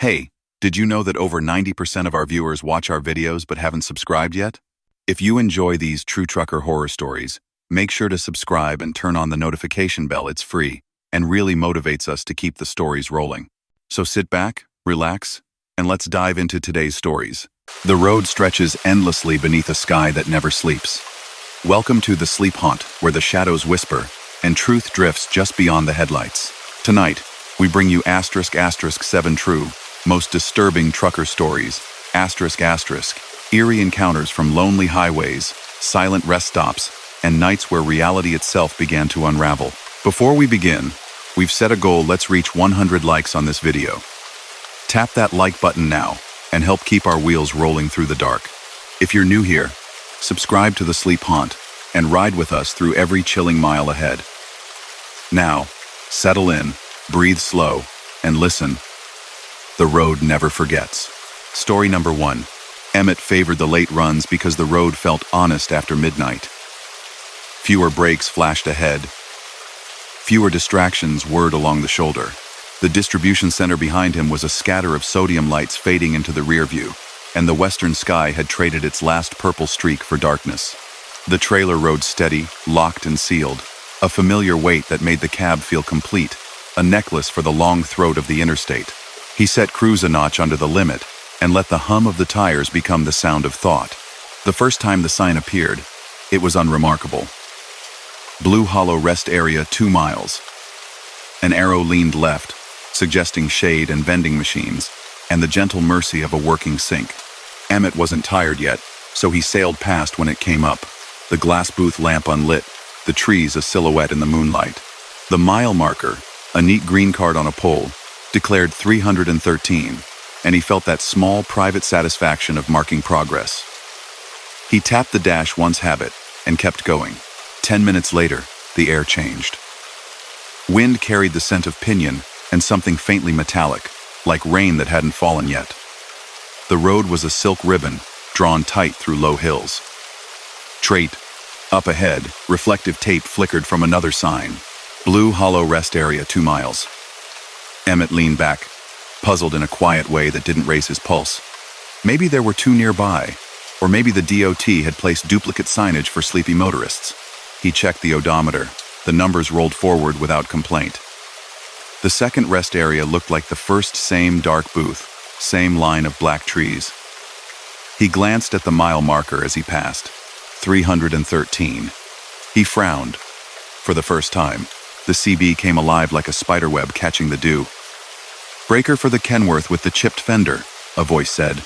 Hey, did you know that over 90% of our viewers watch our videos but haven't subscribed yet? If you enjoy these true trucker horror stories, make sure to subscribe and turn on the notification bell. It's free and really motivates us to keep the stories rolling. So sit back, relax, and let's dive into today's stories. The road stretches endlessly beneath a sky that never sleeps. Welcome to the sleep haunt, where the shadows whisper and truth drifts just beyond the headlights. Tonight, we bring you ****7 True, Most Disturbing Trucker Stories, ****, eerie encounters from lonely highways, silent rest stops, and nights where reality itself began to unravel. Before we begin, we've set a goal. Let's reach 100 likes on this video. Tap that like button now and help keep our wheels rolling through the dark. If you're new here, subscribe to the Sleep Haunt and ride with us through every chilling mile ahead. Now, settle in, breathe slow, and listen. The road never forgets. Story number 1. Emmett favored the late runs because the road felt honest after midnight. Fewer brakes flashed ahead. Fewer distractions whirred along the shoulder. The distribution center behind him was a scatter of sodium lights fading into the rear view, and the western sky had traded its last purple streak for darkness. The trailer rode steady, locked and sealed, a familiar weight that made the cab feel complete, a necklace for the long throat of the interstate. He set cruise a notch under the limit and let the hum of the tires become the sound of thought. The first time the sign appeared, it was unremarkable. Blue Hollow Rest Area 2 miles. An arrow leaned left, suggesting shade and vending machines, and the gentle mercy of a working sink. Emmett wasn't tired yet, so he sailed past when it came up, the glass booth lamp unlit, the trees a silhouette in the moonlight. The mile marker, a neat green card on a pole, declared 313, and he felt that small private satisfaction of marking progress. He tapped the dash once habit and kept going. 10 minutes later, the air changed. Wind carried the scent of pinyon and something faintly metallic, like rain that hadn't fallen yet. The road was a silk ribbon, drawn tight through low hills. Trait. Up ahead, reflective tape flickered from another sign. Blue Hollow Rest Area 2 miles. Emmett leaned back, puzzled in a quiet way that didn't raise his pulse. Maybe there were two nearby, or maybe the DOT had placed duplicate signage for sleepy motorists. He checked the odometer. The numbers rolled forward without complaint. The second rest area looked like the first, same dark booth, same line of black trees. He glanced at the mile marker as he passed. 313. He frowned. For the first time, the CB came alive like a spiderweb catching the dew. "Breaker for the Kenworth with the chipped fender," a voice said,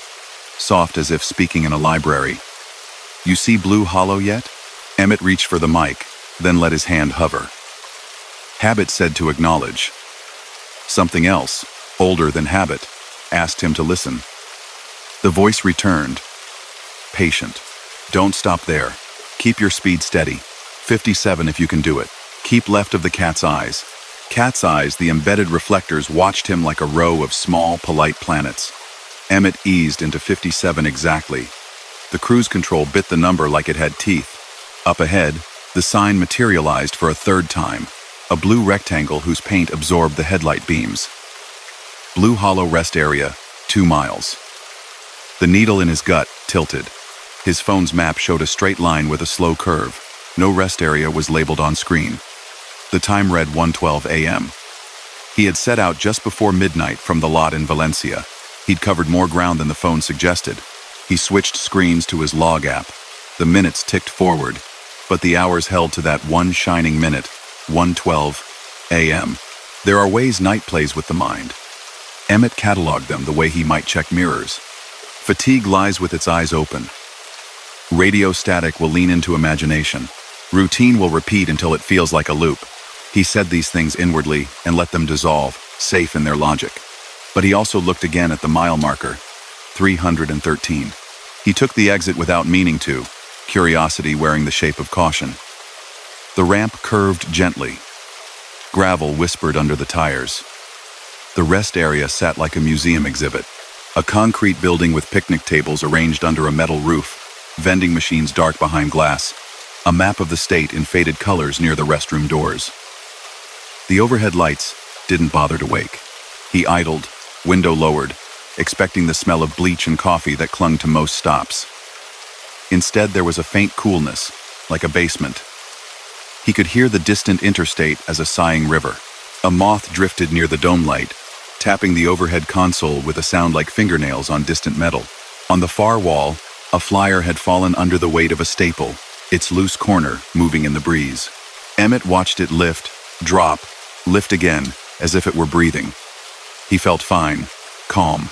soft as if speaking in a library. "You see Blue Hollow yet?" Emmett reached for the mic, then let his hand hover. Habit said to acknowledge. Something else, older than habit, asked him to listen. The voice returned. Patient. "Don't stop there. Keep your speed steady. 57 if you can do it. Keep left of the cat's eyes." Cat's eyes, the embedded reflectors, watched him like a row of small, polite planets. Emmett eased into 57 exactly. The cruise control bit the number like it had teeth. Up ahead, the sign materialized for a third time, a blue rectangle whose paint absorbed the headlight beams. Blue Hollow Rest Area, 2 miles. The needle in his gut tilted. His phone's map showed a straight line with a slow curve. No rest area was labeled on screen. The time read 1:12 a.m. He had set out just before midnight from the lot in Valencia. He'd covered more ground than the phone suggested. He switched screens to his log app. The minutes ticked forward, but the hours held to that one shining minute, 1:12 a.m. There are ways night plays with the mind. Emmett cataloged them the way he might check mirrors. Fatigue lies with its eyes open. Radio static will lean into imagination. Routine will repeat until it feels like a loop. He said these things inwardly and let them dissolve, safe in their logic. But he also looked again at the mile marker, 313. He took the exit without meaning to, curiosity wearing the shape of caution. The ramp curved gently. Gravel whispered under the tires. The rest area sat like a museum exhibit. A concrete building with picnic tables arranged under a metal roof, vending machines dark behind glass, a map of the state in faded colors near the restroom doors. The overhead lights didn't bother to wake. He idled, window lowered, expecting the smell of bleach and coffee that clung to most stops. Instead, there was a faint coolness, like a basement. He could hear the distant interstate as a sighing river. A moth drifted near the dome light, tapping the overhead console with a sound like fingernails on distant metal. On the far wall, a flyer had fallen under the weight of a staple, its loose corner moving in the breeze. Emmett watched it lift, drop, lift again, as if it were breathing. He felt fine, calm.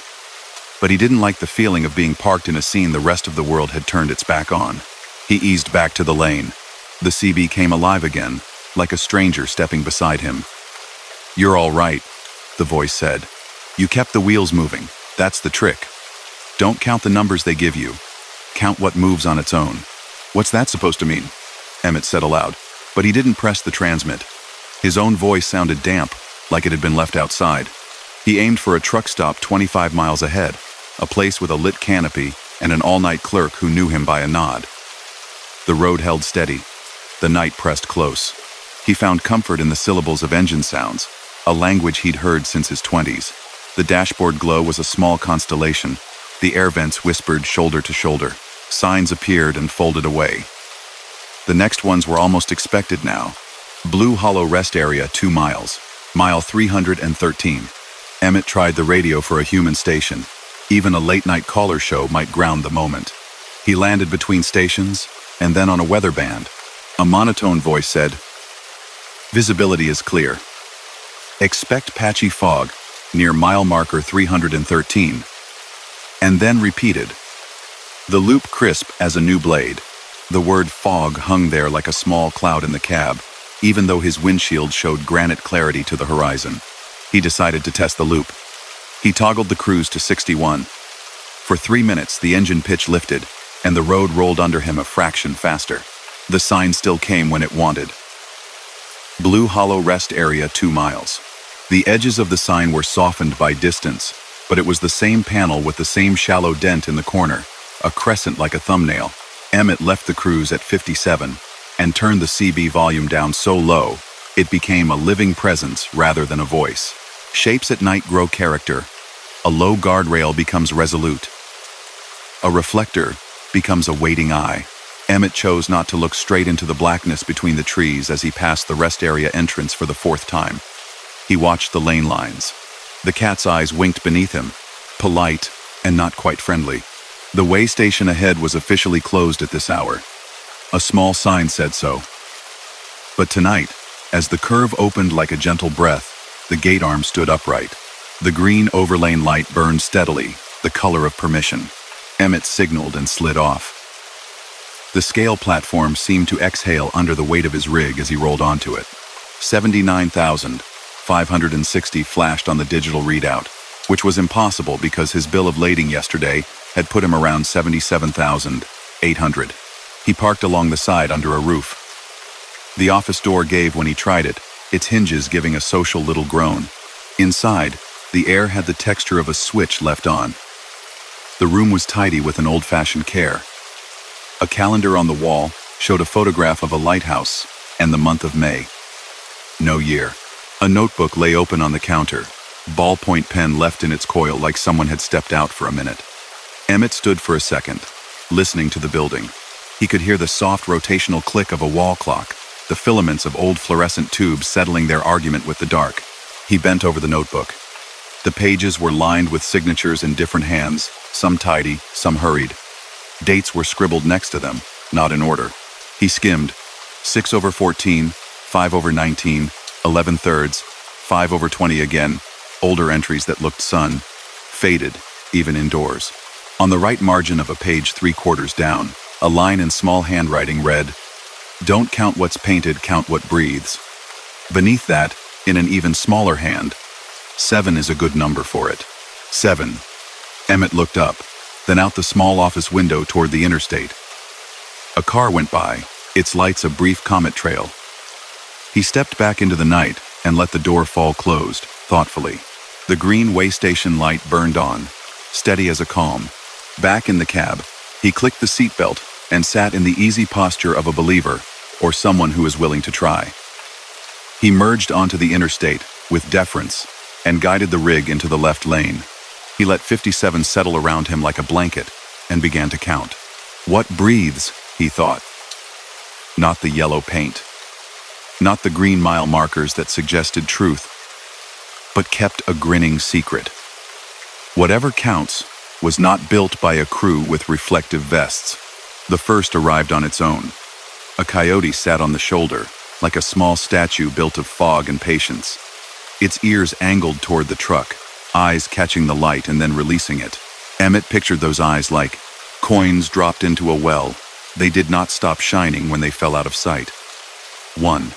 But he didn't like the feeling of being parked in a scene the rest of the world had turned its back on. He eased back to the lane. The CB came alive again, like a stranger stepping beside him. "You're all right," the voice said. "You kept the wheels moving. That's the trick. Don't count the numbers they give you. Count what moves on its own." "What's that supposed to mean?" Emmett said aloud, but he didn't press the transmit. His own voice sounded damp, like it had been left outside. He aimed for a truck stop 25 miles ahead, a place with a lit canopy and an all-night clerk who knew him by a nod. The road held steady. The night pressed close. He found comfort in the syllables of engine sounds, a language he'd heard since his 20s. The dashboard glow was a small constellation. The air vents whispered shoulder to shoulder. Signs appeared and folded away. The next ones were almost expected now. Blue Hollow Rest Area 2 miles. Mile 313. Emmett tried the radio for a human station. Even a late-night caller show might ground the moment. He landed between stations, and then on a weather band. A monotone voice said, "Visibility is clear. Expect patchy fog near mile marker 313. And then repeated. The loop crisp as a new blade. The word fog hung there like a small cloud in the cab, even though his windshield showed granite clarity to the horizon. He decided to test the loop. He toggled the cruise to 61. For 3 minutes, the engine pitch lifted, and the road rolled under him a fraction faster. The sign still came when it wanted. Blue Hollow Rest Area 2 miles. The edges of the sign were softened by distance, but it was the same panel with the same shallow dent in the corner, a crescent like a thumbnail. Emmett left the cruise at 57 and turned the CB volume down so low, it became a living presence rather than a voice. Shapes at night grow character. A low guardrail becomes resolute. A reflector becomes a waiting eye. Emmett chose not to look straight into the blackness between the trees as he passed the rest area entrance for the 4th time. He watched the lane lines. The cat's eyes winked beneath him, polite and not quite friendly. The way station ahead was officially closed at this hour. A small sign said so. But tonight, as the curve opened like a gentle breath, the gate arm stood upright. The green overlane light burned steadily, the color of permission. Emmett signaled and slid off. The scale platform seemed to exhale under the weight of his rig as he rolled onto it. 79,560 flashed on the digital readout, which was impossible because his bill of lading yesterday had put him around 77,800. He parked along the side under a roof. The office door gave when he tried it, its hinges giving a social little groan. Inside, the air had the texture of a switch left on. The room was tidy with an old-fashioned care. A calendar on the wall showed a photograph of a lighthouse and the month of May. No year. A notebook lay open on the counter, ballpoint pen left in its coil like someone had stepped out for a minute. Emmett stood for a second, listening to the building. He could hear the soft rotational click of a wall clock, the filaments of old fluorescent tubes settling their argument with the dark. He bent over the notebook. The pages were lined with signatures in different hands, some tidy, some hurried. Dates were scribbled next to them, not in order. He skimmed. 6/14, 5/19, 11/3, 5/20 again, older entries that looked sun, faded, even indoors. On the right margin of a page 3/4 down, a line in small handwriting read, "Don't count what's painted, count what breathes." Beneath that, in an even smaller hand, 7 is a good number for it. 7. Emmett looked up, then out the small office window toward the interstate. A car went by, its lights a brief comet trail. He stepped back into the night and let the door fall closed, thoughtfully. The green way station light burned on, steady as a calm. Back in the cab, he clicked the seatbelt and sat in the easy posture of a believer, or someone who is willing to try. He merged onto the interstate with deference and guided the rig into the left lane. He let 57 settle around him like a blanket and began to count. What breathes, he thought. Not the yellow paint. Not the green mile markers that suggested truth, but kept a grinning secret. Whatever counts was not built by a crew with reflective vests. The first arrived on its own. A coyote sat on the shoulder, like a small statue built of fog and patience. Its ears angled toward the truck, eyes catching the light and then releasing it. Emmett pictured those eyes like coins dropped into a well. They did not stop shining when they fell out of sight. 1.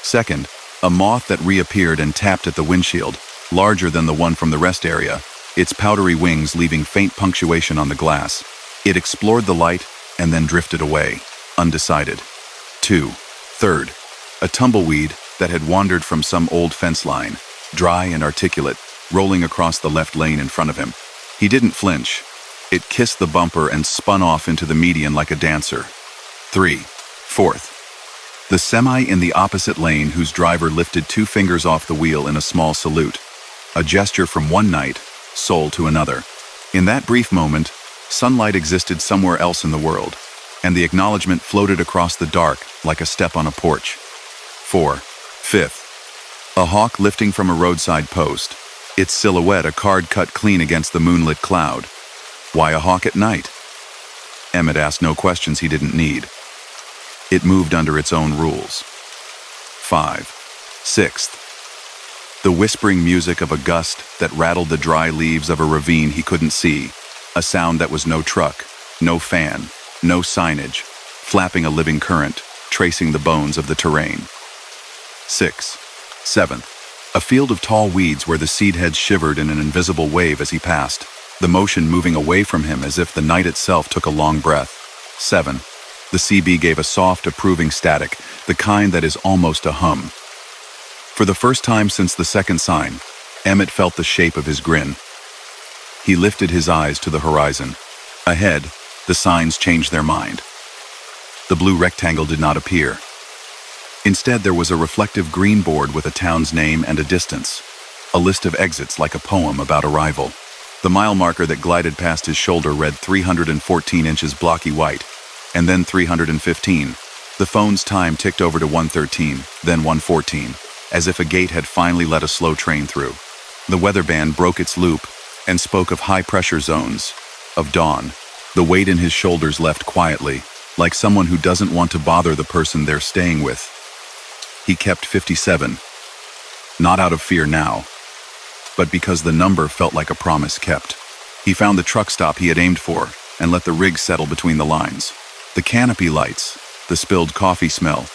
Second, a moth that reappeared and tapped at the windshield, larger than the one from the rest area, its powdery wings leaving faint punctuation on the glass. It explored the light and then drifted away, undecided. 2. Third, a tumbleweed that had wandered from some old fence line, dry and articulate, rolling across the left lane in front of him. He didn't flinch. It kissed the bumper and spun off into the median like a dancer. 3. Fourth, the semi in the opposite lane whose driver lifted 2 fingers off the wheel in a small salute, a gesture from one night, soul to another. In that brief moment, sunlight existed somewhere else in the world, and the acknowledgement floated across the dark like a step on a porch. 4. Fifth, a hawk lifting from a roadside post, its silhouette a card cut clean against the moonlit cloud. Why a hawk at night? Emmett asked no questions he didn't need. It moved under its own rules. 5. Sixth, the whispering music of a gust that rattled the dry leaves of a ravine he couldn't see, a sound that was no truck, no fan, no signage, flapping a living current, tracing the bones of the terrain. 6. Seventh, a field of tall weeds where the seed heads shivered in an invisible wave as he passed, the motion moving away from him as if the night itself took a long breath. 7. The CB gave a soft, approving static, the kind that is almost a hum. For the first time since the second sign, Emmett felt the shape of his grin. He lifted his eyes to the horizon. Ahead, the signs changed their mind. The blue rectangle did not appear. Instead, there was a reflective green board with a town's name and a distance, a list of exits like a poem about arrival. The mile marker that glided past his shoulder read 314 inches blocky white, and then 315. The phone's time ticked over to 113, then 114, as if a gate had finally let a slow train through. The weather band broke its loop and spoke of high-pressure zones, of dawn. The weight in his shoulders left quietly, like someone who doesn't want to bother the person they're staying with. He kept 57, not out of fear now, but because the number felt like a promise kept. He found the truck stop he had aimed for and let the rig settle between the lines. The canopy lights, the spilled coffee smell,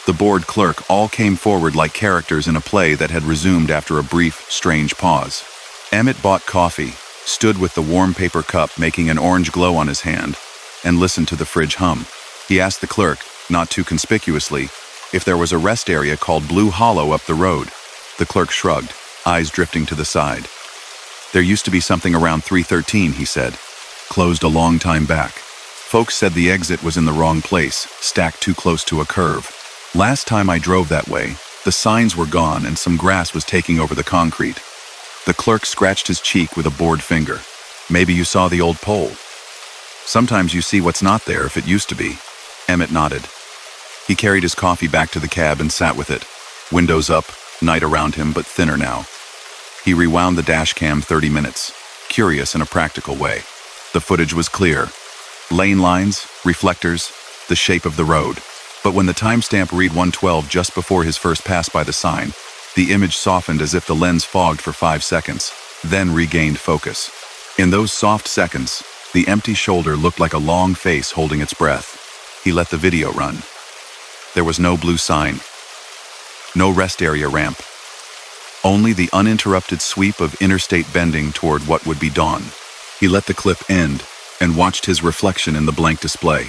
the bored clerk all came forward like characters in a play that had resumed after a brief, strange pause. Emmett bought coffee, stood with the warm paper cup making an orange glow on his hand, and listened to the fridge hum. He asked the clerk, not too conspicuously, if there was a rest area called Blue Hollow up the road. The clerk shrugged, eyes drifting to the side. There used to be something around 313, he said. Closed a long time back. Folks said the exit was in the wrong place, stacked too close to a curve. Last time I drove that way, the signs were gone and some grass was taking over the concrete. The clerk scratched his cheek with a bored finger. Maybe you saw the old pole. Sometimes you see what's not there if it used to be. Emmett nodded. He carried his coffee back to the cab and sat with it. Windows up, night around him, but thinner now. He rewound the dash cam 30 minutes, curious in a practical way. The footage was clear. Lane lines, reflectors, the shape of the road. But when the timestamp read 112 just before his first pass by the sign, the image softened as if the lens fogged for 5 seconds, then regained focus. In those soft seconds, the empty shoulder looked like a long face holding its breath. He let the video run. There was no blue sign, no rest area ramp, only the uninterrupted sweep of interstate bending toward what would be dawn. He let the clip end and watched his reflection in the blank display.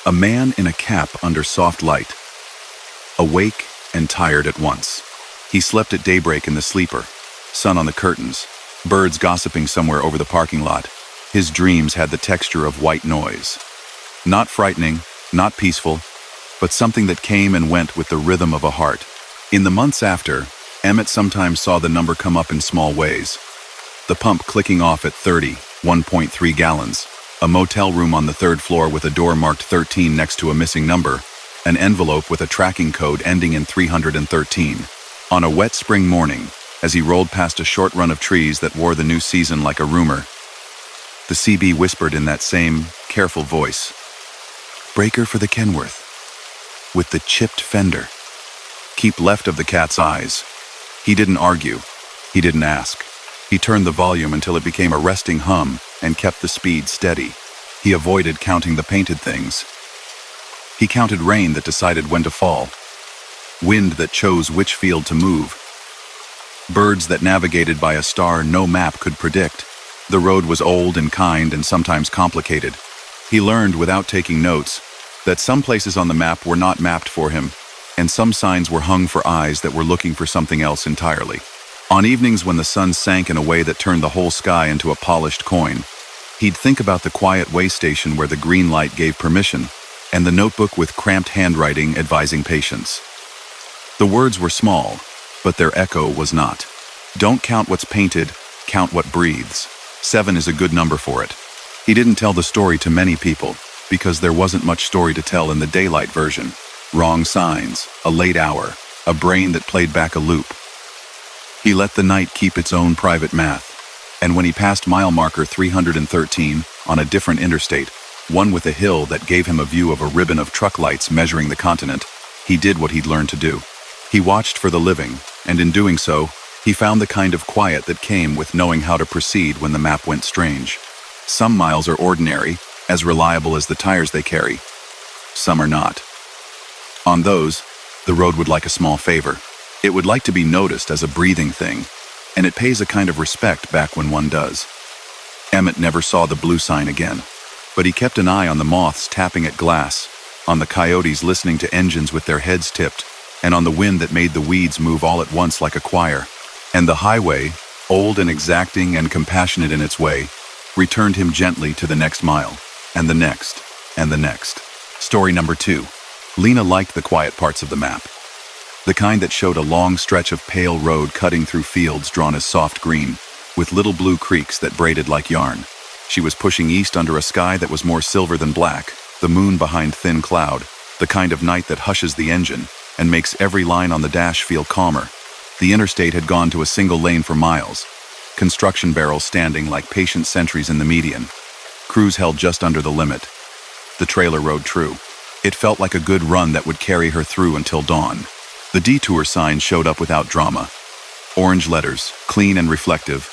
A man in a cap under soft light, awake and tired at once. He slept at daybreak in the sleeper, sun on the curtains, birds gossiping somewhere over the parking lot. His dreams had the texture of white noise. Not frightening, not peaceful, but something that came and went with the rhythm of a heart. In the months after, Emmett sometimes saw the number come up in small ways. the pump clicking off at 1.3 gallons, a motel room on the third floor with a door marked 13 next to a missing number, an envelope with a tracking code ending in 313. On a wet spring morning, as he rolled past a short run of trees that wore the new season like a rumor, the CB whispered in that same, careful voice, "Breaker for the Kenworth, with the chipped fender. Keep left of the cat's eyes." He didn't argue. He didn't ask. He turned the volume until it became a resting hum and kept the speed steady. He avoided counting the painted things. He counted rain that decided when to fall, wind that chose which field to move, birds that navigated by a star no map could predict. The road was old and kind and sometimes complicated. He learned without taking notes that some places on the map were not mapped for him, and some signs were hung for eyes that were looking for something else entirely. On evenings when the sun sank in a way that turned the whole sky into a polished coin, he'd think about the quiet way station where the green light gave permission, and the notebook with cramped handwriting advising patience. The words were small, but their echo was not. Don't count what's painted, count what breathes. 7 is a good number for it. He didn't tell the story to many people, because there wasn't much story to tell in the daylight version. Wrong signs, a late hour, a brain that played back a loop. He let the night keep its own private math, and when he passed mile marker 313 on a different interstate, one with a hill that gave him a view of a ribbon of truck lights measuring the continent, he did what he'd learned to do. He watched for the living, and in doing so, he found the kind of quiet that came with knowing how to proceed when the map went strange. Some miles are ordinary, as reliable as the tires they carry. Some are not. On those, the road would like a small favor. It would like to be noticed as a breathing thing, and it pays a kind of respect back when one does. Emmett never saw the blue sign again, but he kept an eye on the moths tapping at glass, on the coyotes listening to engines with their heads tipped, and on the wind that made the weeds move all at once like a choir. And the highway, old and exacting and compassionate in its way, returned him gently to the next mile, and the next, and the next. Story number 2. Lena liked the quiet parts of the map. The kind that showed a long stretch of pale road cutting through fields drawn as soft green, with little blue creeks that braided like yarn. She was pushing east under a sky that was more silver than black, the moon behind thin cloud, the kind of night that hushes the engine and makes every line on the dash feel calmer. The interstate had gone to a single lane for miles, construction barrels standing like patient sentries in the median. Crews held just under the limit. The trailer rode true. It felt like a good run that would carry her through until dawn. The detour sign showed up without drama. Orange letters, clean and reflective.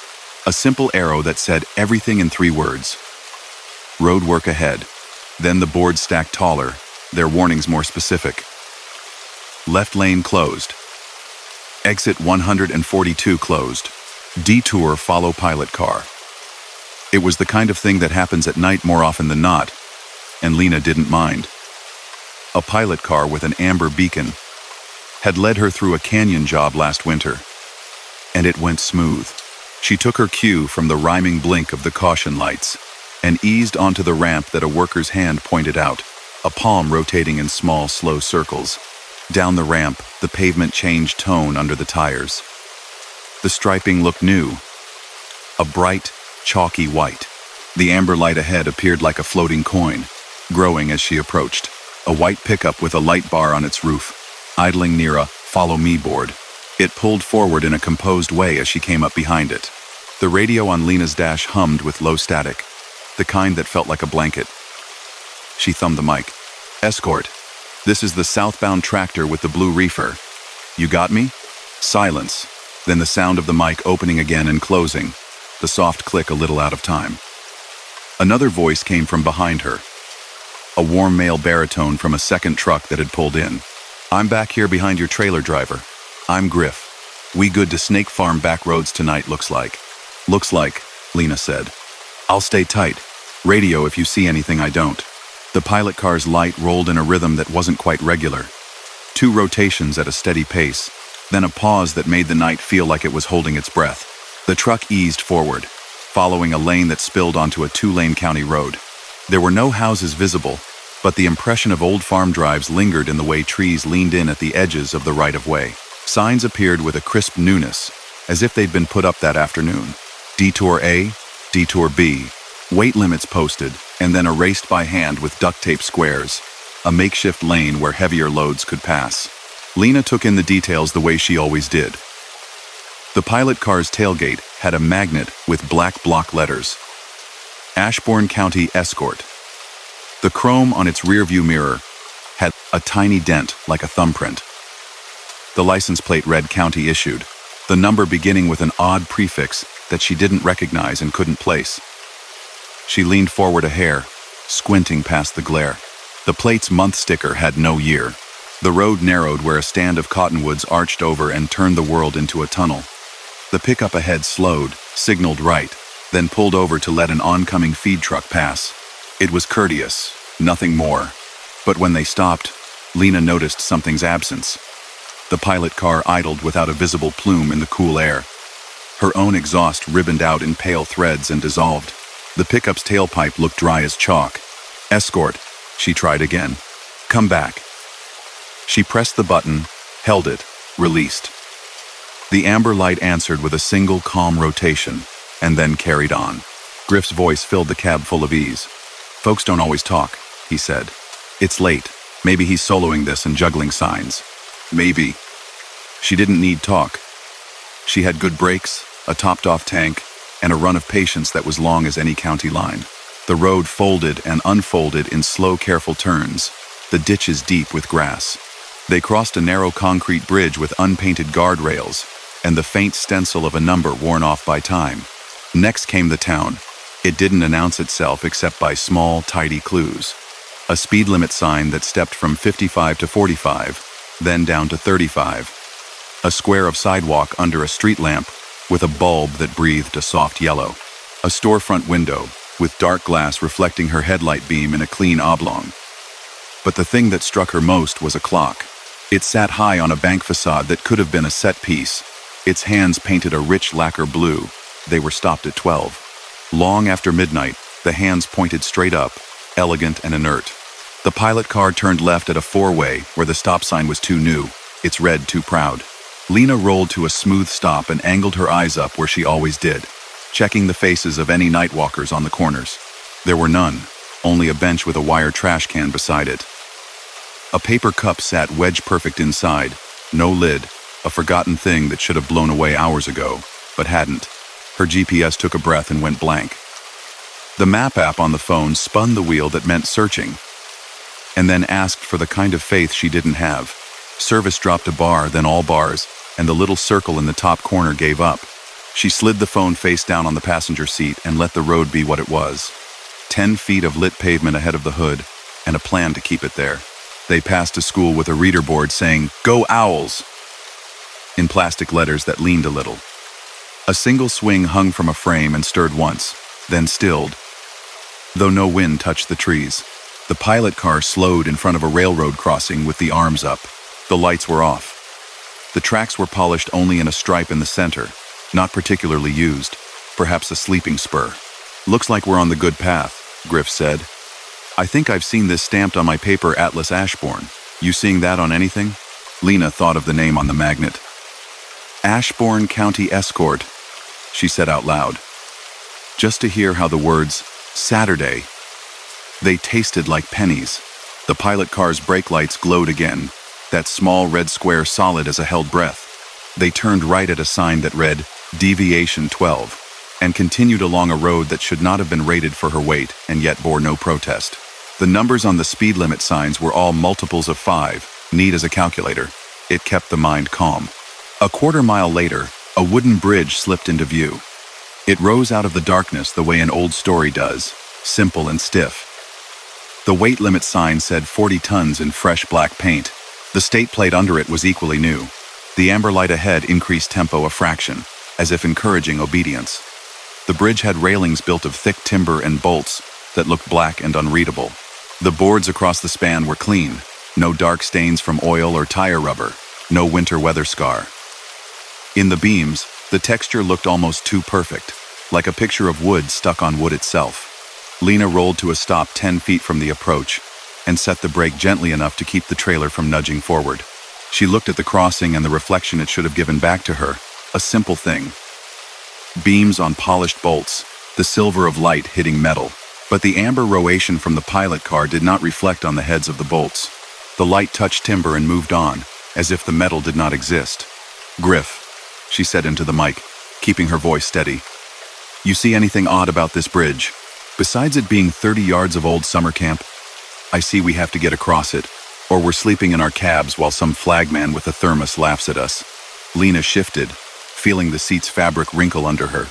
A simple arrow that said everything in 3 words. Road work ahead. Then the boards stacked taller, their warnings more specific. Left lane closed. Exit 142 closed. Detour follow pilot car. It was the kind of thing that happens at night more often than not, and Lena didn't mind. A pilot car with an amber beacon had led her through a canyon job last winter, and it went smooth. She took her cue from the rhyming blink of the caution lights and eased onto the ramp that a worker's hand pointed out, a palm rotating in small, slow circles. Down the ramp, the pavement changed tone under the tires. The striping looked new, a bright, chalky white. The amber light ahead appeared like a floating coin, growing as she approached, a white pickup with a light bar on its roof, idling near a "Follow Me" board. It pulled forward in a composed way as she came up behind it. The radio on Lena's dash hummed with low static, the kind that felt like a blanket. She thumbed the mic. "Escort. This is the southbound tractor with the blue reefer. You got me?" Silence. Then the sound of the mic opening again and closing, the soft click a little out of time. Another voice came from behind her, a warm male baritone from a second truck that had pulled in. "I'm back here behind your trailer, driver. I'm Griff. We good to Snake Farm back roads tonight, looks like." "Looks like," Lena said. "I'll stay tight. Radio if you see anything I don't." The pilot car's light rolled in a rhythm that wasn't quite regular. 2 rotations at a steady pace, then a pause that made the night feel like it was holding its breath. The truck eased forward, following a lane that spilled onto a 2-lane county road. There were no houses visible, but the impression of old farm drives lingered in the way trees leaned in at the edges of the right-of-way. Signs appeared with a crisp newness, as if they'd been put up that afternoon. Detour A, Detour B, weight limits posted, and then erased by hand with duct tape squares, a makeshift lane where heavier loads could pass. Lena took in the details the way she always did. The pilot car's tailgate had a magnet with black block letters. Ashbourne County Escort. The chrome on its rearview mirror had a tiny dent like a thumbprint. The license plate read County Issued, the number beginning with an odd prefix that she didn't recognize and couldn't place. She leaned forward a hair, squinting past the glare. The plate's month sticker had no year. The road narrowed where a stand of cottonwoods arched over and turned the world into a tunnel. The pickup ahead slowed, signaled right, then pulled over to let an oncoming feed truck pass. It was courteous, nothing more. But when they stopped, Lena noticed something's absence. The pilot car idled without a visible plume in the cool air. Her own exhaust ribboned out in pale threads and dissolved. The pickup's tailpipe looked dry as chalk. Escort, she tried again. Come back. She pressed the button, held it, released. The amber light answered with a single calm rotation, and then carried on. Griff's voice filled the cab full of ease. Folks don't always talk, he said. It's late. Maybe he's soloing this and juggling signs. Maybe. She didn't need talk. She had good brakes, a topped-off tank, and a run of patience that was long as any county line. The road folded and unfolded in slow, careful turns, the ditches deep with grass. They crossed a narrow concrete bridge with unpainted guardrails, and the faint stencil of a number worn off by time. Next came the town. It didn't announce itself except by small, tidy clues. A speed limit sign that stepped from 55 to 45, then down to 35. A square of sidewalk under a street lamp with a bulb that breathed a soft yellow. A storefront window with dark glass reflecting her headlight beam in a clean oblong. But the thing that struck her most was a clock. It sat high on a bank facade that could have been a set piece. Its hands painted a rich lacquer blue. They were stopped at 12. Long after midnight, the hands pointed straight up, elegant and inert. The pilot car turned left at a four-way where the stop sign was too new, its red too proud. Lena rolled to a smooth stop and angled her eyes up where she always did, checking the faces of any nightwalkers on the corners. There were none, only a bench with a wire trash can beside it. A paper cup sat wedge-perfect inside, no lid, a forgotten thing that should have blown away hours ago, but hadn't. Her GPS took a breath and went blank. The map app on the phone spun the wheel that meant searching, and then asked for the kind of faith she didn't have. Service dropped a bar, then all bars, and the little circle in the top corner gave up. She slid the phone face down on the passenger seat and let the road be what it was. 10 feet of lit pavement ahead of the hood, and a plan to keep it there. They passed a school with a reader board saying, "Go Owls!" in plastic letters that leaned a little. A single swing hung from a frame and stirred once, then stilled, though no wind touched the trees. The pilot car slowed in front of a railroad crossing with the arms up. The lights were off. The tracks were polished only in a stripe in the center, not particularly used, perhaps a sleeping spur. Looks like we're on the good path, Griff said. I think I've seen this stamped on my paper Atlas Ashbourne. You seeing that on anything? Lena thought of the name on the magnet. Ashbourne County Escort, she said out loud. Just to hear how the words, Saturday, they tasted like pennies. The pilot car's brake lights glowed again, that small red square solid as a held breath. They turned right at a sign that read, Deviation 12, and continued along a road that should not have been rated for her weight and yet bore no protest. The numbers on the speed limit signs were all multiples of 5, neat as a calculator. It kept the mind calm. A quarter-mile later, a wooden bridge slipped into view. It rose out of the darkness the way an old story does, simple and stiff. The weight limit sign said 40 tons in fresh black paint. The state plate under it was equally new. The amber light ahead increased tempo a fraction, as if encouraging obedience. The bridge had railings built of thick timber and bolts that looked black and unreadable. The boards across the span were clean, no dark stains from oil or tire rubber, no winter weather scar. In the beams, the texture looked almost too perfect, like a picture of wood stuck on wood itself. Lena rolled to a stop 10 feet from the approach and set the brake gently enough to keep the trailer from nudging forward. She looked at the crossing and the reflection it should have given back to her, a simple thing. beams on polished bolts, the silver of light hitting metal. But the amber radiation from the pilot car did not reflect on the heads of the bolts. The light touched timber and moved on, as if the metal did not exist. "Griff," she said into the mic, keeping her voice steady. "You see anything odd about this bridge? Besides it being 30 yards of old summer camp? I see we have to get across it, or we're sleeping in our cabs while some flagman with a thermos laughs at us." Lena shifted, feeling the seat's fabric wrinkle under her.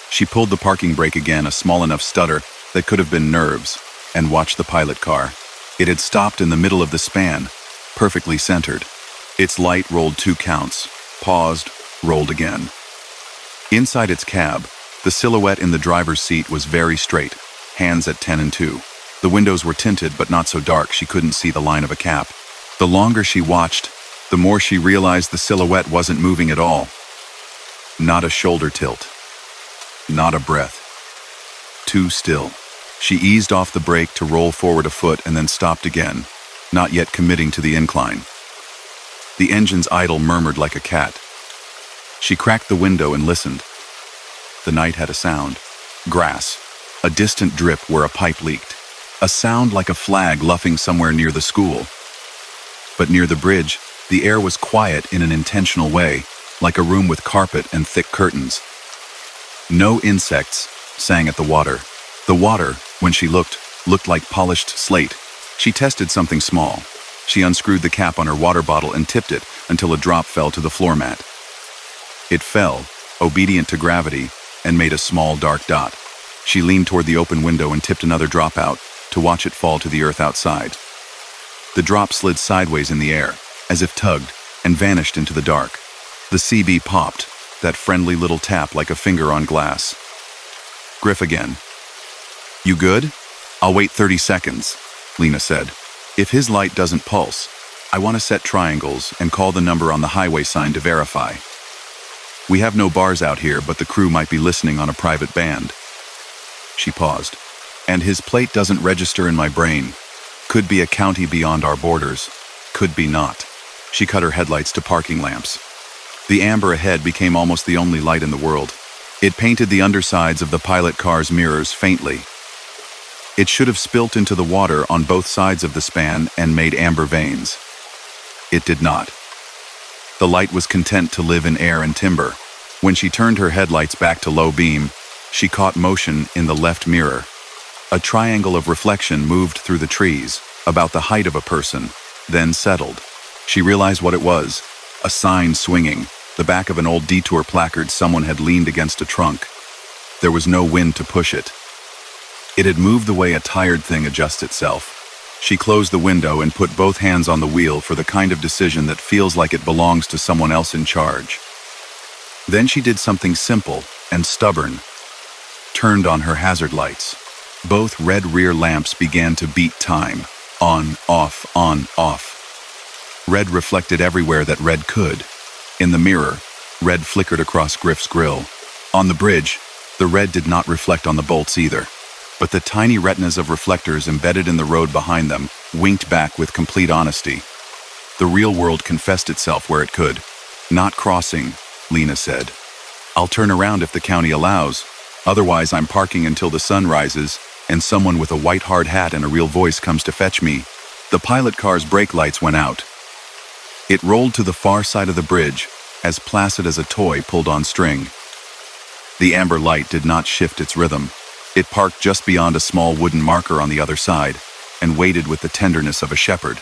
She pulled the parking brake again, a small enough stutter that could have been nerves, and watched the pilot car. It had stopped in the middle of the span, perfectly centered. Its light rolled 2 counts, paused, rolled again. Inside its cab, the silhouette in the driver's seat was very straight, hands at 10 and 2. The windows were tinted but not so dark she couldn't see the line of a cap. The longer she watched, the more she realized the silhouette wasn't moving at all. Not a shoulder tilt. Not a breath. Too still. She eased off the brake to roll forward a foot and then stopped again, not yet committing to the incline. The engine's idle murmured like a cat. She cracked the window and listened. The night had a sound. Grass. A distant drip where a pipe leaked. A sound like a flag luffing somewhere near the school. But near the bridge, the air was quiet in an intentional way, like a room with carpet and thick curtains. No insects sang at the water. The water, when she looked like polished slate. She tested something small. She unscrewed the cap on her water bottle and tipped it until a drop fell to the floor mat. It fell, obedient to gravity, and made a small dark dot. She leaned toward the open window and tipped another drop out to watch it fall to the earth outside. The drop slid sideways in the air, as if tugged, and vanished into the dark. The CB popped, that friendly little tap like a finger on glass. Griff again. "You good? I'll wait 30 seconds, Lena said. "If his light doesn't pulse, I want to set triangles and call the number on the highway sign to verify. We have no bars out here, but the crew might be listening on a private band." She paused. "And his plate doesn't register in my brain. Could be a county beyond our borders. Could be not." She cut her headlights to parking lamps. The amber ahead became almost the only light in the world. It painted the undersides of the pilot car's mirrors faintly. It should have spilt into the water on both sides of the span and made amber veins. It did not. The light was content to live in air and timber. When she turned her headlights back to low beam, she caught motion in the left mirror. A triangle of reflection moved through the trees, about the height of a person, then settled. She realized what it was, a sign swinging, the back of an old detour placard someone had leaned against a trunk. There was no wind to push it. It had moved the way a tired thing adjusts itself. She closed the window and put both hands on the wheel for the kind of decision that feels like it belongs to someone else in charge. Then she did something simple and stubborn. Turned on her hazard lights. Both red rear lamps began to beat time. On, off, on, off. Red reflected everywhere that red could. In the mirror, red flickered across Griff's grill. On the bridge, the red did not reflect on the bolts either. But the tiny retinas of reflectors embedded in the road behind them winked back with complete honesty. The real world confessed itself where it could. "Not crossing," Lena said. "I'll turn around if the county allows. Otherwise, I'm parking until the sun rises and someone with a white hard hat and a real voice comes to fetch me." The pilot car's brake lights went out. It rolled to the far side of the bridge, as placid as a toy pulled on string. The amber light did not shift its rhythm. It parked just beyond a small wooden marker on the other side, and waited with the tenderness of a shepherd.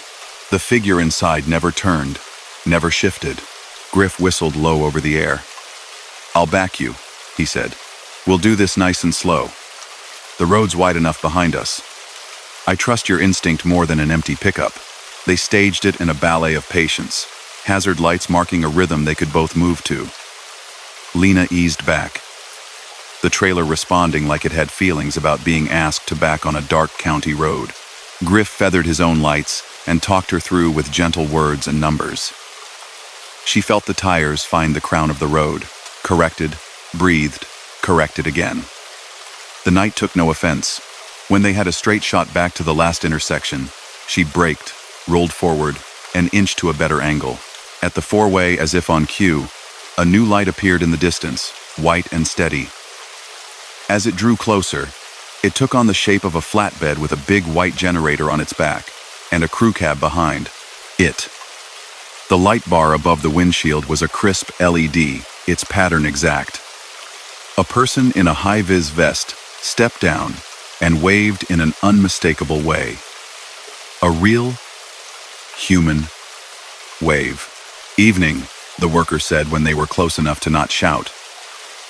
The figure inside never turned, never shifted. Griff whistled low over the air. "I'll back you," he said. "We'll do this nice and slow. The road's wide enough behind us. I trust your instinct more than an empty pickup." They staged it in a ballet of patience, hazard lights marking a rhythm they could both move to. Lena eased back, the trailer responding like it had feelings about being asked to back on a dark county road. Griff feathered his own lights and talked her through with gentle words and numbers. She felt the tires find the crown of the road, corrected, breathed, corrected again. The night took no offense. When they had a straight shot back to the last intersection, she braked, rolled forward, and inched to a better angle. At the four-way, as if on cue, A new light appeared in the distance, white and steady. As it drew closer, it took on the shape of a flatbed with a big white generator on its back and a crew cab behind it. The light bar above the windshield was a crisp LED, its pattern exact. A person in a high-vis vest stepped down and waved in an unmistakable way. A real, human wave. "Evening," the worker said when they were close enough to not shout.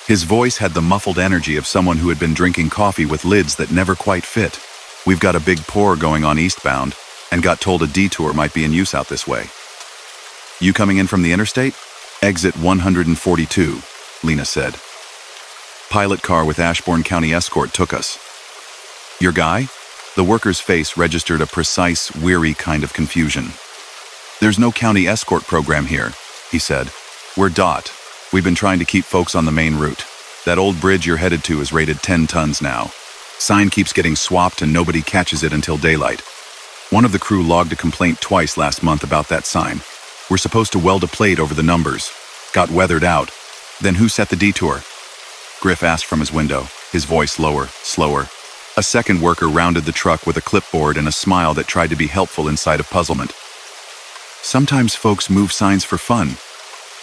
His voice had the muffled energy of someone who had been drinking coffee with lids that never quite fit. "We've got a big pour going on eastbound and got told a detour might be in use out this way." "You coming in from the interstate?" "Exit 142, Lena said. "Pilot car with Ashbourne County escort took us." "Your guy?" The worker's face registered a precise, weary kind of confusion. "There's no county escort program here," he said. "We're DOT. We've been trying to keep folks on the main route. That old bridge you're headed to is rated 10 tons now. Sign keeps getting swapped and nobody catches it until daylight. One of the crew logged a complaint twice last month about that sign. We're supposed to weld a plate over the numbers. Got weathered out. Then who set the detour?" Griff asked from his window, his voice lower, slower. A second worker rounded the truck with a clipboard and a smile that tried to be helpful in sight of puzzlement. "Sometimes folks move signs for fun,"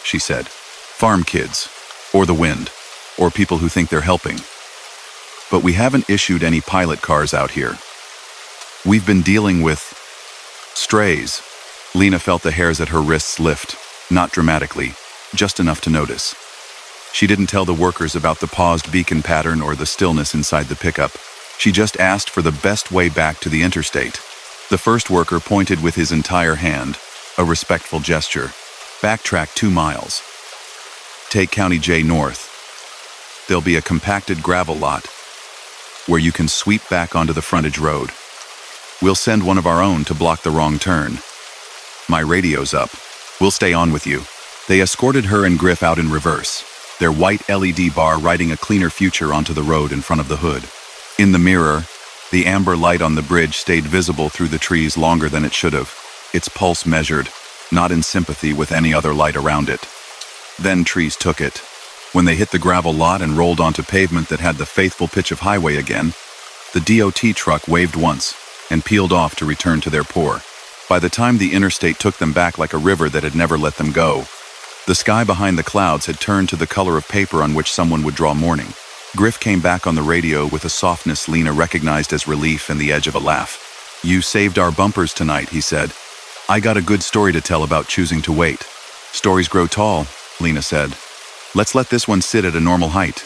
she said. "Farm kids, or the wind, or people who think they're helping. But we haven't issued any pilot cars out here. We've been dealing with strays." Lena felt the hairs at her wrists lift, not dramatically, just enough to notice. She didn't tell the workers about the paused beacon pattern or the stillness inside the pickup. She just asked for the best way back to the interstate. The first worker pointed with his entire hand, a respectful gesture. "Backtrack 2 miles. Take County J north. There'll be a compacted gravel lot where you can sweep back onto the frontage road. We'll send one of our own to block the wrong turn. My radio's up. We'll stay on with you." They escorted her and Griff out in reverse, their white LED bar writing a cleaner future onto the road in front of the hood. In the mirror, the amber light on the bridge stayed visible through the trees longer than it should have, its pulse measured, not in sympathy with any other light around it. Then trees took it. When they hit the gravel lot and rolled onto pavement that had the faithful pitch of highway again, the DOT truck waved once and peeled off to return to their pour. By the time the interstate took them back like a river that had never let them go, the sky behind the clouds had turned to the color of paper on which someone would draw mourning. Griff came back on the radio with a softness Lena recognized as relief and the edge of a laugh. "You saved our bumpers tonight," he said. "I got a good story to tell about choosing to wait." "Stories grow tall," Lena said. "Let's let this one sit at a normal height."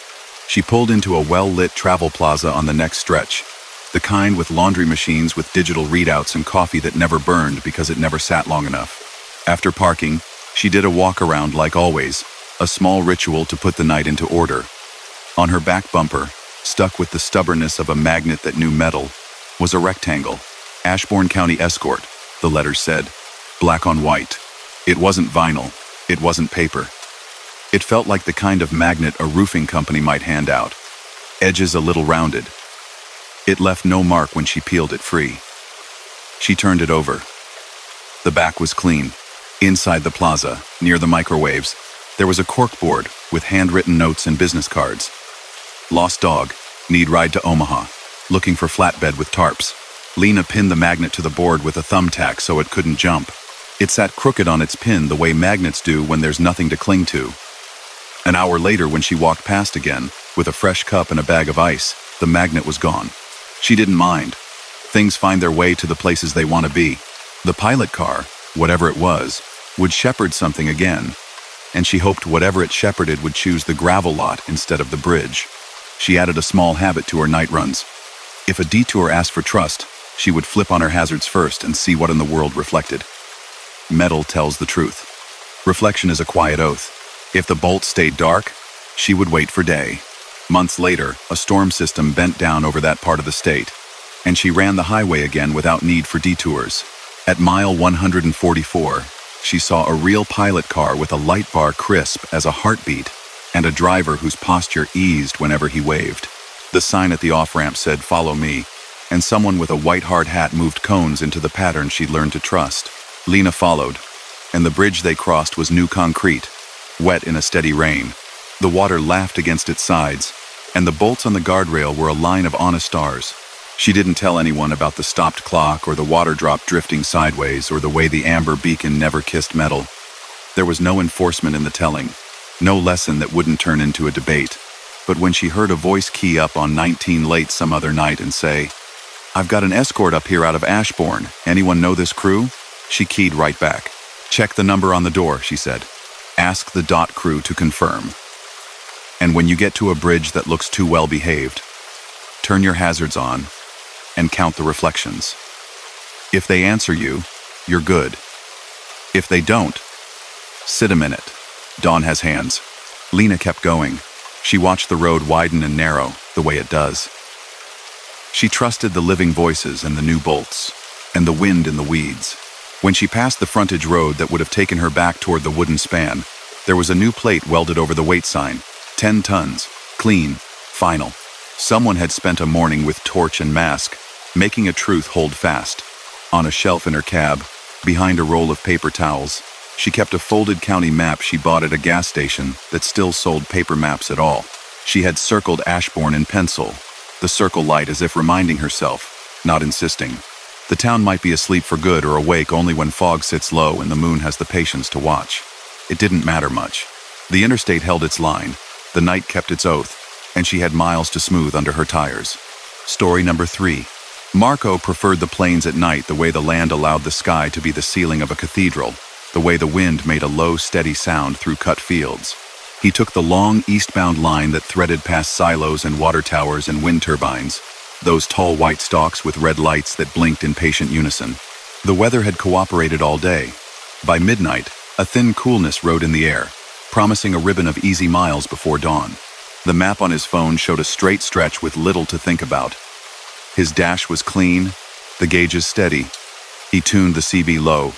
She pulled into a well-lit travel plaza on the next stretch, the kind with laundry machines with digital readouts and coffee that never burned because it never sat long enough. After parking, she did a walk-around like always, a small ritual to put the night into order. On her back bumper, stuck with the stubbornness of a magnet that knew metal, was a rectangle. "Ashbourne County Escort," the letters said, black on white. It wasn't vinyl. It wasn't paper. It felt like the kind of magnet a roofing company might hand out, edges a little rounded. It left no mark when she peeled it free. She turned it over. The back was clean. Inside the plaza, near the microwaves, there was a corkboard with handwritten notes and business cards. "Lost dog, need ride to Omaha, looking for flatbed with tarps." Lena pinned the magnet to the board with a thumbtack so it couldn't jump. It sat crooked on its pin the way magnets do when there's nothing to cling to. An hour later, when she walked past again, with a fresh cup and a bag of ice, the magnet was gone. She didn't mind. Things find their way to the places they want to be. The pilot car, whatever it was, would shepherd something again, and she hoped whatever it shepherded would choose the gravel lot instead of the bridge. She added a small habit to her night runs. If a detour asked for trust, she would flip on her hazards first and see what in the world reflected. Metal tells the truth. Reflection is a quiet oath. If the bolt stayed dark, she would wait for day. Months later, a storm system bent down over that part of the state, and she ran the highway again without need for detours. At mile 144, she saw a real pilot car with a light bar crisp as a heartbeat and a driver whose posture eased whenever he waved. The sign at the off-ramp said, "Follow me," and someone with a white hard hat moved cones into the pattern she'd learned to trust. Lena followed, and the bridge they crossed was new concrete, wet in a steady rain. The water laughed against its sides, and the bolts on the guardrail were a line of honest stars. She didn't tell anyone about the stopped clock or the water drop drifting sideways or the way the amber beacon never kissed metal. There was no enforcement in the telling, no lesson that wouldn't turn into a debate. But when she heard a voice key up on 19 late some other night and say, "I've got an escort up here out of Ashbourne. Anyone know this crew?" She keyed right back. "Check the number on the door," she said. "Ask the dot crew to confirm. And when you get to a bridge that looks too well behaved, turn your hazards on and count the reflections. If they answer you, you're good. If they don't, sit a minute. Dawn has hands." Lena kept going. She watched the road widen and narrow, the way it does. She trusted the living voices and the new bolts, and the wind in the weeds. When she passed the frontage road that would have taken her back toward the wooden span, there was a new plate welded over the weight sign. 10 tons. Clean. Final. Someone had spent a morning with torch and mask, making a truth hold fast. On a shelf in her cab, behind a roll of paper towels, she kept a folded county map she bought at a gas station that still sold paper maps at all. She had circled Ashbourne in pencil, the circle light as if reminding herself, not insisting. The town might be asleep for good or awake only when fog sits low and the moon has the patience to watch. It didn't matter much. The interstate held its line, the night kept its oath, and she had miles to smooth under her tires. Story number 3. Marco preferred the plains at night the way the land allowed the sky to be the ceiling of a cathedral, the way the wind made a low, steady sound through cut fields. He took the long eastbound line that threaded past silos and water towers and wind turbines, those tall white stalks with red lights that blinked in patient unison. The weather had cooperated all day. By midnight, a thin coolness rode in the air, promising a ribbon of easy miles before dawn. The map on his phone showed a straight stretch with little to think about. His dash was clean, the gauges steady. He tuned the CB low,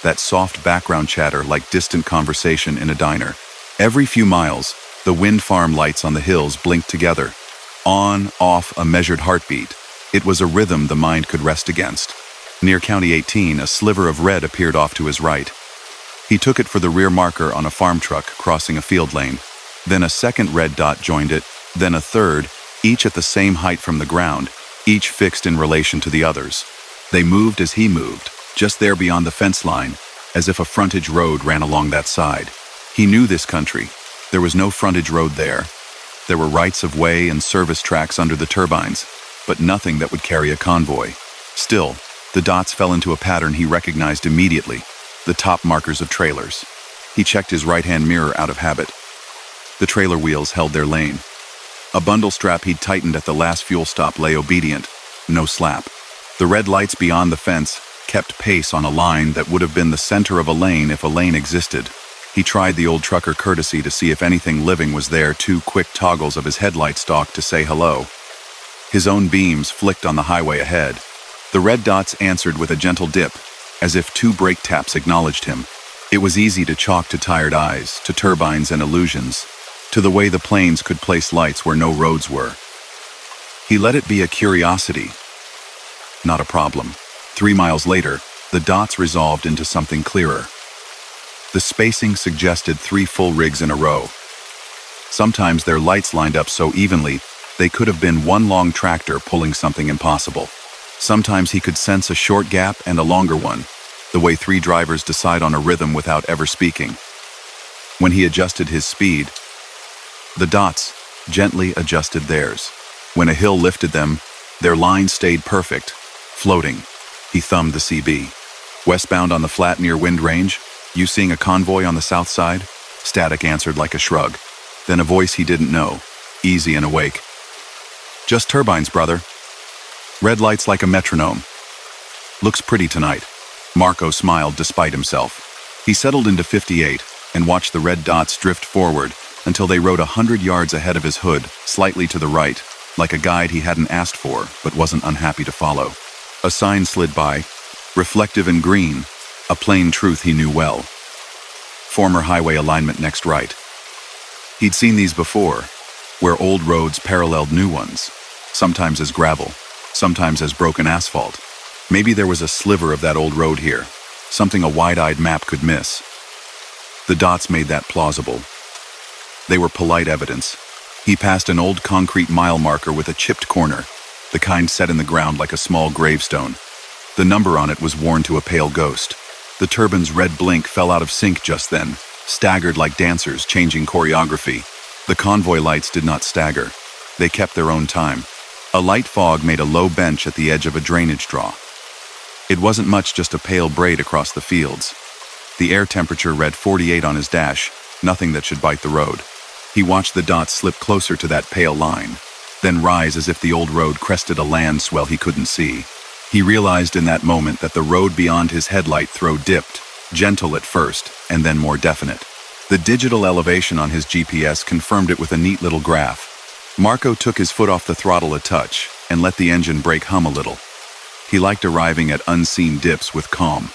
that soft background chatter like distant conversation in a diner. Every few miles, the wind farm lights on the hills blinked together. On, off, a measured heartbeat. It was a rhythm the mind could rest against. Near County 18, a sliver of red appeared off to his right. He took it for the rear marker on a farm truck crossing a field lane. Then a second red dot joined it, then a third, each at the same height from the ground, each fixed in relation to the others. They moved as he moved, just there beyond the fence line, as if a frontage road ran along that side. He knew this country. There was no frontage road there. There were rights of way and service tracks under the turbines, but nothing that would carry a convoy. Still, the dots fell into a pattern he recognized immediately, the top markers of trailers. He checked his right-hand mirror out of habit. The trailer wheels held their lane. A bundle strap he'd tightened at the last fuel stop lay obedient, no slap. The red lights beyond the fence kept pace on a line that would have been the center of a lane if a lane existed. He tried the old trucker courtesy to see if anything living was there, 2 quick toggles of his headlight stalk to say hello. His own beams flicked on the highway ahead. The red dots answered with a gentle dip, as if 2 brake taps acknowledged him. It was easy to chalk to tired eyes, to turbines and illusions, to the way the planes could place lights where no roads were. He let it be a curiosity, not a problem. 3 miles later, the dots resolved into something clearer. The spacing suggested 3 full rigs in a row. Sometimes their lights lined up so evenly, they could have been one long tractor pulling something impossible. Sometimes he could sense a short gap and a longer one, the way 3 drivers decide on a rhythm without ever speaking. When he adjusted his speed, the dots gently adjusted theirs. When a hill lifted them, their line stayed perfect, floating. He thumbed the CB. "Westbound on the flat near Wind Range? You seeing a convoy on the south side?" Static answered like a shrug. Then a voice he didn't know, easy and awake. "Just turbines, brother. Red lights like a metronome. Looks pretty tonight." Marco smiled despite himself. He settled into 58 and watched the red dots drift forward until they rode 100 yards ahead of his hood, slightly to the right, like a guide he hadn't asked for but wasn't unhappy to follow. A sign slid by, reflective and green, a plain truth he knew well. Former highway alignment next right. He'd seen these before, where old roads paralleled new ones, sometimes as gravel, sometimes as broken asphalt. Maybe there was a sliver of that old road here, something a wide-eyed map could miss. The dots made that plausible. They were polite evidence. He passed an old concrete mile marker with a chipped corner, the kind set in the ground like a small gravestone. The number on it was worn to a pale ghost. The turbine's red blink fell out of sync just then, staggered like dancers changing choreography. The convoy lights did not stagger. They kept their own time. A light fog made a low bench at the edge of a drainage draw. It wasn't much, just a pale braid across the fields. The air temperature read 48 on his dash, nothing that should bite the road. He watched the dots slip closer to that pale line, then rise as if the old road crested a land swell he couldn't see. He realized in that moment that the road beyond his headlight throw dipped, gentle at first, and then more definite. The digital elevation on his GPS confirmed it with a neat little graph. Marco took his foot off the throttle a touch and let the engine brake hum a little. He liked arriving at unseen dips with calm.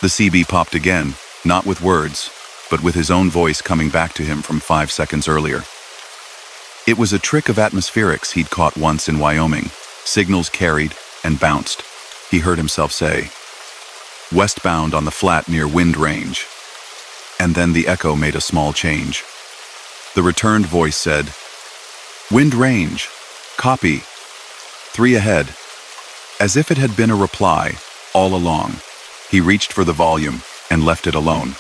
The CB popped again, not with words, but with his own voice coming back to him from 5 seconds earlier. It was a trick of atmospherics he'd caught once in Wyoming. Signals carried and bounced. He heard himself say, "Westbound on the flat near Wind Range." And then the echo made a small change. The returned voice said, "Wind Range, copy, 3 ahead." As if it had been a reply, all along. He reached for the volume and left it alone.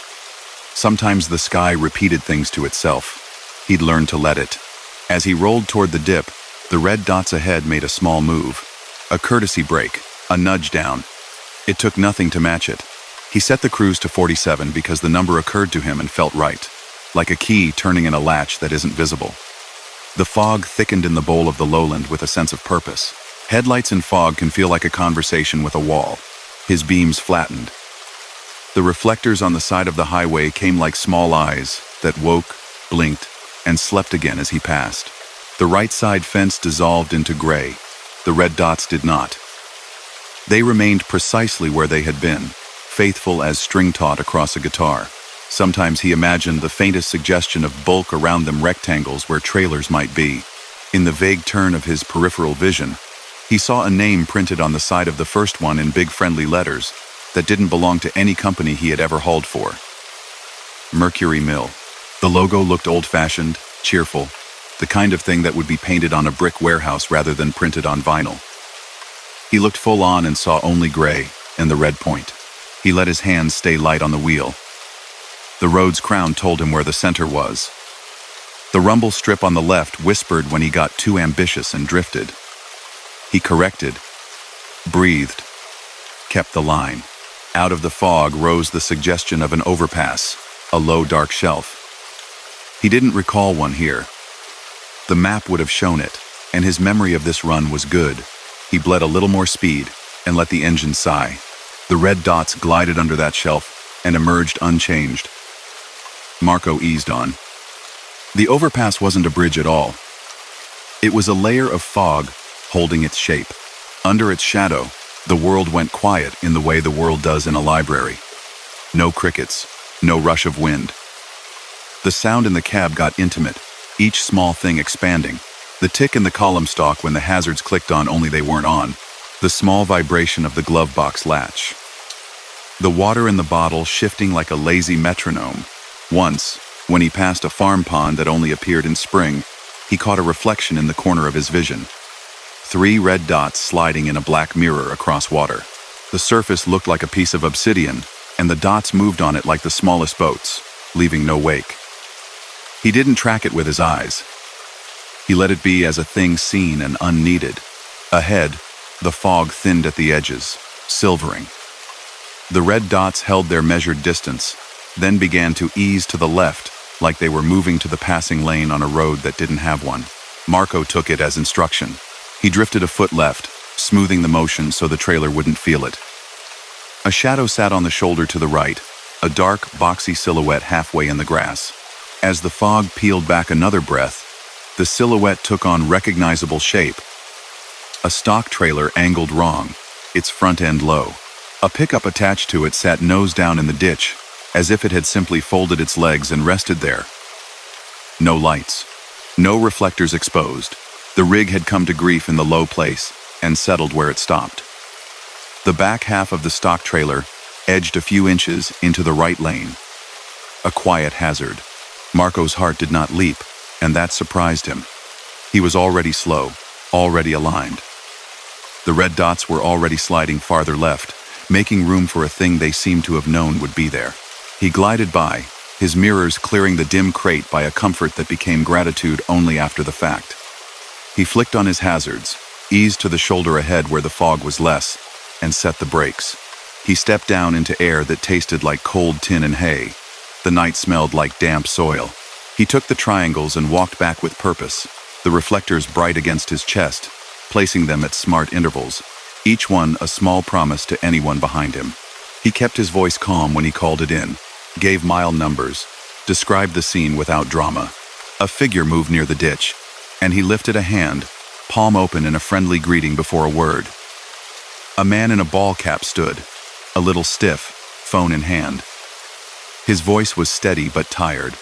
Sometimes the sky repeated things to itself. He'd learned to let it. As he rolled toward the dip, the red dots ahead made a small move. A courtesy brake, a nudge down. It took nothing to match it. He set the cruise to 47 because the number occurred to him and felt right, like a key turning in a latch that isn't visible. The fog thickened in the bowl of the lowland with a sense of purpose. Headlights in fog can feel like a conversation with a wall. His beams flattened. The reflectors on the side of the highway came like small eyes that woke, blinked, and slept again as he passed. The right side fence dissolved into gray. The red dots did not. They remained precisely where they had been, faithful as string taut across a guitar. Sometimes he imagined the faintest suggestion of bulk around them, rectangles where trailers might be. In the vague turn of his peripheral vision, he saw a name printed on the side of the first one in big friendly letters that didn't belong to any company he had ever hauled for. Mercury Mill. The logo looked old-fashioned, cheerful, the kind of thing that would be painted on a brick warehouse rather than printed on vinyl. He looked full on and saw only gray and the red point. He let his hands stay light on the wheel. The road's crown told him where the center was. The rumble strip on the left whispered when he got too ambitious and drifted. He corrected, breathed, kept the line. Out of the fog rose the suggestion of an overpass, a low, dark shelf. He didn't recall one here. The map would have shown it, and his memory of this run was good. He bled a little more speed and let the engine sigh. The red dots glided under that shelf and emerged unchanged. Marco eased on. The overpass wasn't a bridge at all. It was a layer of fog holding its shape. Under its shadow, the world went quiet in the way the world does in a library. No crickets, no rush of wind. The sound in the cab got intimate, each small thing expanding. The tick in the column stalk when the hazards clicked on only they weren't on. The small vibration of the glove box latch. The water in the bottle shifting like a lazy metronome. Once, when he passed a farm pond that only appeared in spring, he caught a reflection in the corner of his vision. 3 red dots sliding in a black mirror across water. The surface looked like a piece of obsidian, and the dots moved on it like the smallest boats, leaving no wake. He didn't track it with his eyes. He let it be as a thing seen and unneeded. Ahead, the fog thinned at the edges, silvering. The red dots held their measured distance, then began to ease to the left, like they were moving to the passing lane on a road that didn't have one. Marco took it as instruction. He drifted a foot left, smoothing the motion so the trailer wouldn't feel it. A shadow sat on the shoulder to the right, a dark, boxy silhouette halfway in the grass. As the fog peeled back another breath, the silhouette took on recognizable shape. A stock trailer angled wrong, its front end low. A pickup attached to it sat nose down in the ditch, as if it had simply folded its legs and rested there. No lights, no reflectors exposed. The rig had come to grief in the low place and settled where it stopped. The back half of the stock trailer edged a few inches into the right lane. a quiet hazard. Marco's heart did not leap, and that surprised him. He was already slow, already aligned. The red dots were already sliding farther left, making room for a thing they seemed to have known would be there. He glided by, his mirrors clearing the dim crate by a comfort that became gratitude only after the fact. He flicked on his hazards, eased to the shoulder ahead where the fog was less, and set the brakes. He stepped down into air that tasted like cold tin and hay. The night smelled like damp soil. He took the triangles and walked back with purpose, the reflectors bright against his chest, placing them at smart intervals, each one a small promise to anyone behind him. He kept his voice calm when he called it in, gave mile numbers, described the scene without drama. A figure moved near the ditch, and he lifted a hand, palm open in a friendly greeting before a word. A man in a ball cap stood, a little stiff, phone in hand. His voice was steady but tired.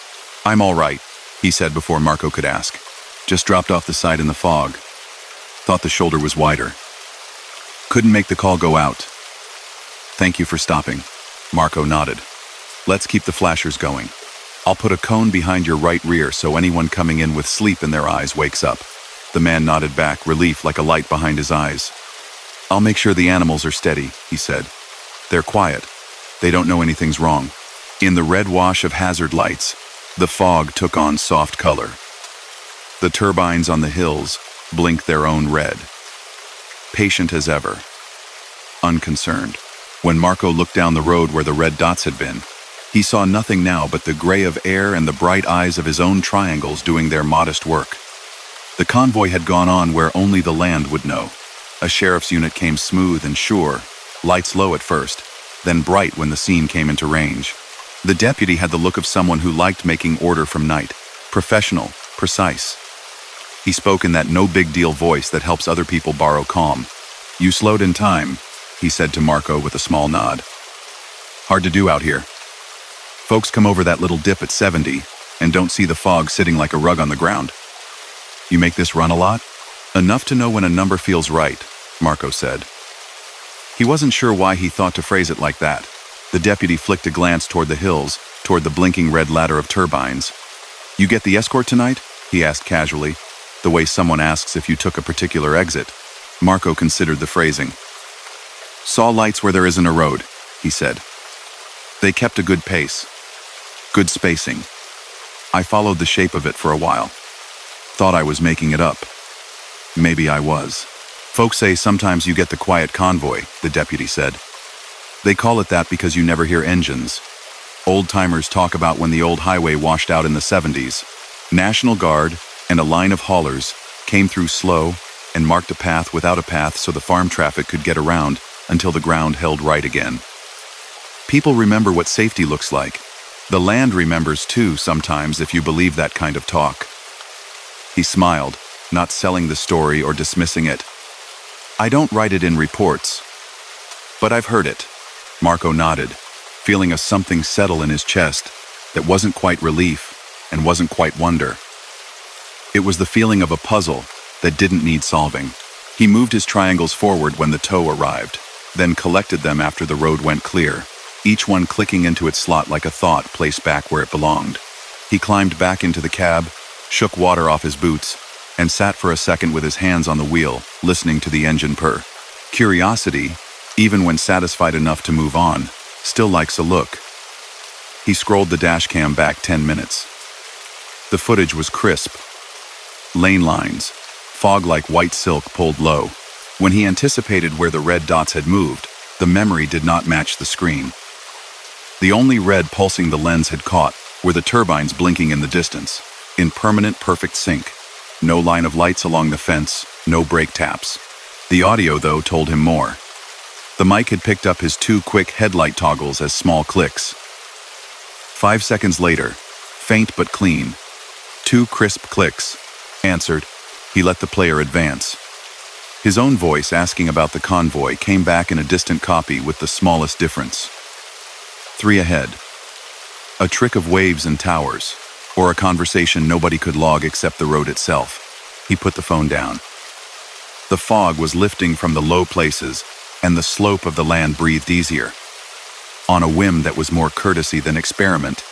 "I'm all right," he said before Marco could ask. "Just dropped off the side in the fog. Thought the shoulder was wider. Couldn't make the call go out." "Thank you for stopping." Marco nodded. "Let's keep the flashers going. I'll put a cone behind your right rear so anyone coming in with sleep in their eyes wakes up." The man nodded back, relief like a light behind his eyes. "I'll make sure the animals are steady," he said. "They're quiet. They don't know anything's wrong." In the red wash of hazard lights, the fog took on soft color. The turbines on the hills blinked their own red. Patient as ever. Unconcerned. When Marco looked down the road where the red dots had been, he saw nothing now but the gray of air and the bright eyes of his own triangles doing their modest work. The convoy had gone on where only the land would know. A sheriff's unit came smooth and sure, lights low at first, then bright when the scene came into range. The deputy had the look of someone who liked making order from night, professional, precise. He spoke in that no-big-deal voice that helps other people borrow calm. "You slowed in time," he said to Marco with a small nod. "Hard to do out here. Folks come over that little dip at 70 and don't see the fog sitting like a rug on the ground. You make this run a lot?" "Enough to know when a number feels right," Marco said. He wasn't sure why he thought to phrase it like that. The deputy flicked a glance toward the hills, toward the blinking red ladder of turbines. "You get the escort tonight?" he asked casually, the way someone asks if you took a particular exit. Marco considered the phrasing. "Saw lights where there isn't a road," he said. "They kept a good pace. Good spacing. I followed the shape of it for a while. Thought I was making it up. Maybe I was." "Folks say sometimes you get the quiet convoy," the deputy said. "They call it that because you never hear engines. Old-timers talk about when the old highway washed out in the 70s. National Guard and a line of haulers came through slow and marked a path without a path so the farm traffic could get around until the ground held right again. People remember what safety looks like. The land remembers too sometimes if you believe that kind of talk." He smiled, not selling the story or dismissing it. "I don't write it in reports, but I've heard it." Marco nodded, feeling a something settle in his chest that wasn't quite relief and wasn't quite wonder. It was the feeling of a puzzle that didn't need solving. He moved his triangles forward when the tow arrived, then collected them after the road went clear, each one clicking into its slot like a thought placed back where it belonged. He climbed back into the cab, shook water off his boots, and sat for a second with his hands on the wheel, listening to the engine purr. Curiosity, even when satisfied enough to move on, still likes a look. He scrolled the dash cam back 10 minutes. The footage was crisp. Lane lines, fog like white silk pulled low. When he anticipated where the red dots had moved, the memory did not match the screen. The only red pulsing the lens had caught were the turbines blinking in the distance, in permanent perfect sync. No line of lights along the fence, no brake taps. The audio, though, told him more. The mic had picked up his 2 quick headlight toggles as small clicks. 5 seconds later, faint but clean, 2 crisp clicks, answered. He let the player advance. His own voice asking about the convoy came back in a distant copy with the smallest difference. 3 ahead. A trick of waves and towers, or a conversation nobody could log except the road itself. He put the phone down. The fog was lifting from the low places, and the slope of the land breathed easier. On a whim that was more courtesy than experiment,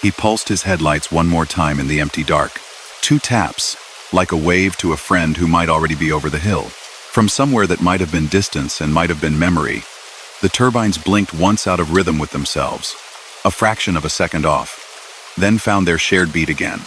He pulsed his headlights one more time in the empty dark. 2 taps, like a wave to a friend who might already be over the hill. From somewhere that might have been distance and might have been memory, the turbines blinked once out of rhythm with themselves, a fraction of a second off, then found their shared beat again.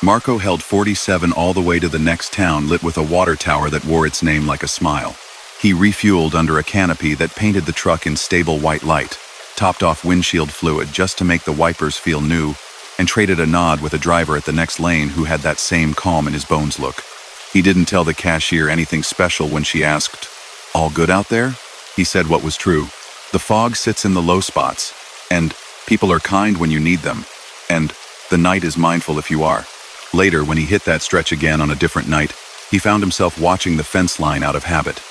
Marco held 47 all the way to the next town, lit with a water tower that wore its name like a smile. He refueled under a canopy that painted the truck in stable white light, topped off windshield fluid just to make the wipers feel new, and traded a nod with a driver at the next lane who had that same calm in his bones look. He didn't tell the cashier anything special when she asked, "All good out there?" He said what was true. The fog sits in the low spots, and people are kind when you need them, and the night is mindful if you are. Later, when he hit that stretch again on a different night, he found himself watching the fence line out of habit.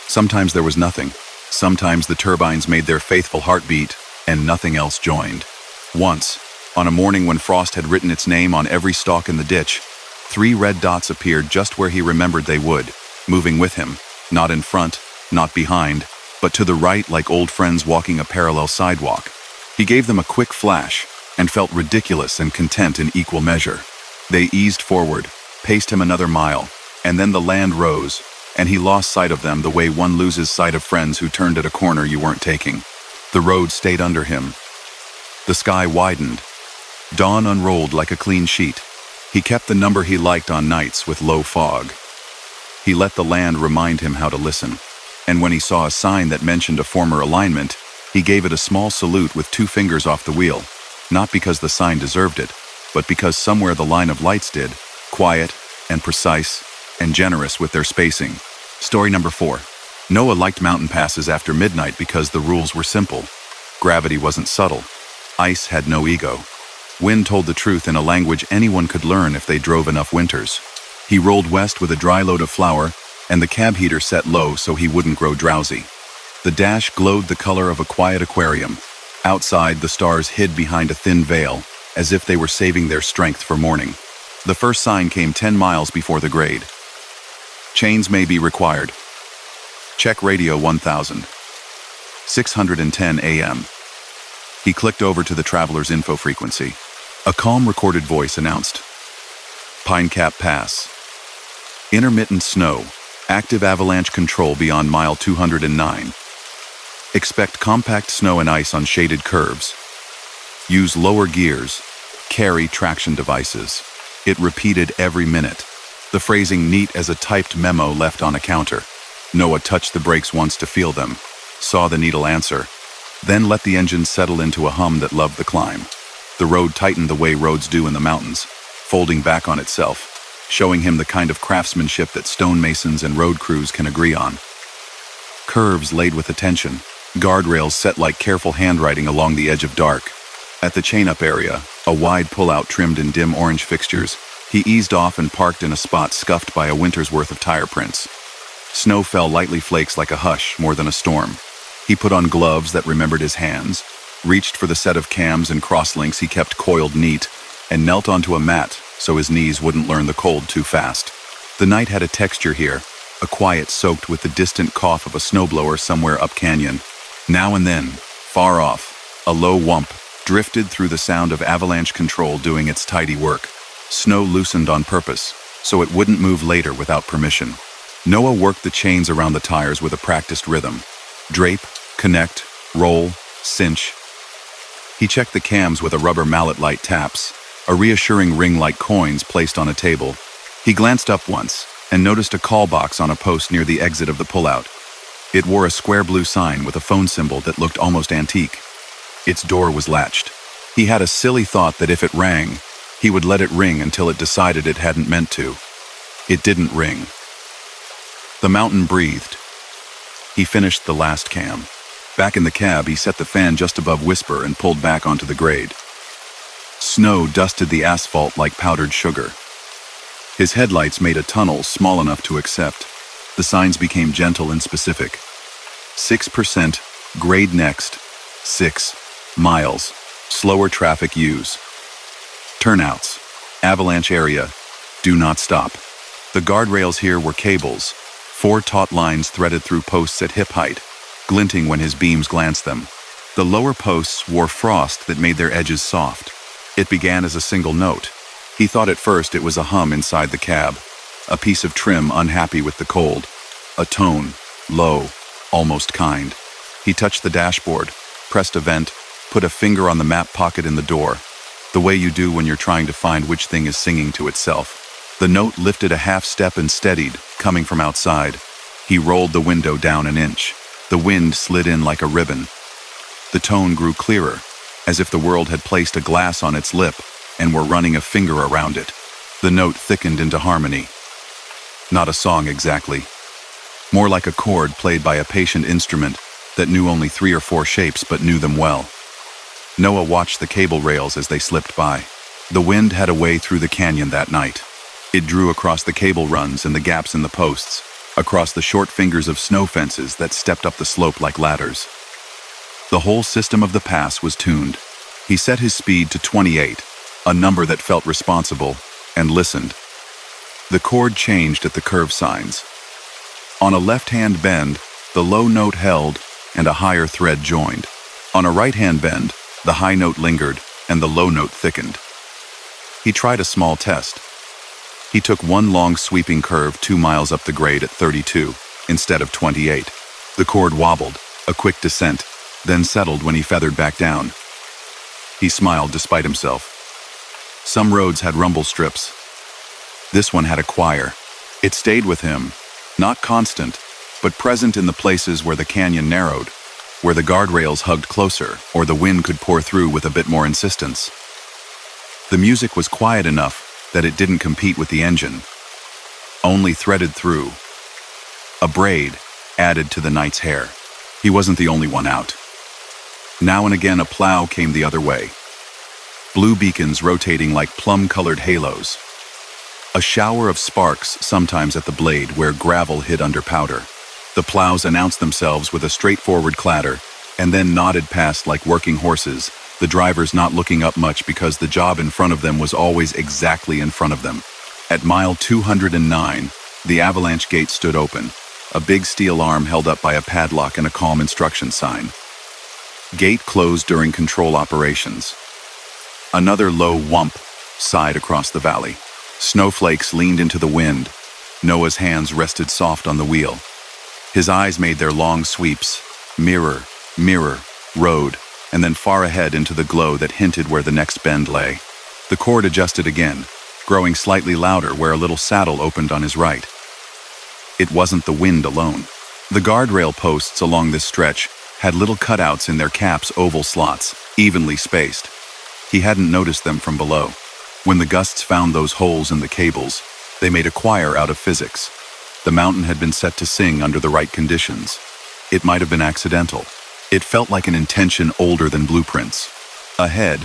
Sometimes there was nothing. Sometimes the turbines made their faithful heartbeat, and nothing else joined. Once, on a morning when frost had written its name on every stalk in the ditch, 3 red dots appeared just where he remembered they would, moving with him, not in front, not behind, but to the right like old friends walking a parallel sidewalk. He gave them a quick flash, and felt ridiculous and content in equal measure. They eased forward, paced him another mile, and then the land rose, and he lost sight of them the way one loses sight of friends who turned at a corner you weren't taking. The road stayed under him. The sky widened. Dawn unrolled like a clean sheet. He kept the number he liked on nights with low fog. He let the land remind him how to listen. And when he saw a sign that mentioned a former alignment, he gave it a small salute with 2 fingers off the wheel, not because the sign deserved it, but because somewhere the line of lights did, quiet and precise and generous with their spacing. Story number 4. Noah liked mountain passes after midnight because the rules were simple. Gravity wasn't subtle. Ice had no ego. Wind told the truth in a language anyone could learn if they drove enough winters. He rolled west with a dry load of flour, and the cab heater set low so he wouldn't grow drowsy. The dash glowed the color of a quiet aquarium. Outside, the stars hid behind a thin veil, as if they were saving their strength for morning. The first sign came 10 miles before the grade. Chains may be required. Check radio 1000. 610 AM. He clicked over to the traveler's info frequency. A calm recorded voice announced, "Pine Cap Pass. Intermittent snow. Active avalanche control beyond mile 209. Expect compact snow and ice on shaded curves. Use lower gears. Carry traction devices." It repeated every minute, the phrasing neat as a typed memo left on a counter. Noah touched the brakes once to feel them, saw the needle answer, then let the engine settle into a hum that loved the climb. The road tightened the way roads do in the mountains, folding back on itself, showing him the kind of craftsmanship that stonemasons and road crews can agree on. Curves laid with attention, guardrails set like careful handwriting along the edge of dark. At the chain-up area, a wide pull-out trimmed in dim orange fixtures, he eased off and parked in a spot scuffed by a winter's worth of tire prints. Snow fell lightly flakes like a hush more than a storm. He put on gloves that remembered his hands, reached for the set of cams and crosslinks he kept coiled neat, and knelt onto a mat so his knees wouldn't learn the cold too fast. The night had a texture here, a quiet soaked with the distant cough of a snowblower somewhere up canyon. Now and then, far off, a low whump drifted through the sound of avalanche control doing its tidy work. Snow loosened on purpose, so it wouldn't move later without permission. Noah worked the chains around the tires with a practiced rhythm. Drape, connect, roll, cinch. He checked the cams with a rubber mallet-light taps, a reassuring ring like coins placed on a table. He glanced up once and noticed a call box on a post near the exit of the pullout. It wore a square blue sign with a phone symbol that looked almost antique. Its door was latched. He had a silly thought that if it rang, he would let it ring until it decided it hadn't meant to. It didn't ring. The mountain breathed. He finished the last cam. Back in the cab, he set the fan just above whisper and pulled back onto the grade. Snow dusted the asphalt like powdered sugar. His headlights made a tunnel small enough to accept. The signs became gentle and specific. 6%, grade next, 6 miles, slower traffic use. Turnouts, avalanche area, do not stop. The guardrails here were cables, 4 taut lines threaded through posts at hip height, glinting when his beams glanced them. The lower posts wore frost that made their edges soft. It began as a single note. He thought at first it was a hum inside the cab, a piece of trim unhappy with the cold, a tone, low, almost kind. He touched the dashboard, pressed a vent, put a finger on the map pocket in the door, the way you do when you're trying to find which thing is singing to itself. The note lifted a half step and steadied, coming from outside. He rolled the window down an inch. The wind slid in like a ribbon. The tone grew clearer, as if the world had placed a glass on its lip and were running a finger around it. The note thickened into harmony. Not a song exactly. More like a chord played by a patient instrument that knew only 3 or 4 shapes but knew them well. Noah watched the cable rails as they slipped by. The wind had a way through the canyon that night. It drew across the cable runs and the gaps in the posts, across the short fingers of snow fences that stepped up the slope like ladders. The whole system of the pass was tuned. He set his speed to 28, a number that felt responsible, and listened. The chord changed at the curve signs. On a left-hand bend, the low note held and a higher thread joined. On a right-hand bend, the high note lingered and the low note thickened. He tried a small test. He took one long sweeping curve 2 miles up the grade at 32 instead of 28. The chord wobbled, a quick descent, then settled when he feathered back down. He smiled despite himself. Some roads had rumble strips. This one had a choir. It stayed with him, not constant, but present in the places where the canyon narrowed, where the guardrails hugged closer or the wind could pour through with a bit more insistence. The music was quiet enough that it didn't compete with the engine, only threaded through. A braid added to the night's hair. He wasn't the only one out. Now and again a plow came the other way. Blue beacons rotating like plum-colored halos. A shower of sparks sometimes at the blade where gravel hid under powder. The plows announced themselves with a straightforward clatter and then nodded past like working horses, the drivers not looking up much because the job in front of them was always exactly in front of them. At mile 209, the avalanche gate stood open, a big steel arm held up by a padlock and a calm instruction sign. Gate closed during control operations. Another low whump sighed across the valley. Snowflakes leaned into the wind. Noah's hands rested soft on the wheel. His eyes made their long sweeps, mirror, mirror, road, and then far ahead into the glow that hinted where the next bend lay. The cord adjusted again, growing slightly louder where a little saddle opened on his right. It wasn't the wind alone. The guardrail posts along this stretch had little cutouts in their caps' oval slots, evenly spaced. He hadn't noticed them from below. When the gusts found those holes in the cables, they made a choir out of physics. The mountain had been set to sing under the right conditions. It might have been accidental. It felt like an intention older than blueprints. Ahead,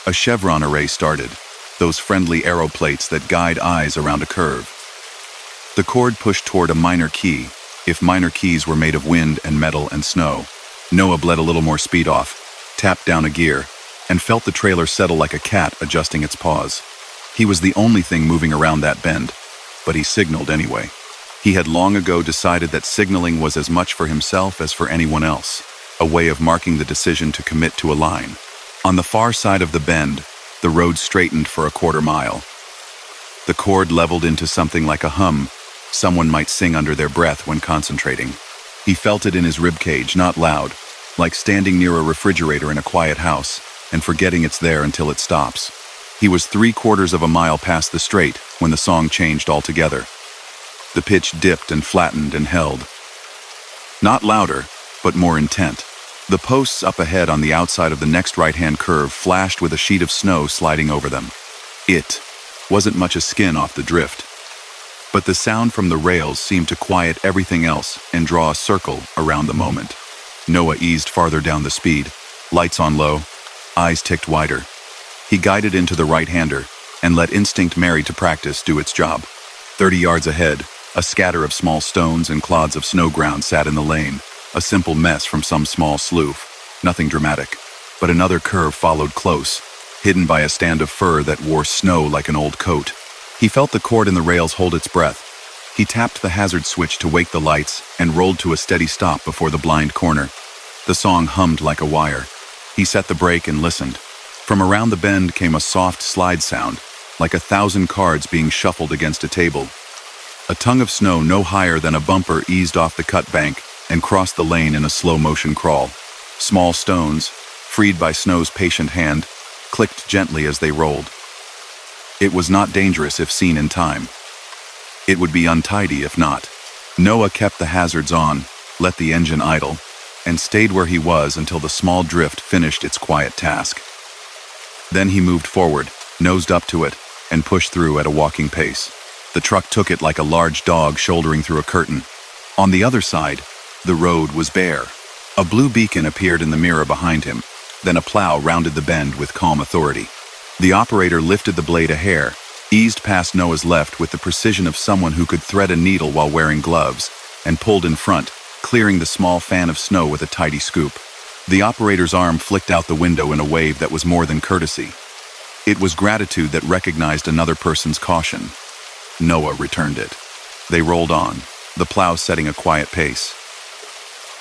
a chevron array started, those friendly arrow plates that guide eyes around a curve. The cord pushed toward a minor key, if minor keys were made of wind and metal and snow. Noah bled a little more speed off, tapped down a gear, and felt the trailer settle like a cat adjusting its paws. He was the only thing moving around that bend, but he signaled anyway. He had long ago decided that signaling was as much for himself as for anyone else, a way of marking the decision to commit to a line. On the far side of the bend, the road straightened for a quarter mile. The cord leveled into something like a hum someone might sing under their breath when concentrating. He felt it in his ribcage, not loud, like standing near a refrigerator in a quiet house and forgetting it's there until it stops. He was 3/4 of a mile past the straight when the song changed altogether. The pitch dipped and flattened and held. Not louder, but more intent. The posts up ahead on the outside of the next right-hand curve flashed with a sheet of snow sliding over them. It wasn't much a skin off the drift. But the sound from the rails seemed to quiet everything else and draw a circle around the moment. Noah eased farther down the speed, lights on low, eyes ticked wider. He guided into the right-hander and let instinct married to practice do its job. 30 yards ahead, a scatter of small stones and clods of snow ground sat in the lane, a simple mess from some small slough, nothing dramatic. But another curve followed close, hidden by a stand of fur that wore snow like an old coat. He felt the cord in the rails hold its breath. He tapped the hazard switch to wake the lights and rolled to a steady stop before the blind corner. The song hummed like a wire. He set the brake and listened. From around the bend came a soft slide sound, like 1,000 cards being shuffled against a table. A tongue of snow no higher than a bumper eased off the cut bank and crossed the lane in a slow-motion crawl. Small stones, freed by snow's patient hand, clicked gently as they rolled. It was not dangerous if seen in time. It would be untidy if not. Noah kept the hazards on, let the engine idle, and stayed where he was until the small drift finished its quiet task. Then he moved forward, nosed up to it, and pushed through at a walking pace. The truck took it like a large dog shouldering through a curtain. On the other side, the road was bare. A blue beacon appeared in the mirror behind him, then a plow rounded the bend with calm authority. The operator lifted the blade a hair, eased past Noah's left with the precision of someone who could thread a needle while wearing gloves, and pulled in front, clearing the small fan of snow with a tidy scoop. The operator's arm flicked out the window in a wave that was more than courtesy. It was gratitude that recognized another person's caution. Noah returned it. They rolled on, the plow setting a quiet pace.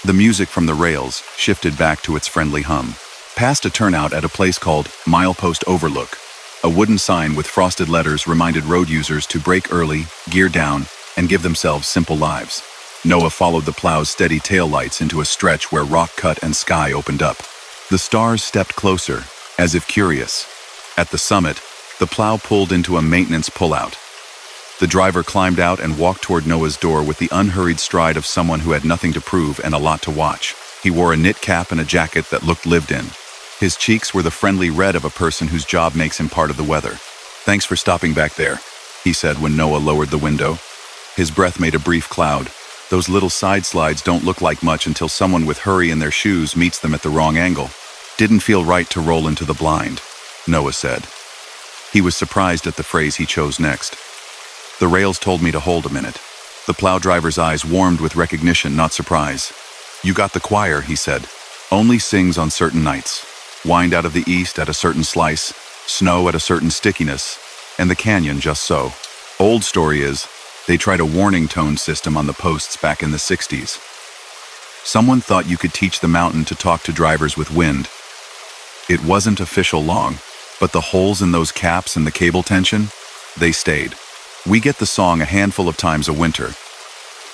The music from the rails shifted back to its friendly hum. Past a turnout at a place called Milepost Overlook, a wooden sign with frosted letters reminded road users to brake early, gear down, and give themselves simple lives. Noah followed the plow's steady taillights into a stretch where rock cut and sky opened up. The stars stepped closer, as if curious. At the summit, the plow pulled into a maintenance pullout. The driver climbed out and walked toward Noah's door with the unhurried stride of someone who had nothing to prove and a lot to watch. He wore a knit cap and a jacket that looked lived in. His cheeks were the friendly red of a person whose job makes him part of the weather. "Thanks for stopping back there," he said when Noah lowered the window. His breath made a brief cloud. Those little side slides don't look like much until someone with hurry in their shoes meets them at the wrong angle. "Didn't feel right to roll into the blind," Noah said. He was surprised at the phrase he chose next. "The rails told me to hold a minute." The plow driver's eyes warmed with recognition, not surprise. "You got the choir," he said. "Only sings on certain nights. Wind out of the east at a certain slice, snow at a certain stickiness, and the canyon just so." Old story is, they tried a warning tone system on the posts back in the 60s. Someone thought you could teach the mountain to talk to drivers with wind. It wasn't official long, but the holes in those caps and the cable tension, they stayed. We get the song a handful of times a winter.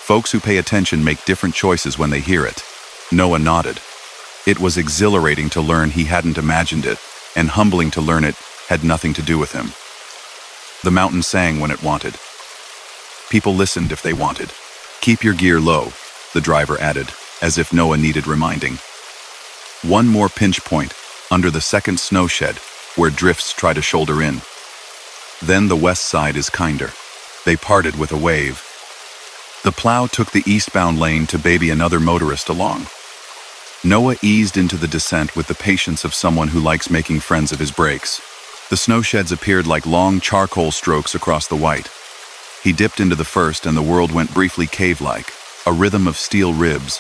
Folks who pay attention make different choices when they hear it. Noah nodded. It was exhilarating to learn he hadn't imagined it, and humbling to learn it had nothing to do with him. The mountain sang when it wanted. People listened if they wanted. "Keep your gear low," the driver added, as if Noah needed reminding. One more pinch point, under the second snow shed, where drifts try to shoulder in. Then the west side is kinder. They parted with a wave. The plow took the eastbound lane to baby another motorist along. Noah eased into the descent with the patience of someone who likes making friends of his brakes. The snow sheds appeared like long charcoal strokes across the white. He dipped into the first and the world went briefly cave-like, a rhythm of steel ribs,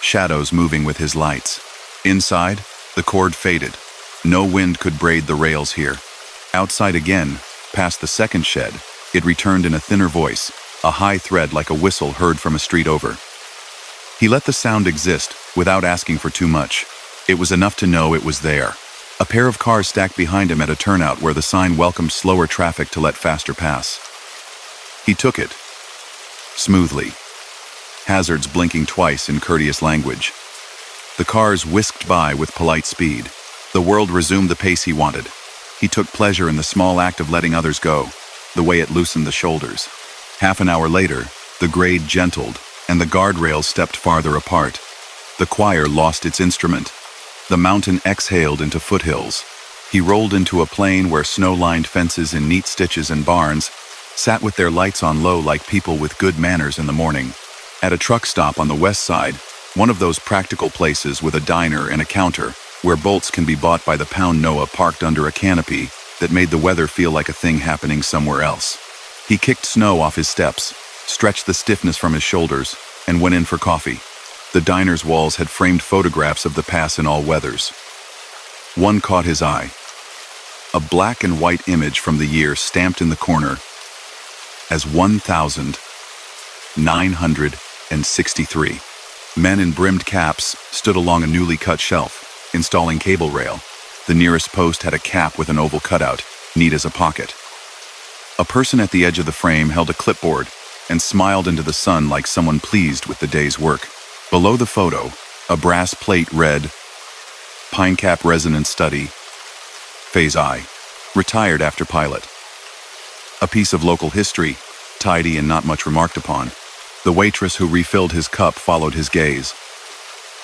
shadows moving with his lights. Inside, the cord faded. No wind could braid the rails here. Outside again, past the second shed, it returned in a thinner voice, a high thread like a whistle heard from a street over. He let the sound exist without asking for too much. It was enough to know it was there. A pair of cars stacked behind him at a turnout where the sign welcomed slower traffic to let faster pass. He took it, smoothly, hazards blinking twice in courteous language. The cars whisked by with polite speed. The world resumed the pace he wanted. He took pleasure in the small act of letting others go, the way it loosened the shoulders. Half an hour later, the grade gentled, and the guardrails stepped farther apart. The choir lost its instrument. The mountain exhaled into foothills. He rolled into a plain where snow-lined fences in neat stitches and barns sat with their lights on low like people with good manners in the morning. At a truck stop on the west side, one of those practical places with a diner and a counter, where bolts can be bought by the pound, Noah parked under a canopy that made the weather feel like a thing happening somewhere else. He kicked snow off his steps, stretched the stiffness from his shoulders, and went in for coffee. The diner's walls had framed photographs of the pass in all weathers. One caught his eye. A black and white image from the year stamped in the corner as 1,963. Men in brimmed caps stood along a newly cut shelf, installing cable rail. The nearest post had a cap with an oval cutout, neat as a pocket. A person at the edge of the frame held a clipboard and smiled into the sun like someone pleased with the day's work. Below the photo, a brass plate read, Pine Cap Resonance Study, Phase I, retired after pilot. A piece of local history, tidy and not much remarked upon. The waitress who refilled his cup followed his gaze.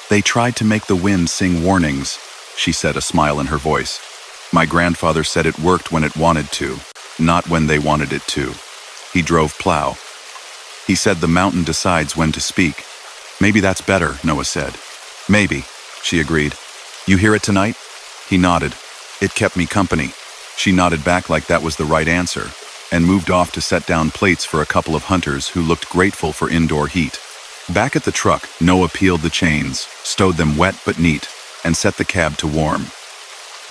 They tried to make the wind sing warnings, she said, a smile in her voice. My grandfather said it worked when it wanted to, not when they wanted it to. He drove plow. He said the mountain decides when to speak. Maybe that's better, Noah said. Maybe, she agreed. You hear it tonight? He nodded. It kept me company. She nodded back like that was the right answer, and moved off to set down plates for a couple of hunters who looked grateful for indoor heat. Back at the truck, Noah peeled the chains, stowed them wet but neat, and set the cab to warm.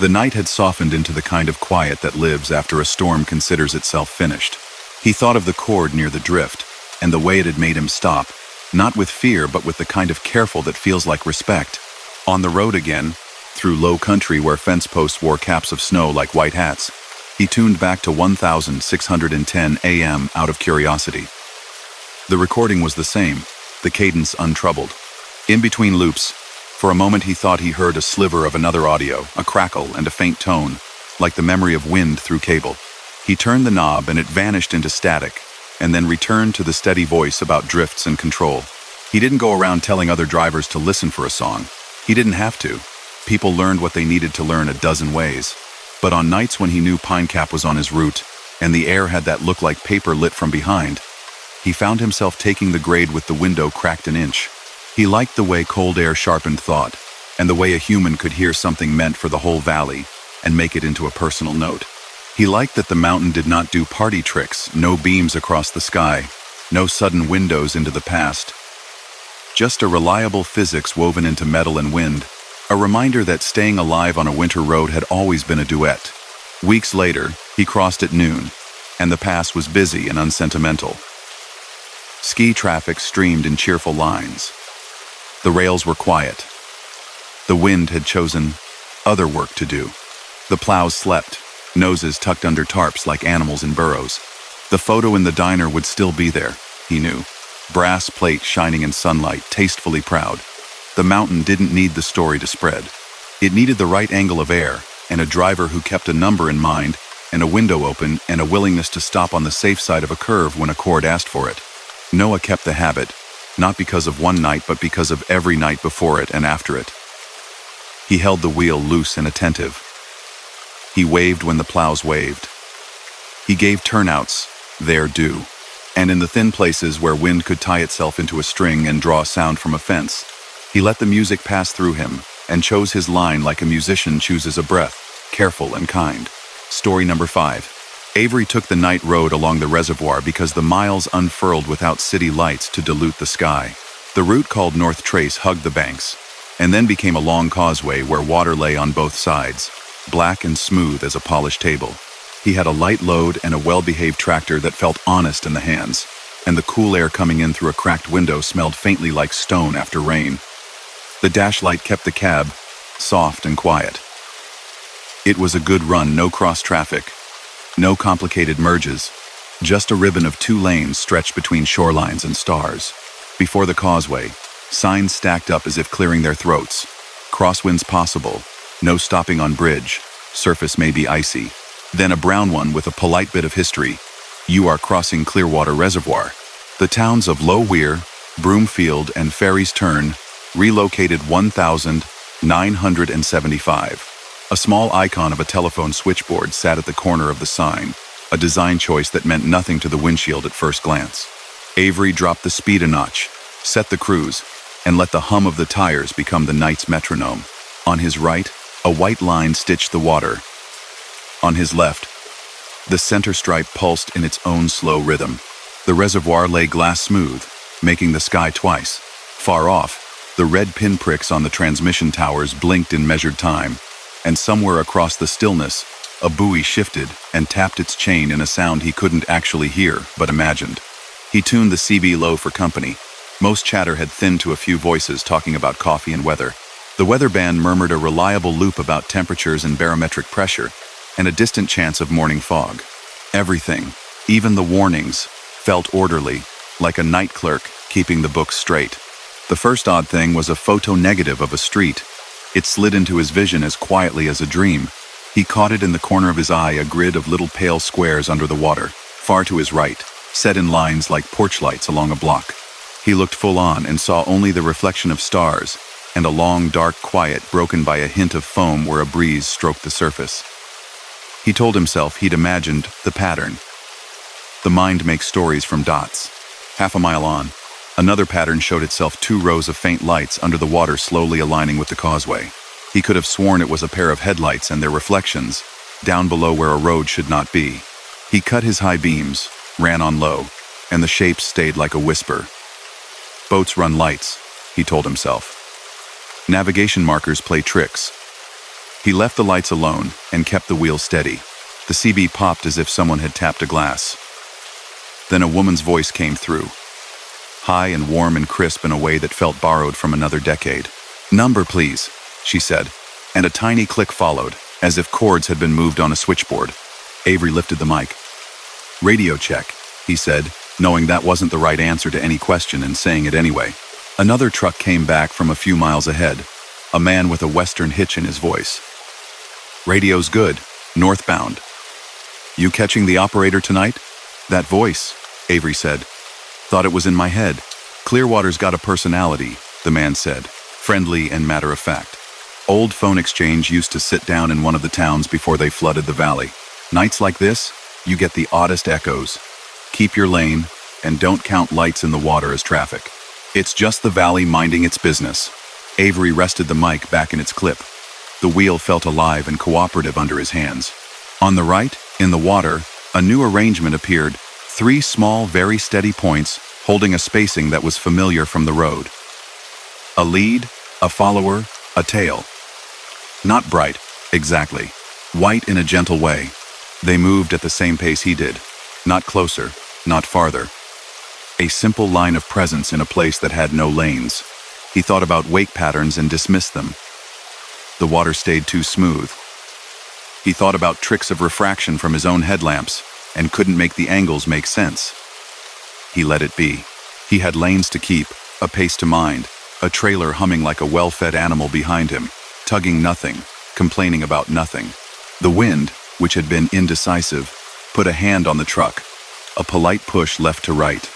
The night had softened into the kind of quiet that lives after a storm considers itself finished. He thought of the cord near the drift, and the way it had made him stop, not with fear but with the kind of careful that feels like respect. On the road again, through low country where fence posts wore caps of snow like white hats, he tuned back to 1610 AM out of curiosity. The recording was the same, the cadence untroubled. In between loops, for a moment he thought he heard a sliver of another audio, a crackle and a faint tone, like the memory of wind through cable. He turned the knob and it vanished into static, and then returned to the steady voice about drifts and control. He didn't go around telling other drivers to listen for a song. He didn't have to. People learned what they needed to learn a dozen ways. But on nights when he knew Pine Cap was on his route, and the air had that look like paper lit from behind, he found himself taking the grade with the window cracked an inch. He liked the way cold air sharpened thought, and the way a human could hear something meant for the whole valley and make it into a personal note. He liked that the mountain did not do party tricks, no beams across the sky, no sudden windows into the past. Just a reliable physics woven into metal and wind, a reminder that staying alive on a winter road had always been a duet. Weeks later, he crossed at noon, and the pass was busy and unsentimental. Ski traffic streamed in cheerful lines. The rails were quiet. The wind had chosen other work to do. The plows slept, noses tucked under tarps like animals in burrows. The photo in the diner would still be there, he knew. Brass plate shining in sunlight, tastefully proud. The mountain didn't need the story to spread. It needed the right angle of air, and a driver who kept a number in mind, and a window open, and a willingness to stop on the safe side of a curve when a chord asked for it. Noah kept the habit, not because of one night but because of every night before it and after it. He held the wheel loose and attentive. He waved when the plows waved. He gave turnouts their due, and in the thin places where wind could tie itself into a string and draw sound from a fence, he let the music pass through him and chose his line like a musician chooses a breath, careful and kind. Story number 5. Avery took the night road along the reservoir because the miles unfurled without city lights to dilute the sky. The route called North Trace hugged the banks, and then became a long causeway where water lay on both sides, black and smooth as a polished table. He had a light load and a well-behaved tractor that felt honest in the hands, and the cool air coming in through a cracked window smelled faintly like stone after rain. The dash light kept the cab soft and quiet. It was a good run, no cross traffic. No complicated merges, just a ribbon of 2 lanes stretched between shorelines and stars. Before the causeway, signs stacked up as if clearing their throats. Crosswinds possible, no stopping on bridge, surface may be icy. Then a brown one with a polite bit of history. You are crossing Clearwater Reservoir. The towns of Low Weir, Broomfield, and Ferry's Turn relocated 1975. A small icon of a telephone switchboard sat at the corner of the sign, a design choice that meant nothing to the windshield at first glance. Avery dropped the speed a notch, set the cruise, and let the hum of the tires become the night's metronome. On his right, a white line stitched the water. On his left, the center stripe pulsed in its own slow rhythm. The reservoir lay glass smooth, making the sky twice. Far off, the red pinpricks on the transmission towers blinked in measured time. And somewhere across the stillness, a buoy shifted and tapped its chain in a sound he couldn't actually hear, but imagined. He tuned the CB low for company. Most chatter had thinned to a few voices talking about coffee and weather. The weatherband murmured a reliable loop about temperatures and barometric pressure, and a distant chance of morning fog. Everything, even the warnings, felt orderly, like a night clerk keeping the books straight. The first odd thing was a photo negative of a street. It slid into his vision as quietly as a dream. He caught it in the corner of his eye, a grid of little pale squares under the water, far to his right, set in lines like porch lights along a block. He looked full on and saw only the reflection of stars, and a long, dark quiet broken by a hint of foam where a breeze stroked the surface. He told himself he'd imagined the pattern. The mind makes stories from dots. Half a mile on, another pattern showed itself, 2 rows of faint lights under the water slowly aligning with the causeway. He could have sworn it was a pair of headlights and their reflections, down below where a road should not be. He cut his high beams, ran on low, and the shapes stayed like a whisper. Boats run lights, he told himself. Navigation markers play tricks. He left the lights alone and kept the wheel steady. The CB popped as if someone had tapped a glass. Then a woman's voice came through, high and warm and crisp in a way that felt borrowed from another decade. "Number, please," she said, and a tiny click followed, as if chords had been moved on a switchboard. Avery lifted the mic. "Radio check," he said, knowing that wasn't the right answer to any question and saying it anyway. Another truck came back from a few miles ahead, a man with a western hitch in his voice. "Radio's good, northbound. You catching the operator tonight?" "That voice," Avery said. "Thought it was in my head." "Clearwater's got a personality," the man said, friendly and matter-of-fact. "Old phone exchange used to sit down in one of the towns before they flooded the valley. Nights like this, you get the oddest echoes. Keep your lane, and don't count lights in the water as traffic. It's just the valley minding its business." Avery rested the mic back in its clip. The wheel felt alive and cooperative under his hands. On the right, in the water, a new arrangement appeared, 3 small, very steady points holding a spacing that was familiar from the road. A lead, a follower, a tail. Not bright, exactly. White in a gentle way. They moved at the same pace he did. Not closer, not farther. A simple line of presence in a place that had no lanes. He thought about wake patterns and dismissed them. The water stayed too smooth. He thought about tricks of refraction from his own headlamps and couldn't make the angles make sense. He let it be. He had lanes to keep, a pace to mind, a trailer humming like a well-fed animal behind him, tugging nothing, complaining about nothing. The wind, which had been indecisive, put a hand on the truck, a polite push left to right.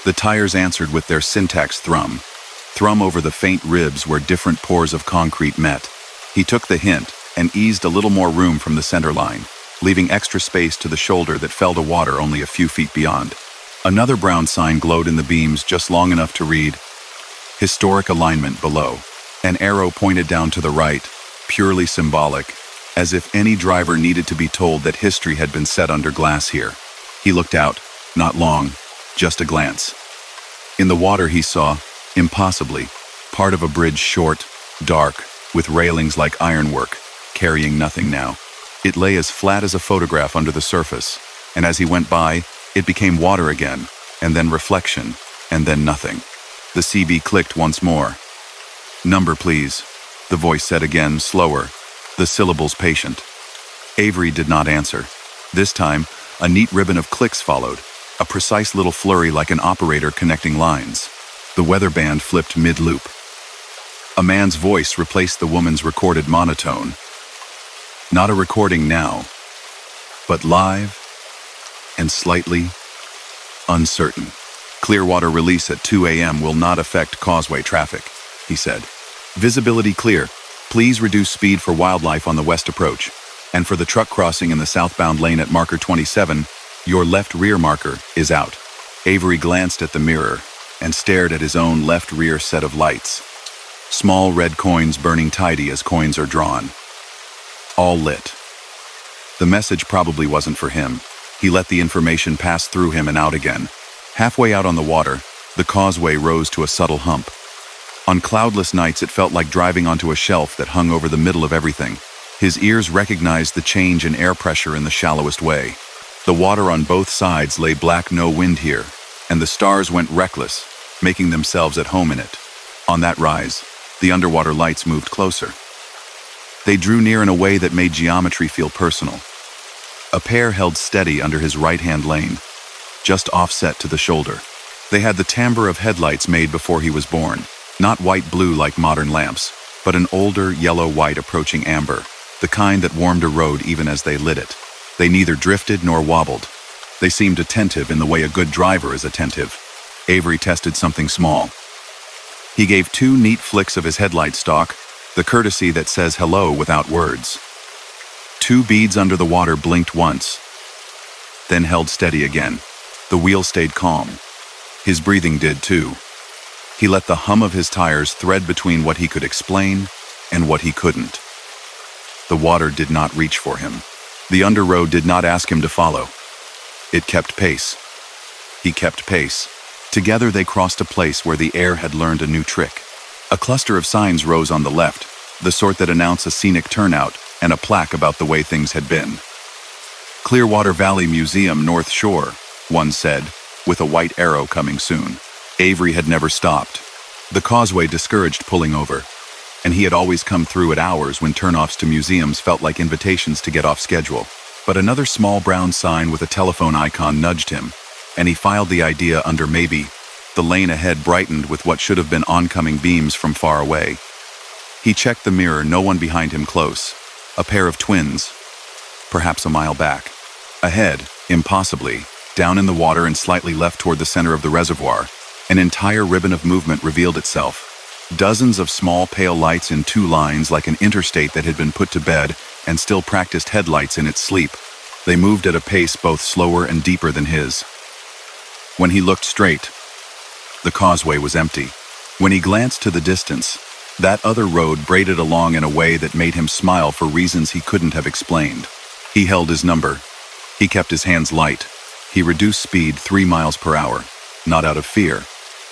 The tires answered with their syntax thrum over the faint ribs where different pores of concrete met. He took the hint and eased a little more room from the center line, leaving extra space to the shoulder that fell to water only a few feet beyond. Another brown sign glowed in the beams just long enough to read, "Historic alignment" below. An arrow pointed down to the right, purely symbolic, as if any driver needed to be told that history had been set under glass here. He looked out, not long, just a glance. In the water he saw, impossibly, part of a bridge short, dark, with railings like ironwork, carrying nothing now. It lay as flat as a photograph under the surface, and as he went by, it became water again, and then reflection, and then nothing. The CB clicked once more. "Number, please," the voice said again, slower, the syllables patient. Avery did not answer. This time, a neat ribbon of clicks followed, a precise little flurry like an operator connecting lines. The weather band flipped mid-loop. A man's voice replaced the woman's recorded monotone. Not a recording now, but live and slightly uncertain. "Clearwater release at 2 a.m. will not affect causeway traffic," he said. "Visibility clear. Please reduce speed for wildlife on the west approach. And for the truck crossing in the southbound lane at marker 27, your left rear marker is out." Avery glanced at the mirror and stared at his own left rear set of lights. Small red coins burning tidy as coins are drawn. All lit. The message probably wasn't for him. He let the information pass through him and out again. Halfway out on the water, the causeway rose to a subtle hump. On cloudless nights, it felt like driving onto a shelf that hung over the middle of everything. His ears recognized the change in air pressure in the shallowest way. The water on both sides lay black, no wind here, and the stars went reckless, making themselves at home in it. On that rise, The underwater lights moved closer. They drew near in a way that made geometry feel personal. A pair held steady under his right-hand lane, just offset to the shoulder. They had the timbre of headlights made before he was born, not white-blue like modern lamps, but an older yellow-white approaching amber, the kind that warmed a road even as they lit it. They neither drifted nor wobbled. They seemed attentive in the way a good driver is attentive. Avery tested something small. He gave 2 neat flicks of his headlight stalk, the courtesy that says hello without words. 2 beads under the water blinked once, then held steady again. The wheel stayed calm. His breathing did too. He let the hum of his tires thread between what he could explain and what he couldn't. The water did not reach for him. The underroad did not ask him to follow. It kept pace. He kept pace. Together they crossed a place where the air had learned a new trick. A cluster of signs rose on the left, the sort that announce a scenic turnout and a plaque about the way things had been. Clearwater Valley Museum, North Shore, one said, with a white arrow coming soon. Avery had never stopped. The causeway discouraged pulling over, and he had always come through at hours when turnoffs to museums felt like invitations to get off schedule. But another small brown sign with a telephone icon nudged him, and he filed the idea under maybe. The lane ahead brightened with what should have been oncoming beams from far away. He checked the mirror, no one behind him close. A pair of twins, perhaps a mile back. Ahead, impossibly, down in the water and slightly left toward the center of the reservoir, an entire ribbon of movement revealed itself. Dozens of small pale lights in 2 lines like an interstate that had been put to bed and still practiced headlights in its sleep. They moved at a pace both slower and deeper than his. When he looked straight, the causeway was empty. When he glanced to the distance, that other road braided along in a way that made him smile for reasons he couldn't have explained. He held his number. He kept his hands light. He reduced speed 3 miles per hour, not out of fear,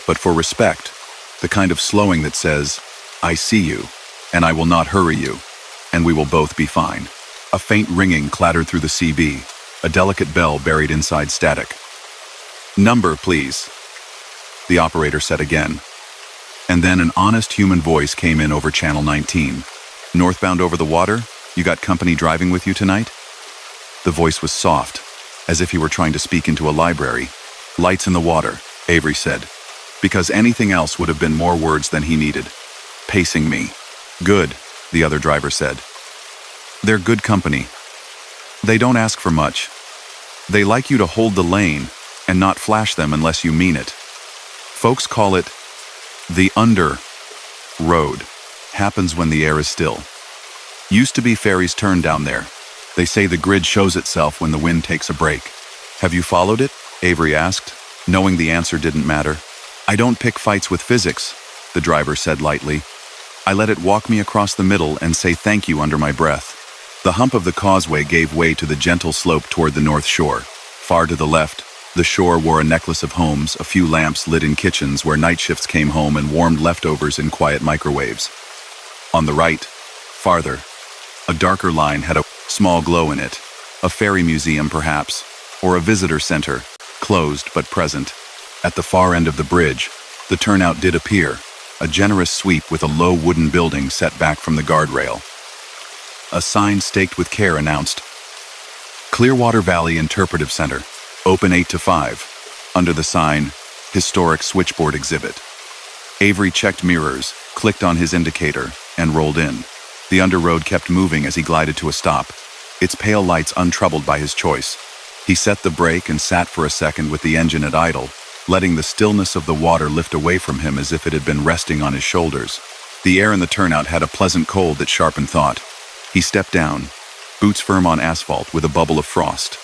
but for respect, the kind of slowing that says, I see you, and I will not hurry you, and we will both be fine. A faint ringing clattered through the CB, a delicate bell buried inside static. Number, please, the operator said again. And then an honest human voice came in over Channel 19. Northbound over the water? You got company driving with you tonight? The voice was soft, as if he were trying to speak into a library. Lights in the water, Avery said, because anything else would have been more words than he needed. Pacing me. Good, the other driver said. They're good company. They don't ask for much. They like you to hold the lane and not flash them unless you mean it. Folks call it the under road. Happens when the air is still. Used to be ferry's turn down there. They say the grid shows itself when the wind takes a break. Have you followed it? Avery asked, knowing the answer didn't matter. I don't pick fights with physics, the driver said lightly. I let it walk me across the middle and say thank you under my breath. The hump of the causeway gave way to the gentle slope toward the North Shore. Far to the left, the shore wore a necklace of homes, a few lamps lit in kitchens where night shifts came home and warmed leftovers in quiet microwaves. On the right, farther, a darker line had a small glow in it. A ferry museum, perhaps, or a visitor center, closed but present. At the far end of the bridge, the turnout did appear, a generous sweep with a low wooden building set back from the guardrail. A sign staked with care announced, Clearwater Valley Interpretive Center, open 8 to 5. Under the sign, Historic Switchboard Exhibit. Avery checked mirrors, clicked on his indicator, and rolled in. The underroad kept moving as he glided to a stop, its pale lights untroubled by his choice. He set the brake and sat for a second with the engine at idle, letting the stillness of the water lift away from him as if it had been resting on his shoulders. The air in the turnout had a pleasant cold that sharpened thought. He stepped down, boots firm on asphalt with a bubble of frost.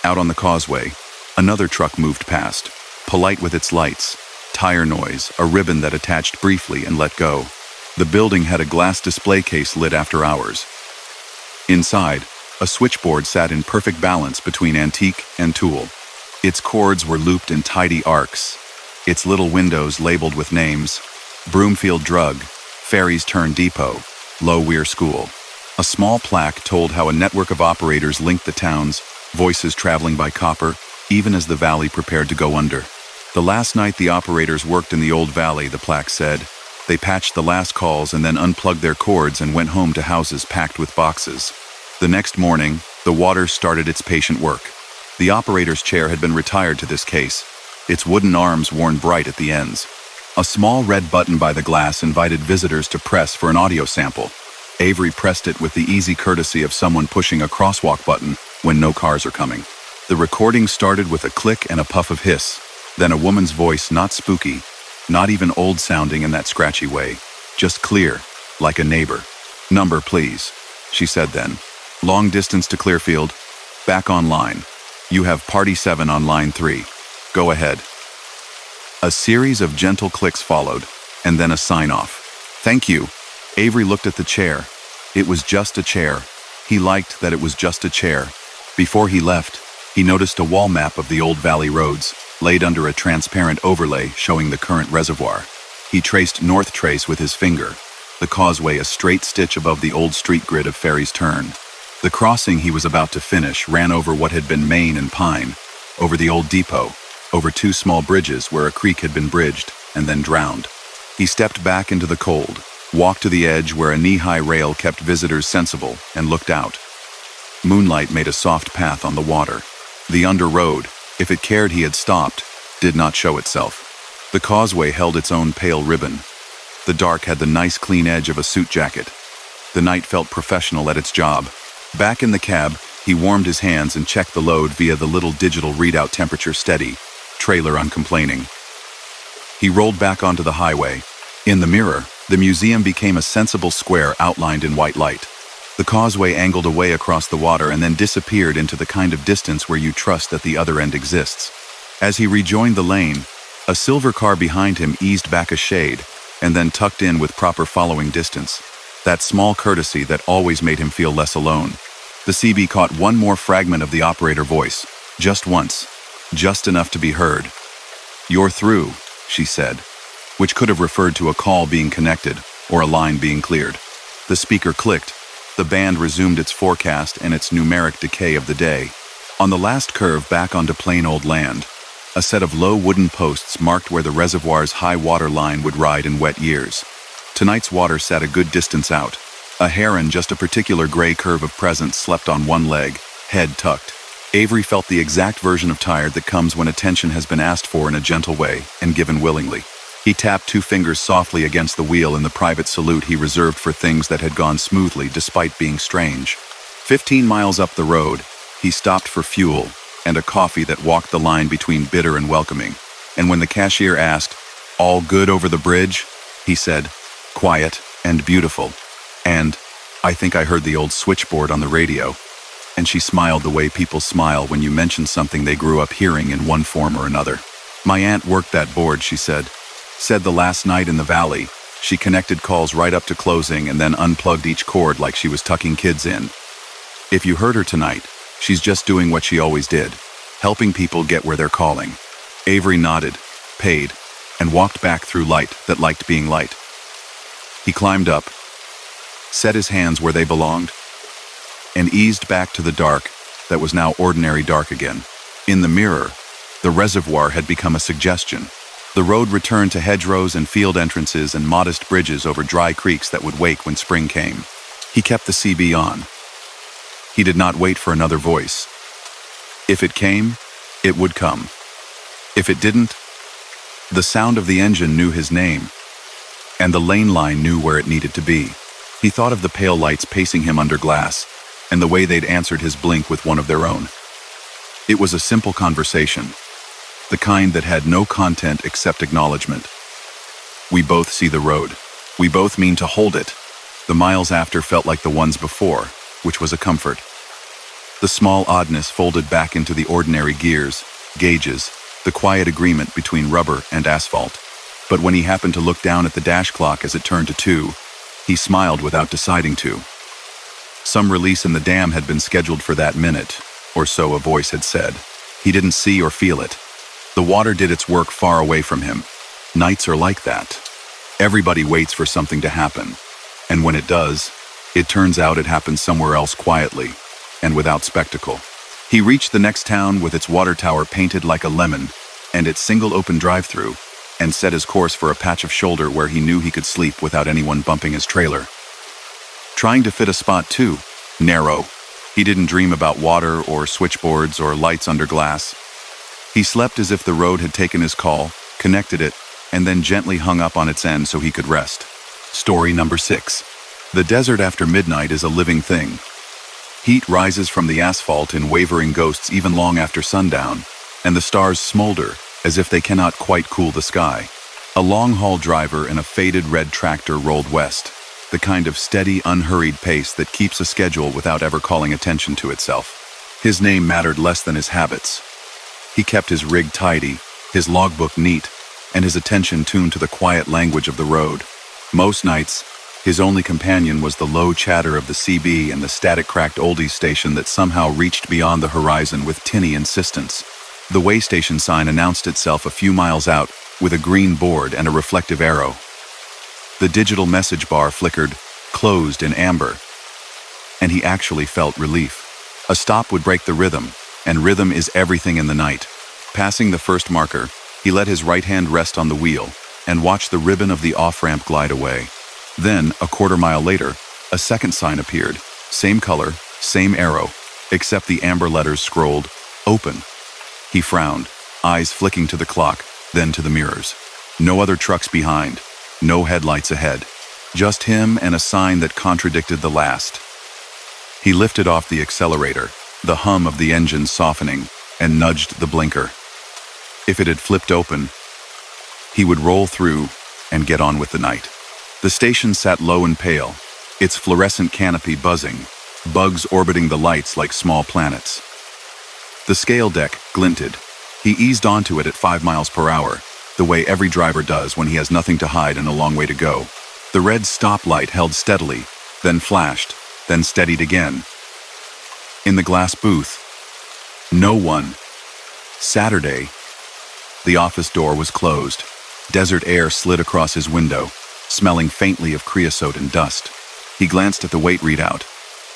Out on the causeway, another truck moved past, polite with its lights, tire noise, a ribbon that attached briefly and let go. The building had a glass display case lit after hours. Inside, a switchboard sat in perfect balance between antique and tool. Its cords were looped in tidy arcs, its little windows labeled with names: Broomfield Drug, Ferry's Turn Depot, Low Weir School. A small plaque told how a network of operators linked the towns, voices traveling by copper, even as the valley prepared to go under. The last night the operators worked in the old valley, the plaque said, They patched the last calls and then unplugged their cords and went home to houses packed with boxes. The next morning, the water started its patient work. The operator's chair had been retired to this case, its wooden arms worn bright at the ends. A small red button by the glass invited visitors to press for an audio sample. Avery pressed it with the easy courtesy of someone pushing a crosswalk button when no cars are coming. The recording started with a click and a puff of hiss, then a woman's voice, not spooky, not even old-sounding in that scratchy way, just clear, like a neighbor. "Number, please," she said then. "Long distance to Clearfield. Back online. You have Party 7 on line 3. Go ahead." A series of gentle clicks followed, and then a sign-off. "Thank you." Avery looked at the chair. It was just a chair. He liked that it was just a chair. Before he left, he noticed a wall map of the old valley roads, laid under a transparent overlay showing the current reservoir. He traced North Trace with his finger, the causeway a straight stitch above the old street grid of Ferry's Turn. The crossing he was about to finish ran over what had been Main and Pine, over the old depot, over 2 small bridges where a creek had been bridged and then drowned. He stepped back into the cold, walked to the edge where a knee-high rail kept visitors sensible, and looked out. Moonlight made a soft path on the water. The under road, if it cared he had stopped, did not show itself. The causeway held its own pale ribbon. The dark had the nice clean edge of a suit jacket. The night felt professional at its job. Back in the cab, he warmed his hands and checked the load via the little digital readout, temperature steady, trailer uncomplaining. He rolled back onto the highway. In the mirror, the museum became a sensible square outlined in white light. The causeway angled away across the water and then disappeared into the kind of distance where you trust that the other end exists. As he rejoined the lane, a silver car behind him eased back a shade and then tucked in with proper following distance. That small courtesy that always made him feel less alone. The CB caught one more fragment of the operator voice, just once, just enough to be heard. "You're through," she said, which could have referred to a call being connected or a line being cleared. The speaker clicked. The band resumed its forecast and its numeric decay of the day. On the last curve back onto plain old land, a set of low wooden posts marked where the reservoir's high water line would ride in wet years. Tonight's water sat a good distance out. A heron, just a particular gray curve of presence, slept on one leg, head tucked. Avery felt the exact version of tired that comes when attention has been asked for in a gentle way and given willingly. He tapped 2 fingers softly against the wheel in the private salute he reserved for things that had gone smoothly despite being strange. 15 miles up the road, he stopped for fuel and a coffee that walked the line between bitter and welcoming. And when the cashier asked, "All good over the bridge?" he said, "Quiet and beautiful. And I think I heard the old switchboard on the radio." And she smiled the way people smile when you mention something they grew up hearing in one form or another. "My aunt worked that board," she said. "Said the last night in the valley, she connected calls right up to closing and then unplugged each cord like she was tucking kids in. If you heard her tonight, she's just doing what she always did, helping people get where they're calling." Avery nodded, paid, and walked back through light that liked being light. He climbed up, set his hands where they belonged, and eased back to the dark that was now ordinary dark again. In the mirror, the reservoir had become a suggestion. The road returned to hedgerows and field entrances and modest bridges over dry creeks that would wake when spring came. He kept the CB on. He did not wait for another voice. If it came, it would come. If it didn't, the sound of the engine knew his name, and the lane line knew where it needed to be. He thought of the pale lights pacing him under glass, and the way they'd answered his blink with one of their own. It was a simple conversation, the kind that had no content except acknowledgement. "We both see the road. We both mean to hold it." The miles after felt like the ones before, which was a comfort. The small oddness folded back into the ordinary gears, gauges, the quiet agreement between rubber and asphalt. But when he happened to look down at the dash clock as it turned to 2, he smiled without deciding to. Some release in the dam had been scheduled for that minute, or so a voice had said. He didn't see or feel it. The water did its work far away from him. Nights are like that. Everybody waits for something to happen, and when it does, it turns out it happens somewhere else quietly, and without spectacle. He reached the next town with its water tower painted like a lemon, and its single open drive-through, and set his course for a patch of shoulder where he knew he could sleep without anyone bumping his trailer. Trying to fit a spot too, narrow. He didn't dream about water or switchboards or lights under glass. He slept as if the road had taken his call, connected it, and then gently hung up on its end so he could rest. Story number 6. The desert after midnight is a living thing. Heat rises from the asphalt in wavering ghosts even long after sundown, and the stars smolder as if they cannot quite cool the sky. A long-haul driver in a faded red tractor rolled west, the kind of steady, unhurried pace that keeps a schedule without ever calling attention to itself. His name mattered less than his habits. He kept his rig tidy, his logbook neat, and his attention tuned to the quiet language of the road. Most nights, his only companion was the low chatter of the CB and the static-cracked oldies station that somehow reached beyond the horizon with tinny insistence. The way station sign announced itself a few miles out with a green board and a reflective arrow. The digital message bar flickered, closed in amber, and he actually felt relief. A stop would break the rhythm, and rhythm is everything in the night. Passing the first marker, he let his right hand rest on the wheel and watched the ribbon of the off-ramp glide away. Then, a quarter-mile later, a second sign appeared, same color, same arrow, except the amber letters scrolled, "Open." He frowned, eyes flicking to the clock, then to the mirrors. No other trucks behind, no headlights ahead, just him and a sign that contradicted the last. He lifted off the accelerator, the hum of the engine softening, and nudged the blinker. If it had flipped open, he would roll through and get on with the night. The station sat low and pale, its fluorescent canopy buzzing, bugs orbiting the lights like small planets. The scale deck glinted. He eased onto it at 5 miles per hour, the way every driver does when he has nothing to hide and a long way to go. The red stoplight held steadily, then flashed, then steadied again. In the glass booth, no one. Saturday. The office door was closed. Desert air slid across his window, smelling faintly of creosote and dust. He glanced at the weight readout.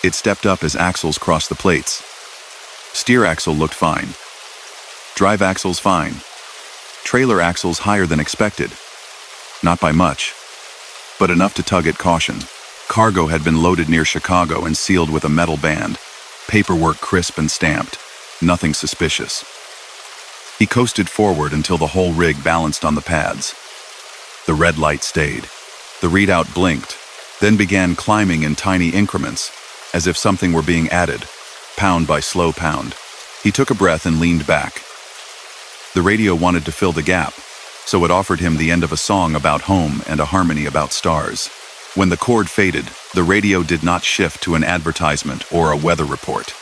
It stepped up as axles crossed the plates. Steer axle looked fine. Drive axles fine. Trailer axles higher than expected. Not by much, but enough to tug at caution. Cargo had been loaded near Chicago and sealed with a metal band. Paperwork crisp and stamped. Nothing suspicious. He coasted forward until the whole rig balanced on the pads. The red light stayed. The readout blinked, then began climbing in tiny increments, as if something were being added, pound by slow pound. He took a breath and leaned back. The radio wanted to fill the gap, so it offered him the end of a song about home and a harmony about stars. When the chord faded, the radio did not shift to an advertisement or a weather report.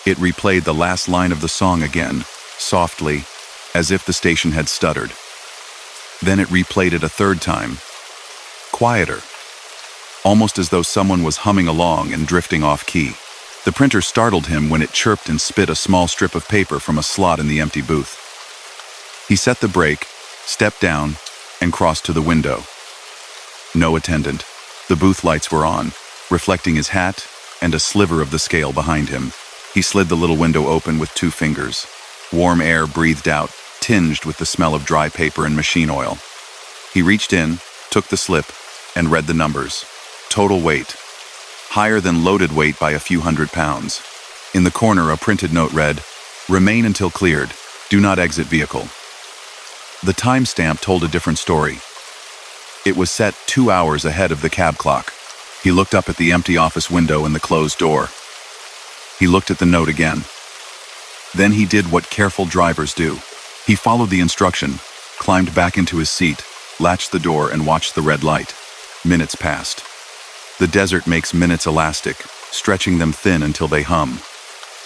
It replayed the last line of the song again, softly, as if the station had stuttered. Then it replayed it a third time, quieter, almost as though someone was humming along and drifting off key. The printer startled him when it chirped and spit a small strip of paper from a slot in the empty booth. He set the brake, stepped down, and crossed to the window. No attendant. The booth lights were on, reflecting his hat and a sliver of the scale behind him. He slid the little window open with 2 fingers. Warm air breathed out, tinged with the smell of dry paper and machine oil. He reached in, took the slip, and read the numbers. Total weight. Higher than loaded weight by a few hundred pounds. In the corner, a printed note read, "Remain until cleared. Do not exit vehicle." The timestamp told a different story. It was set 2 hours ahead of the cab clock. He looked up at the empty office window and the closed door. He looked at the note again. Then he did what careful drivers do. He followed the instruction, climbed back into his seat, latched the door, and watched the red light. Minutes passed. The desert makes minutes elastic, stretching them thin until they hum.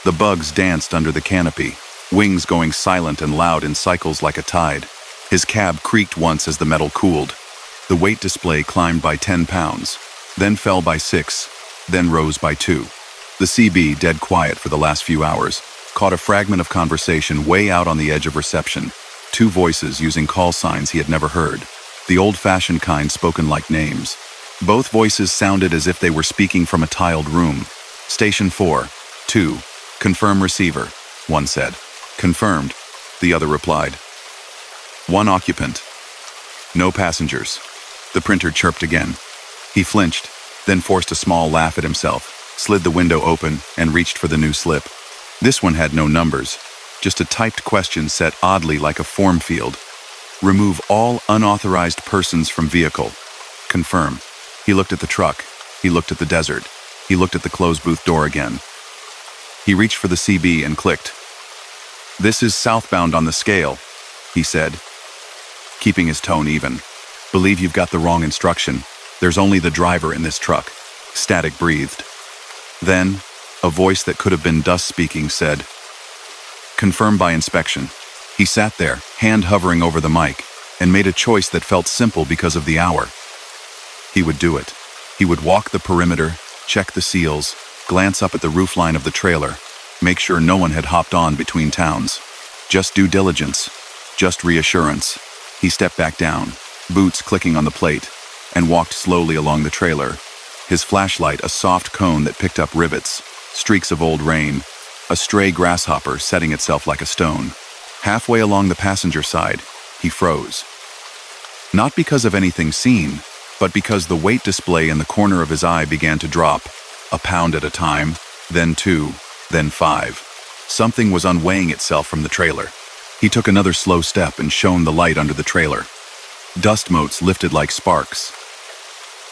The bugs danced under the canopy, wings going silent and loud in cycles like a tide. His cab creaked once as the metal cooled. The weight display climbed by 10 pounds, then fell by 6, then rose by 2. The CB, dead quiet for the last few hours, caught a fragment of conversation way out on the edge of reception. 2 voices using call signs he had never heard, the old-fashioned kind spoken like names. Both voices sounded as if they were speaking from a tiled room. "Station 4, 2, confirm receiver," one said. "Confirmed," the other replied. "1 occupant." No passengers. The printer chirped again. He flinched, then forced a small laugh at himself, slid the window open, and reached for the new slip. This one had no numbers, just a typed question set oddly like a form field. Remove all unauthorized persons from vehicle. Confirm. He looked at the truck. He looked at the desert. He looked at the closed booth door again. He reached for the CB and clicked. "This is southbound on the scale," he said, keeping his tone even. "Believe you've got the wrong instruction. There's only the driver in this truck." Static breathed. Then, a voice that could have been dust speaking said, "Confirm by inspection." He sat there, hand hovering over the mic, and made a choice that felt simple because of the hour. He would do it. He would walk the perimeter, check the seals, glance up at the roofline of the trailer, make sure no one had hopped on between towns. Just due diligence, just reassurance. He stepped back down, boots clicking on the plate, and walked slowly along the trailer, his flashlight a soft cone that picked up rivets, streaks of old rain, a stray grasshopper setting itself like a stone. Halfway along the passenger side, he froze. Not because of anything seen, but because the weight display in the corner of his eye began to drop, a pound at a time, then 2, then 5. Something was unweighing itself from the trailer. He took another slow step and shone the light under the trailer. Dust motes lifted like sparks.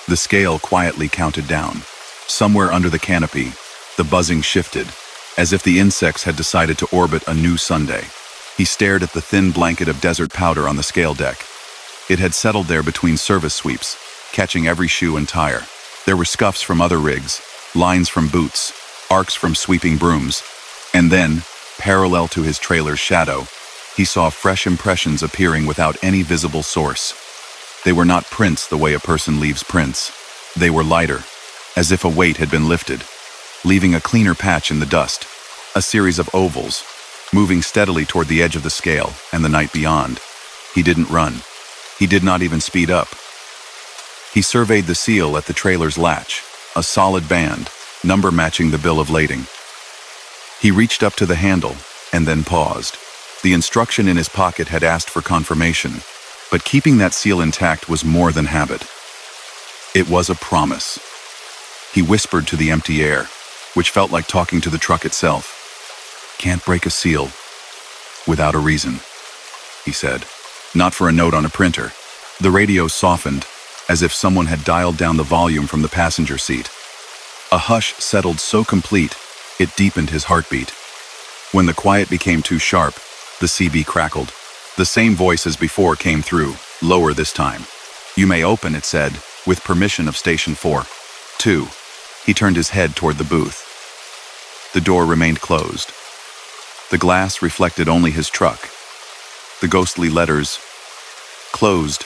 The scale quietly counted down. Somewhere under the canopy, the buzzing shifted, as if the insects had decided to orbit a new Sunday. He stared at the thin blanket of desert powder on the scale deck. It had settled there between service sweeps, catching every shoe and tire. There were scuffs from other rigs, lines from boots, arcs from sweeping brooms. And then, parallel to his trailer's shadow, he saw fresh impressions appearing without any visible source. They were not prints the way a person leaves prints. They were lighter, as if a weight had been lifted, leaving a cleaner patch in the dust. A series of ovals, moving steadily toward the edge of the scale and the night beyond. He didn't run. He did not even speed up. He surveyed the seal at the trailer's latch, a solid band, number matching the bill of lading. He reached up to the handle and then paused. The instruction in his pocket had asked for confirmation, but keeping that seal intact was more than habit. It was a promise. He whispered to the empty air, which felt like talking to the truck itself. "Can't break a seal without a reason," he said. "Not for a note on a printer." The radio softened, as if someone had dialed down the volume from the passenger seat. A hush settled so complete, it deepened his heartbeat. When the quiet became too sharp, the CB crackled. The same voice as before came through, lower this time. "You may open," it said, "with permission of Station 4. 2. He turned his head toward the booth. The door remained closed. The glass reflected only his truck. The ghostly letters, "Closed,"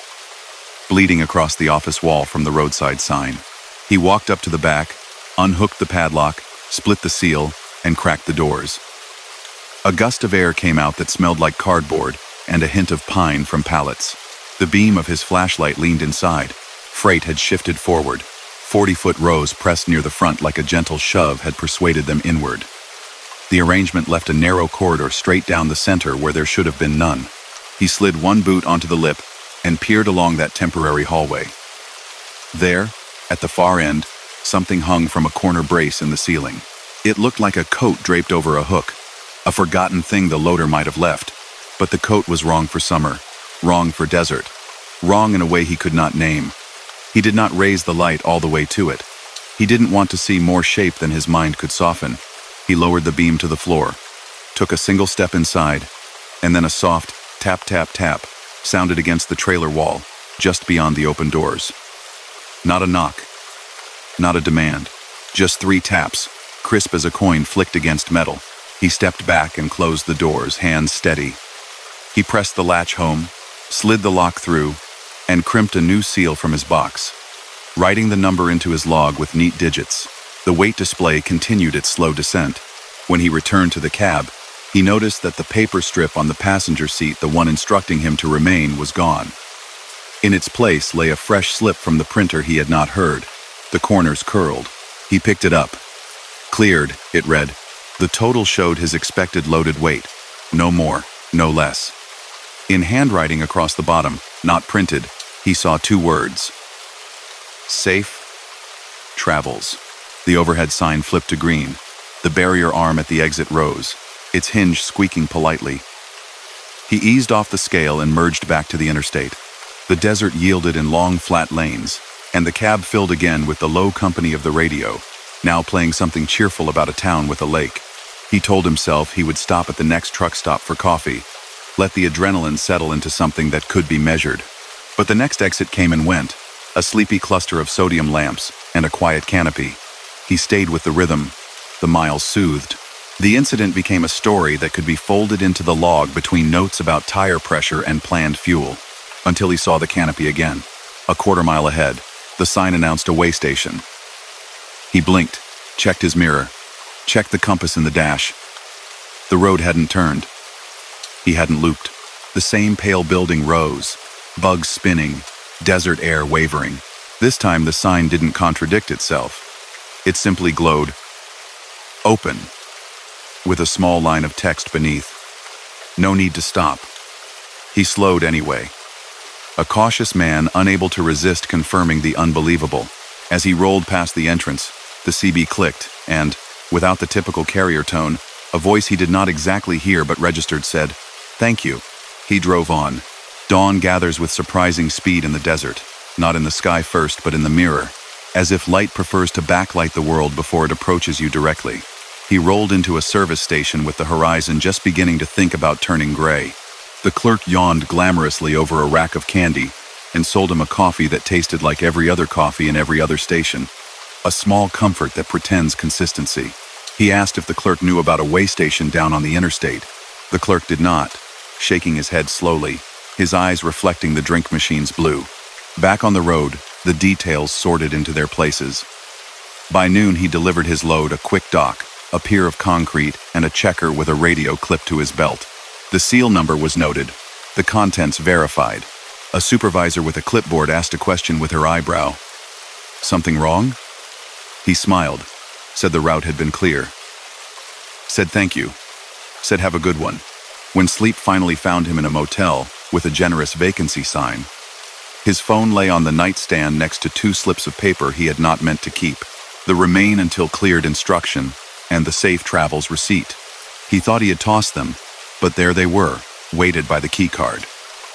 bleeding across the office wall from the roadside sign. He walked up to the back, unhooked the padlock, split the seal, and cracked the doors. A gust of air came out that smelled like cardboard and a hint of pine from pallets. The beam of his flashlight leaned inside. Freight had shifted forward. 40-foot rows pressed near the front like a gentle shove had persuaded them inward. The arrangement left a narrow corridor straight down the center where there should have been none. He slid one boot onto the lip and peered along that temporary hallway. There, at the far end, something hung from a corner brace in the ceiling. It looked like a coat draped over a hook, a forgotten thing the loader might have left. But the coat was wrong for summer, wrong for desert, wrong in a way he could not name. He did not raise the light all the way to it. He didn't want to see more shape than his mind could soften. He lowered the beam to the floor, took a single step inside, and then a soft tap, tap, tap sounded against the trailer wall, just beyond the open doors. Not a knock, not a demand, just 3 taps, crisp as a coin flicked against metal. He stepped back and closed the doors, hands steady. He pressed the latch home, slid the lock through, and crimped a new seal from his box, writing the number into his log with neat digits. The weight display continued its slow descent. When he returned to the cab, he noticed that the paper strip on the passenger seat, the one instructing him to remain, was gone. In its place lay a fresh slip from the printer he had not heard. The corners curled. He picked it up. "Cleared," it read. The total showed his expected loaded weight. No more, no less. In handwriting across the bottom, not printed, He saw 2 words. Safe travels. The overhead sign flipped to green. The barrier arm at the exit rose, its hinge squeaking politely. He eased off the scale and merged back to the interstate. The desert yielded in long, flat lanes, and the cab filled again with the low company of the radio, now playing something cheerful about a town with a lake. He told himself he would stop at the next truck stop for coffee, let the adrenaline settle into something that could be measured. But the next exit came and went, a sleepy cluster of sodium lamps and a quiet canopy. He stayed with the rhythm, the miles soothed. The incident became a story that could be folded into the log between notes about tire pressure and planned fuel, until he saw the canopy again. A quarter-mile ahead, the sign announced a way station. He blinked, checked his mirror, checked the compass in the dash. The road hadn't turned. He hadn't looped. The same pale building rose, bugs spinning, desert air wavering. This time the sign didn't contradict itself. It simply glowed, open, with a small line of text beneath. No need to stop. He slowed anyway. A cautious man unable to resist confirming the unbelievable. As he rolled past the entrance, the CB clicked, and, without the typical carrier tone, a voice he did not exactly hear but registered said, "Thank you." He drove on. Dawn gathers with surprising speed in the desert, not in the sky first but in the mirror, as if light prefers to backlight the world before it approaches you directly. He rolled into a service station with the horizon just beginning to think about turning gray. The clerk yawned glamorously over a rack of candy and sold him a coffee that tasted like every other coffee in every other station, a small comfort that pretends consistency. He asked if the clerk knew about a way station down on the interstate. The clerk did not, shaking his head slowly, his eyes reflecting the drink machine's blue. Back on the road, the details sorted into their places. By noon, he delivered his load, a quick dock, a pier of concrete, and a checker with a radio clipped to his belt. The seal number was noted, the contents verified. A supervisor with a clipboard asked a question with her eyebrow. Something wrong? He smiled, said the route had been clear. Said thank you. Said have a good one. When sleep finally found him in a motel with a generous vacancy sign, his phone lay on the nightstand next to 2 slips of paper he had not meant to keep, the remain until cleared instruction and the safe travels receipt. He thought he had tossed them, but there they were, weighted by the key card.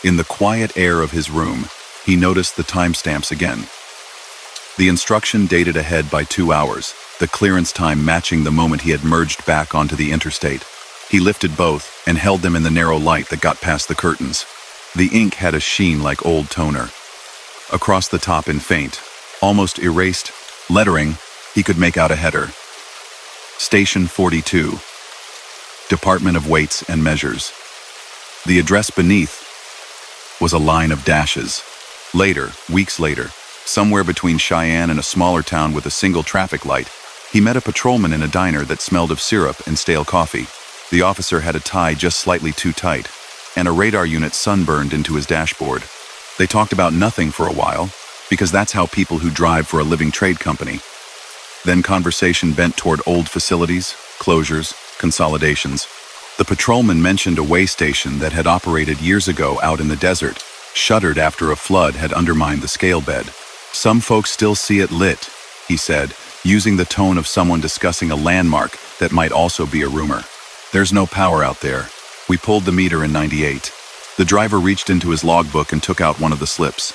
In the quiet air of his room, he noticed the timestamps again. The instruction dated ahead by 2 hours, the clearance time matching the moment he had merged back onto the interstate. He lifted both and held them in the narrow light that got past the curtains. The ink had a sheen like old toner. Across the top in faint, almost erased lettering, he could make out a header. Station 42. Department of Weights and Measures. The address beneath was a line of dashes. Later, weeks later, somewhere between Cheyenne and a smaller town with a single traffic light, he met a patrolman in a diner that smelled of syrup and stale coffee. The officer had a tie just slightly too tight, and a radar unit sunburned into his dashboard. They talked about nothing for a while, because that's how people who drive for a living trade company. Then conversation bent toward old facilities, closures, consolidations. The patrolman mentioned a way station that had operated years ago out in the desert, shuttered after a flood had undermined the scale bed. Some folks still see it lit, he said, using the tone of someone discussing a landmark that might also be a rumor. There's no power out there. We pulled the meter in '98. The driver reached into his logbook and took out one of the slips.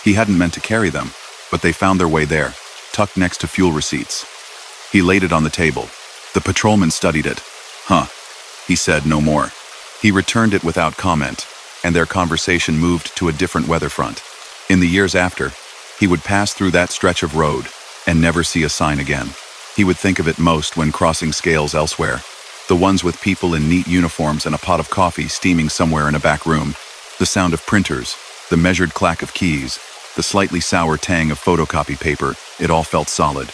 He hadn't meant to carry them, but they found their way there, tucked next to fuel receipts. He laid it on the table. The patrolman studied it. Huh. He said no more. He returned it without comment, and their conversation moved to a different weather front. In the years after, he would pass through that stretch of road and never see a sign again. He would think of it most when crossing scales elsewhere. The ones with people in neat uniforms and a pot of coffee steaming somewhere in a back room. The sound of printers, the measured clack of keys, the slightly sour tang of photocopy paper, it all felt solid.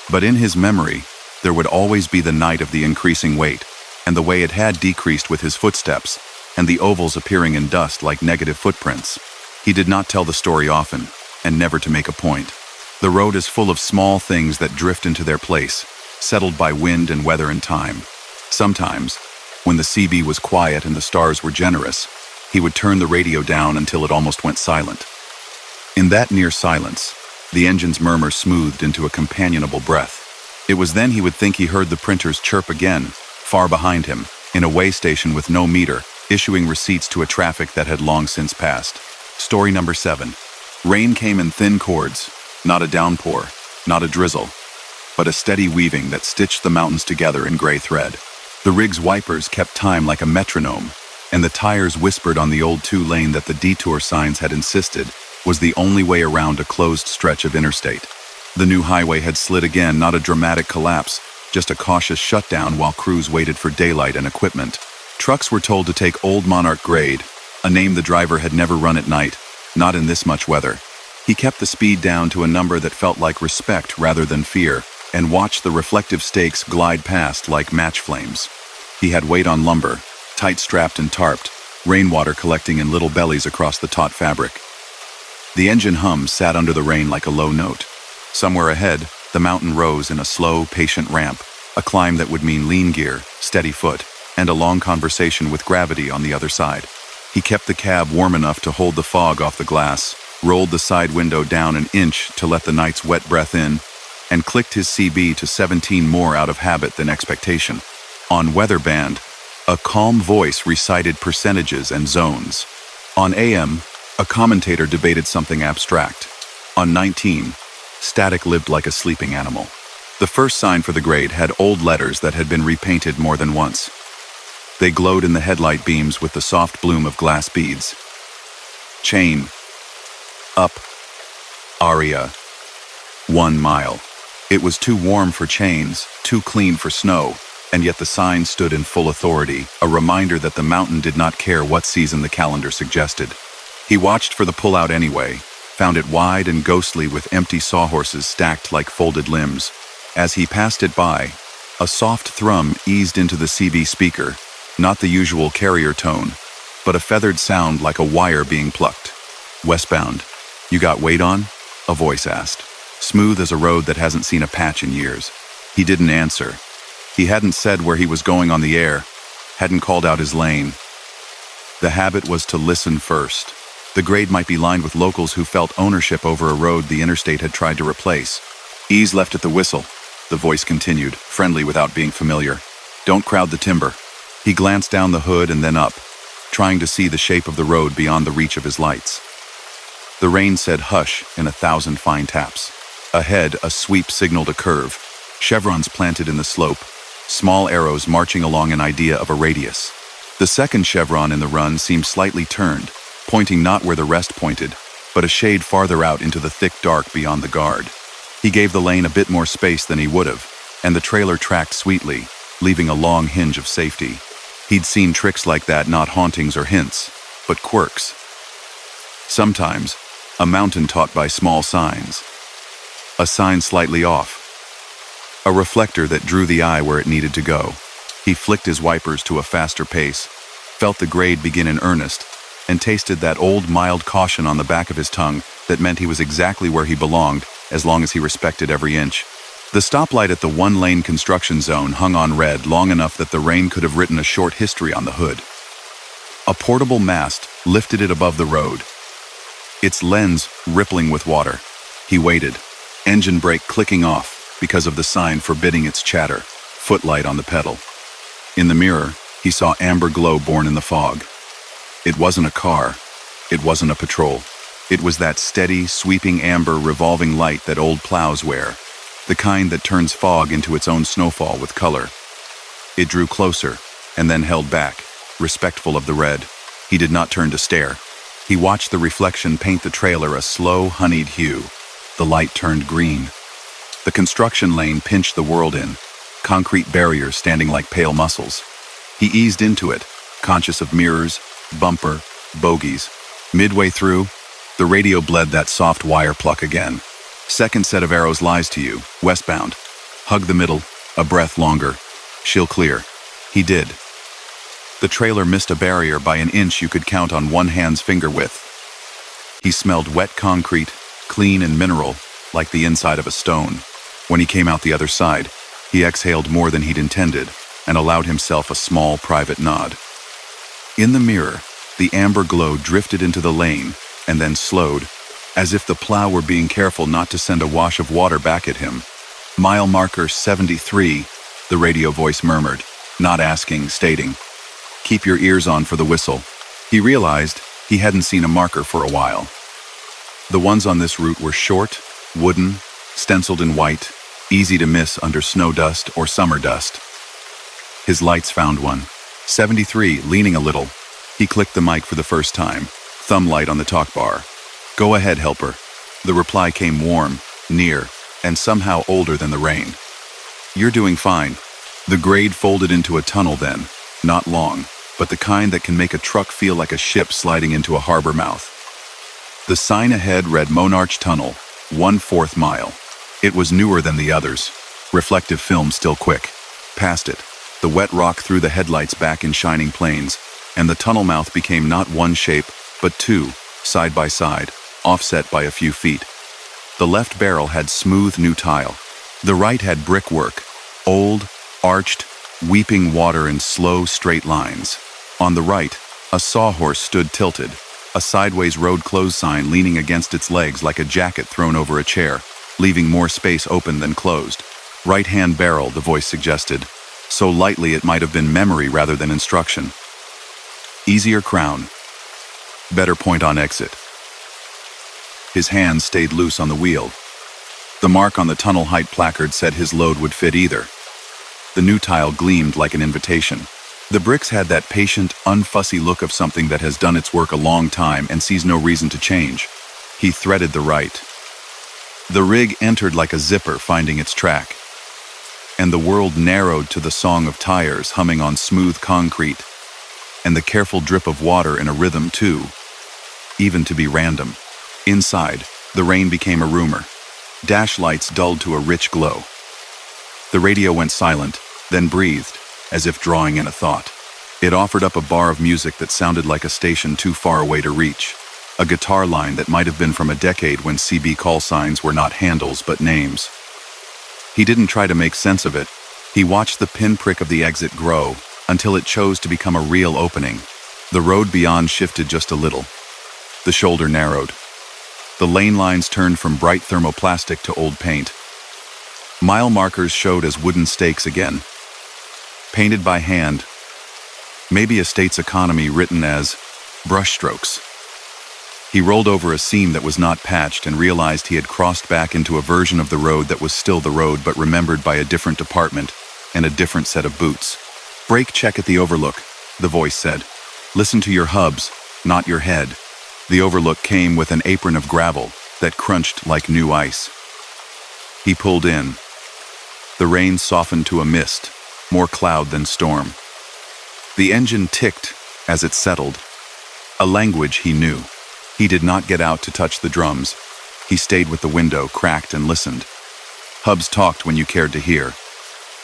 But in his memory, there would always be the night of the increasing weight, and the way it had decreased with his footsteps, and the ovals appearing in dust like negative footprints. He did not tell the story often, and never to make a point. The road is full of small things that drift into their place, settled by wind and weather and time. Sometimes, when the CB was quiet and the stars were generous, he would turn the radio down until it almost went silent. In that near silence, the engine's murmur smoothed into a companionable breath. It was then he would think he heard the printers chirp again, far behind him, in a way station with no meter, issuing receipts to a traffic that had long since passed. Story number 7. Rain came in thin cords, not a downpour, not a drizzle, but a steady weaving that stitched the mountains together in gray thread. The rig's wipers kept time like a metronome, and the tires whispered on the old two-lane that the detour signs had insisted was the only way around a closed stretch of interstate. The new highway had slid again, not a dramatic collapse, just a cautious shutdown while crews waited for daylight and equipment. Trucks were told to take Old Monarch grade, a name the driver had never run at night, not in this much weather. He kept the speed down to a number that felt like respect rather than fear, and watched the reflective stakes glide past like match flames. He had weight on lumber, tight-strapped and tarped, rainwater collecting in little bellies across the taut fabric. The engine hum sat under the rain like a low note. Somewhere ahead, the mountain rose in a slow, patient ramp, a climb that would mean lean gear, steady foot, and a long conversation with gravity on the other side. He kept the cab warm enough to hold the fog off the glass, rolled the side window down an inch to let the night's wet breath in, and clicked his CB to 17 more out of habit than expectation. On Weatherband, a calm voice recited percentages and zones. On AM, a commentator debated something abstract. On 19, static lived like a sleeping animal. The first sign for the grade had old letters that had been repainted more than once. They glowed in the headlight beams with the soft bloom of glass beads. Chain. Up. Aria. 1 mile. It was too warm for chains, too clean for snow, and yet the sign stood in full authority, a reminder that the mountain did not care what season the calendar suggested. He watched for the pullout anyway, found it wide and ghostly with empty sawhorses stacked like folded limbs. As he passed it by, a soft thrum eased into the CB speaker, not the usual carrier tone, but a feathered sound like a wire being plucked. "Westbound. You got weight on?" a voice asked, smooth as a road that hasn't seen a patch in years. He didn't answer. He hadn't said where he was going on the air, hadn't called out his lane. The habit was to listen first. The grade might be lined with locals who felt ownership over a road the interstate had tried to replace. "Ease left at the whistle," the voice continued, friendly without being familiar. "Don't crowd the timber." He glanced down the hood and then up, trying to see the shape of the road beyond the reach of his lights. The rain said hush in 1,000 fine taps. Ahead, a sweep signaled a curve, chevrons planted in the slope, small arrows marching along an idea of a radius. The second chevron in the run seemed slightly turned, pointing not where the rest pointed, but a shade farther out into the thick dark beyond the guard. He gave the lane a bit more space than he would have, and the trailer tracked sweetly, leaving a long hinge of safety. He'd seen tricks like that, not hauntings or hints, but quirks. Sometimes, a mountain taught by small signs. A sign slightly off. A reflector that drew the eye where it needed to go. He flicked his wipers to a faster pace, felt the grade begin in earnest, and tasted that old mild caution on the back of his tongue that meant he was exactly where he belonged as long as he respected every inch. The stoplight at the one-lane construction zone hung on red long enough that the rain could have written a short history on the hood. A portable mast lifted it above the road, its lens rippling with water. He waited, engine brake clicking off because of the sign forbidding its chatter, footlight on the pedal. In the mirror, he saw amber glow born in the fog. It wasn't a car. It wasn't a patrol. It was that steady, sweeping amber revolving light that old plows wear, the kind that turns fog into its own snowfall with color. It drew closer, and then held back, respectful of the red. He did not turn to stare. He watched the reflection paint the trailer a slow, honeyed hue. The light turned green. The construction lane pinched the world in, concrete barriers standing like pale muscles. He eased into it, conscious of mirrors, bumper, bogies. Midway through, the radio bled that soft wire pluck again. "Second set of arrows lies to you, westbound. Hug the middle, a breath longer. She'll clear." He did. The trailer missed a barrier by an inch you could count on one hand's finger width. He smelled wet concrete, clean and mineral, like the inside of a stone. When he came out the other side, he exhaled more than he'd intended and allowed himself a small private nod. In the mirror, the amber glow drifted into the lane and then slowed, as if the plow were being careful not to send a wash of water back at him. "Mile marker 73, the radio voice murmured, not asking, stating, "Keep your ears on for the whistle." He realized he hadn't seen a marker for a while. The ones on this route were short, wooden, stenciled in white, easy to miss under snow dust or summer dust. His lights found one. 73, leaning a little. He clicked the mic for the first time, thumb light on the talk bar. "Go ahead, helper." The reply came warm, near, and somehow older than the rain. "You're doing fine." The grade folded into a tunnel then, not long, but the kind that can make a truck feel like a ship sliding into a harbor mouth. The sign ahead read Monarch Tunnel, 1/4 mile. It was newer than the others, reflective film still quick. Past it, the wet rock threw the headlights back in shining planes, and the tunnel mouth became not one shape, but two, side by side, offset by a few feet. The left barrel had smooth new tile. The right had brickwork, old, arched, weeping water in slow, straight lines. On the right, a sawhorse stood tilted, a sideways road closed sign leaning against its legs like a jacket thrown over a chair, leaving more space open than closed. "Right-hand barrel," the voice suggested, so lightly it might have been memory rather than instruction. "Easier crown. Better point on exit." His hands stayed loose on the wheel. The mark on the tunnel height placard said his load would fit either. The new tile gleamed like an invitation. The bricks had that patient, unfussy look of something that has done its work a long time and sees no reason to change. He threaded the right. The rig entered like a zipper finding its track. And the world narrowed to the song of tires humming on smooth concrete, and the careful drip of water in a rhythm too, even to be random. Inside, the rain became a rumor. Dash lights dulled to a rich glow. The radio went silent, then breathed, as if drawing in a thought. It offered up a bar of music that sounded like a station too far away to reach, a guitar line that might have been from a decade when CB call signs were not handles but names. He didn't try to make sense of it. He watched the pinprick of the exit grow until it chose to become a real opening. The road beyond shifted just a little. The shoulder narrowed. The lane lines turned from bright thermoplastic to old paint. Mile markers showed as wooden stakes again, painted by hand, maybe a state's economy written as brushstrokes. He rolled over a seam that was not patched and realized he had crossed back into a version of the road that was still the road but remembered by a different department and a different set of boots. "Brake check at the overlook," the voice said. "Listen to your hubs, not your head." The overlook came with an apron of gravel that crunched like new ice. He pulled in. The rain softened to a mist, more cloud than storm. The engine ticked as it settled, a language he knew. He did not get out to touch the drums. He stayed with the window, cracked, and listened. Hubs talked when you cared to hear.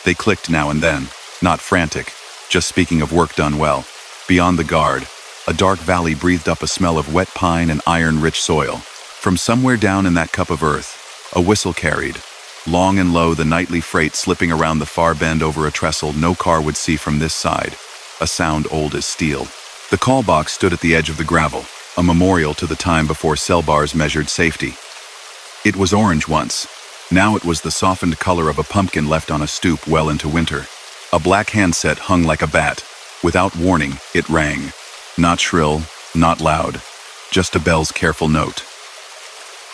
They clicked now and then, not frantic, just speaking of work done well. Beyond the guard, a dark valley breathed up a smell of wet pine and iron-rich soil. From somewhere down in that cup of earth, a whistle carried. Long and low, the nightly freight slipping around the far bend over a trestle no car would see from this side, a sound old as steel. The call box stood at the edge of the gravel, a memorial to the time before cell bars measured safety. It was orange once. Now it was the softened color of a pumpkin left on a stoop well into winter. A black handset hung like a bat. Without warning, it rang. Not shrill, not loud, just a bell's careful note.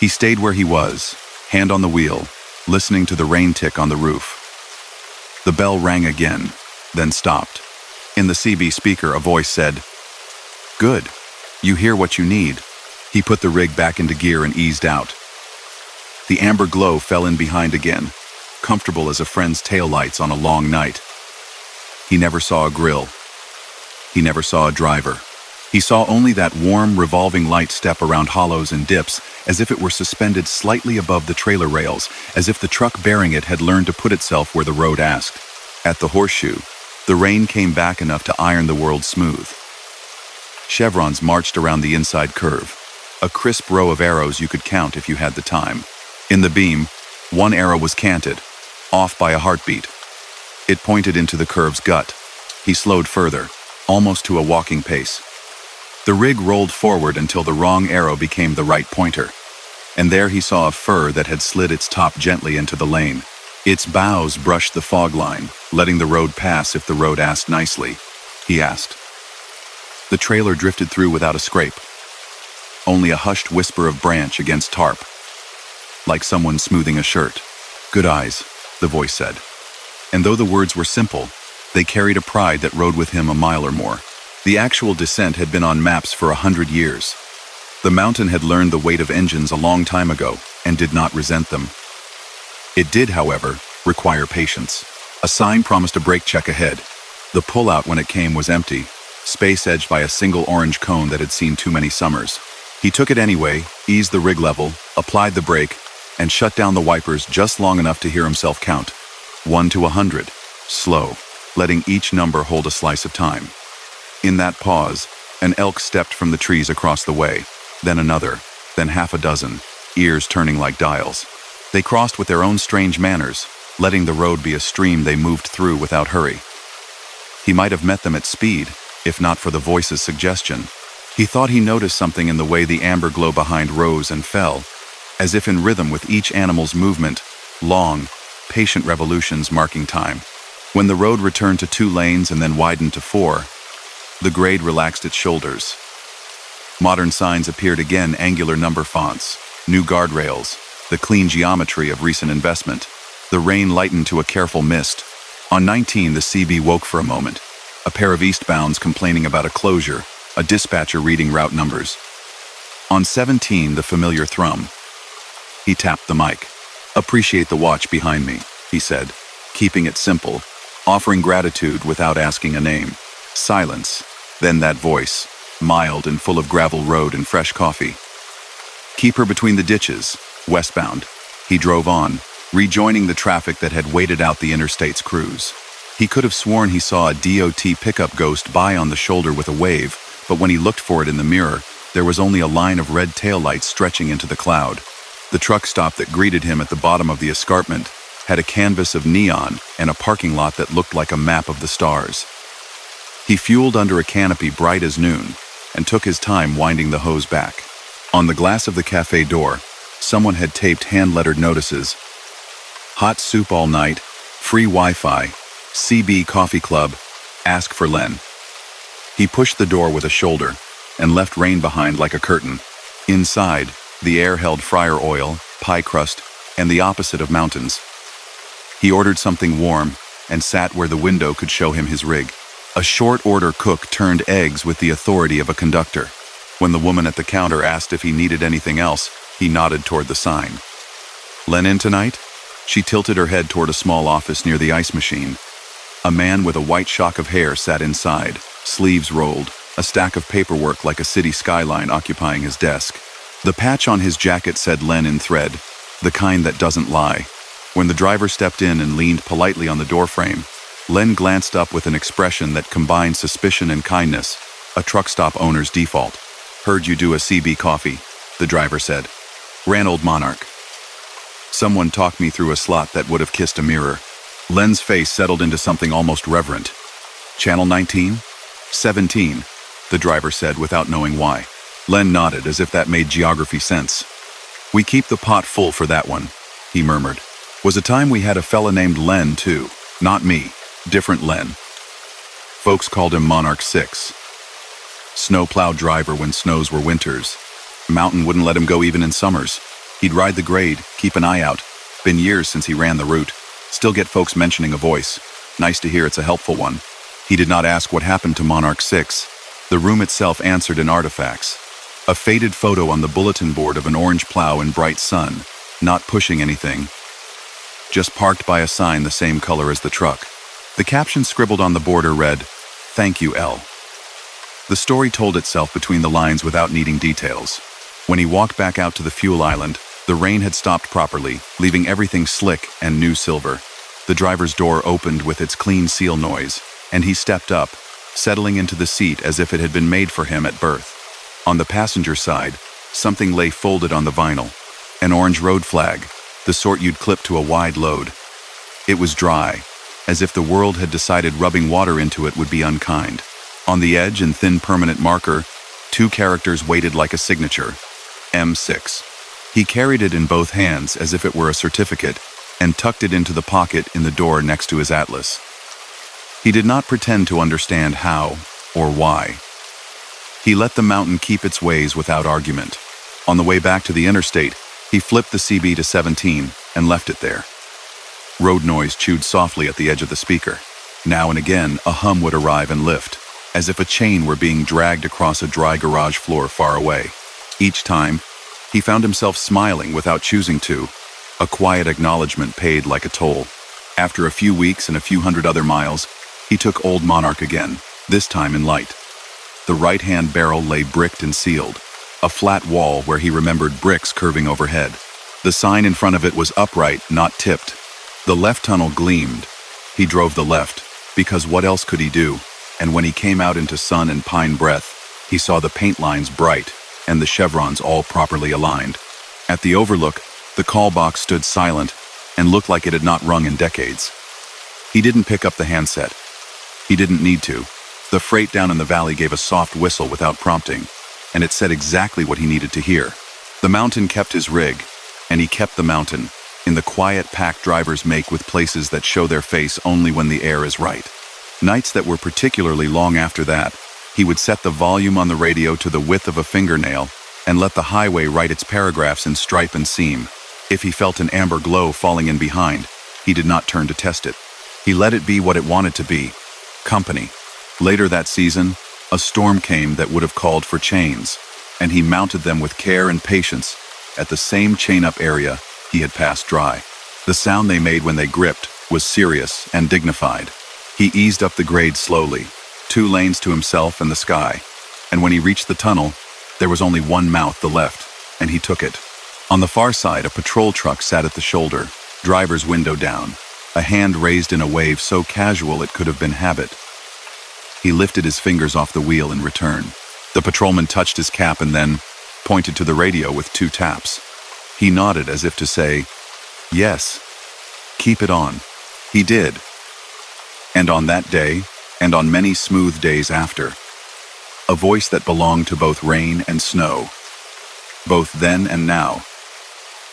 He stayed where he was, hand on the wheel, listening to the rain tick on the roof. The bell rang again, then stopped. In the CB speaker, a voice said, "Good. You hear what you need." He put the rig back into gear and eased out. The amber glow fell in behind again, comfortable as a friend's taillights on a long night. He never saw a grill. He never saw a driver. He saw only that warm, revolving light step around hollows and dips, as if it were suspended slightly above the trailer rails, as if the truck bearing it had learned to put itself where the road asked. At the horseshoe, the rain came back enough to iron the world smooth. Chevrons marched around the inside curve, a crisp row of arrows you could count if you had the time. In the beam, one arrow was canted, off by a heartbeat. It pointed into the curve's gut. He slowed further, almost to a walking pace. The rig rolled forward until the wrong arrow became the right pointer. and there he saw a fir that had slid its top gently into the lane. Its boughs brushed the fog line, letting the road pass if the road asked nicely. He asked. The trailer drifted through without a scrape. Only a hushed whisper of branch against tarp, like someone smoothing a shirt. Good eyes, the voice said. And though the words were simple, they carried a pride that rode with him a mile or more. The actual descent had been on maps for 100 years. The mountain had learned the weight of engines a long time ago and did not resent them. It did, however, require patience. A sign promised a brake check ahead. The pullout when it came was empty, space-edged by a single orange cone that had seen too many summers. He took it anyway, eased the rig level, applied the brake, and shut down the wipers just long enough to hear himself count. 1 to 100, slow, letting each number hold a slice of time. In that pause, an elk stepped from the trees across the way, then another, then half a dozen, ears turning like dials. They crossed with their own strange manners, letting the road be a stream they moved through without hurry. He might have met them at speed, if not for the voice's suggestion. He thought he noticed something in the way the amber glow behind rose and fell, as if in rhythm with each animal's movement, long, patient revolutions marking time. When the road returned to 2 lanes and then widened to 4, the grade relaxed its shoulders. Modern signs appeared again, angular number fonts, new guardrails, the clean geometry of recent investment. The rain lightened to a careful mist. On 19, the CB woke for a moment, a pair of eastbounds complaining about a closure, a dispatcher reading route numbers. On 17, the familiar thrum. He tapped the mic. Appreciate the watch behind me, he said, keeping it simple, offering gratitude without asking a name. Silence, then that voice, mild and full of gravel road and fresh coffee. Keep her between the ditches, westbound. He drove on, rejoining the traffic that had waited out the interstate's cruise. He could have sworn he saw a DOT pickup ghost by on the shoulder with a wave, but when he looked for it in the mirror, there was only a line of red taillights stretching into the cloud. The truck stop that greeted him at the bottom of the escarpment had a canvas of neon and a parking lot that looked like a map of the stars. He fueled under a canopy bright as noon and took his time winding the hose back. On the glass of the cafe door, someone had taped hand-lettered notices. Hot soup all night, free Wi-Fi, CB Coffee Club, ask for Len. He pushed the door with a shoulder and left rain behind like a curtain. Inside, the air held fryer oil, pie crust, and the opposite of mountains. He ordered something warm and sat where the window could show him his rig. A short-order cook turned eggs with the authority of a conductor. When the woman at the counter asked if he needed anything else, he nodded toward the sign. Len in tonight? She tilted her head toward a small office near the ice machine. A man with a white shock of hair sat inside, sleeves rolled, a stack of paperwork like a city skyline occupying his desk. The patch on his jacket said Len in thread, the kind that doesn't lie. When the driver stepped in and leaned politely on the doorframe, Len glanced up with an expression that combined suspicion and kindness, a truck stop owner's default. Heard you do a CB coffee, the driver said. Ran Old Monarch. Someone talked me through a slot that would have kissed a mirror. Len's face settled into something almost reverent. Channel 19? 17, the driver said without knowing why. Len nodded as if that made geography sense. We keep the pot full for that one, he murmured. Was a time we had a fella named Len, too. Not me. Different Len. Folks called him Monarch 6. Snowplow driver when snows were winters. Mountain wouldn't let him go even in summers. He'd ride the grade, keep an eye out. Been years since he ran the route. Still get folks mentioning a voice. Nice to hear it's a helpful one. He did not ask what happened to Monarch 6. The room itself answered in artifacts. A faded photo on the bulletin board of an orange plow in bright sun, not pushing anything. Just parked by a sign the same color as the truck. The caption scribbled on the border read, "Thank you, L." The story told itself between the lines without needing details. When he walked back out to the fuel island, the rain had stopped properly, leaving everything slick and new silver. The driver's door opened with its clean seal noise, and he stepped up, settling into the seat as if it had been made for him at birth. On the passenger side, something lay folded on the vinyl. An orange road flag, the sort you'd clip to a wide load. It was dry, as if the world had decided rubbing water into it would be unkind. On the edge, in thin permanent marker, 2 characters weighted like a signature. M6. He carried it in both hands as if it were a certificate and tucked it into the pocket in the door next to his atlas. He did not pretend to understand how or why. He let the mountain keep its ways without argument. On the way back to the interstate, he flipped the CB to 17 and left it there. Road noise chewed softly at the edge of the speaker. Now and again, a hum would arrive and lift, as if a chain were being dragged across a dry garage floor far away. Each time, he found himself smiling without choosing to, a quiet acknowledgement paid like a toll. After a few weeks and a few hundred other miles, he took Old Monarch again, this time in light. The right-hand barrel lay bricked and sealed, a flat wall where he remembered bricks curving overhead. The sign in front of it was upright, not tipped. The left tunnel gleamed. He drove the left, because what else could he do? And when he came out into sun and pine breath, he saw the paint lines bright and the chevrons all properly aligned. At the overlook, the call box stood silent and looked like it had not rung in decades. He didn't pick up the handset. He didn't need to. The freight down in the valley gave a soft whistle without prompting, and it said exactly what he needed to hear. The mountain kept his rig, and he kept the mountain, in the quiet pack drivers make with places that show their face only when the air is right. Nights that were particularly long after that, he would set the volume on the radio to the width of a fingernail and let the highway write its paragraphs in stripe and seam. If he felt an amber glow falling in behind, he did not turn to test it. He let it be what it wanted to be: company. Later that season, a storm came that would have called for chains, and he mounted them with care and patience at the same chain-up area he had passed dry. The sound they made when they gripped was serious and dignified. He eased up the grade slowly, 2 lanes to himself and the sky, and when he reached the tunnel, there was only one mouth, the left, and he took it. On the far side, a patrol truck sat at the shoulder, driver's window down, a hand raised in a wave so casual it could have been habit. He lifted his fingers off the wheel in return. The patrolman touched his cap and then pointed to the radio with 2 taps. He nodded as if to say, "Yes, keep it on." He did. And on that day, and on many smooth days after, a voice that belonged to both rain and snow, both then and now,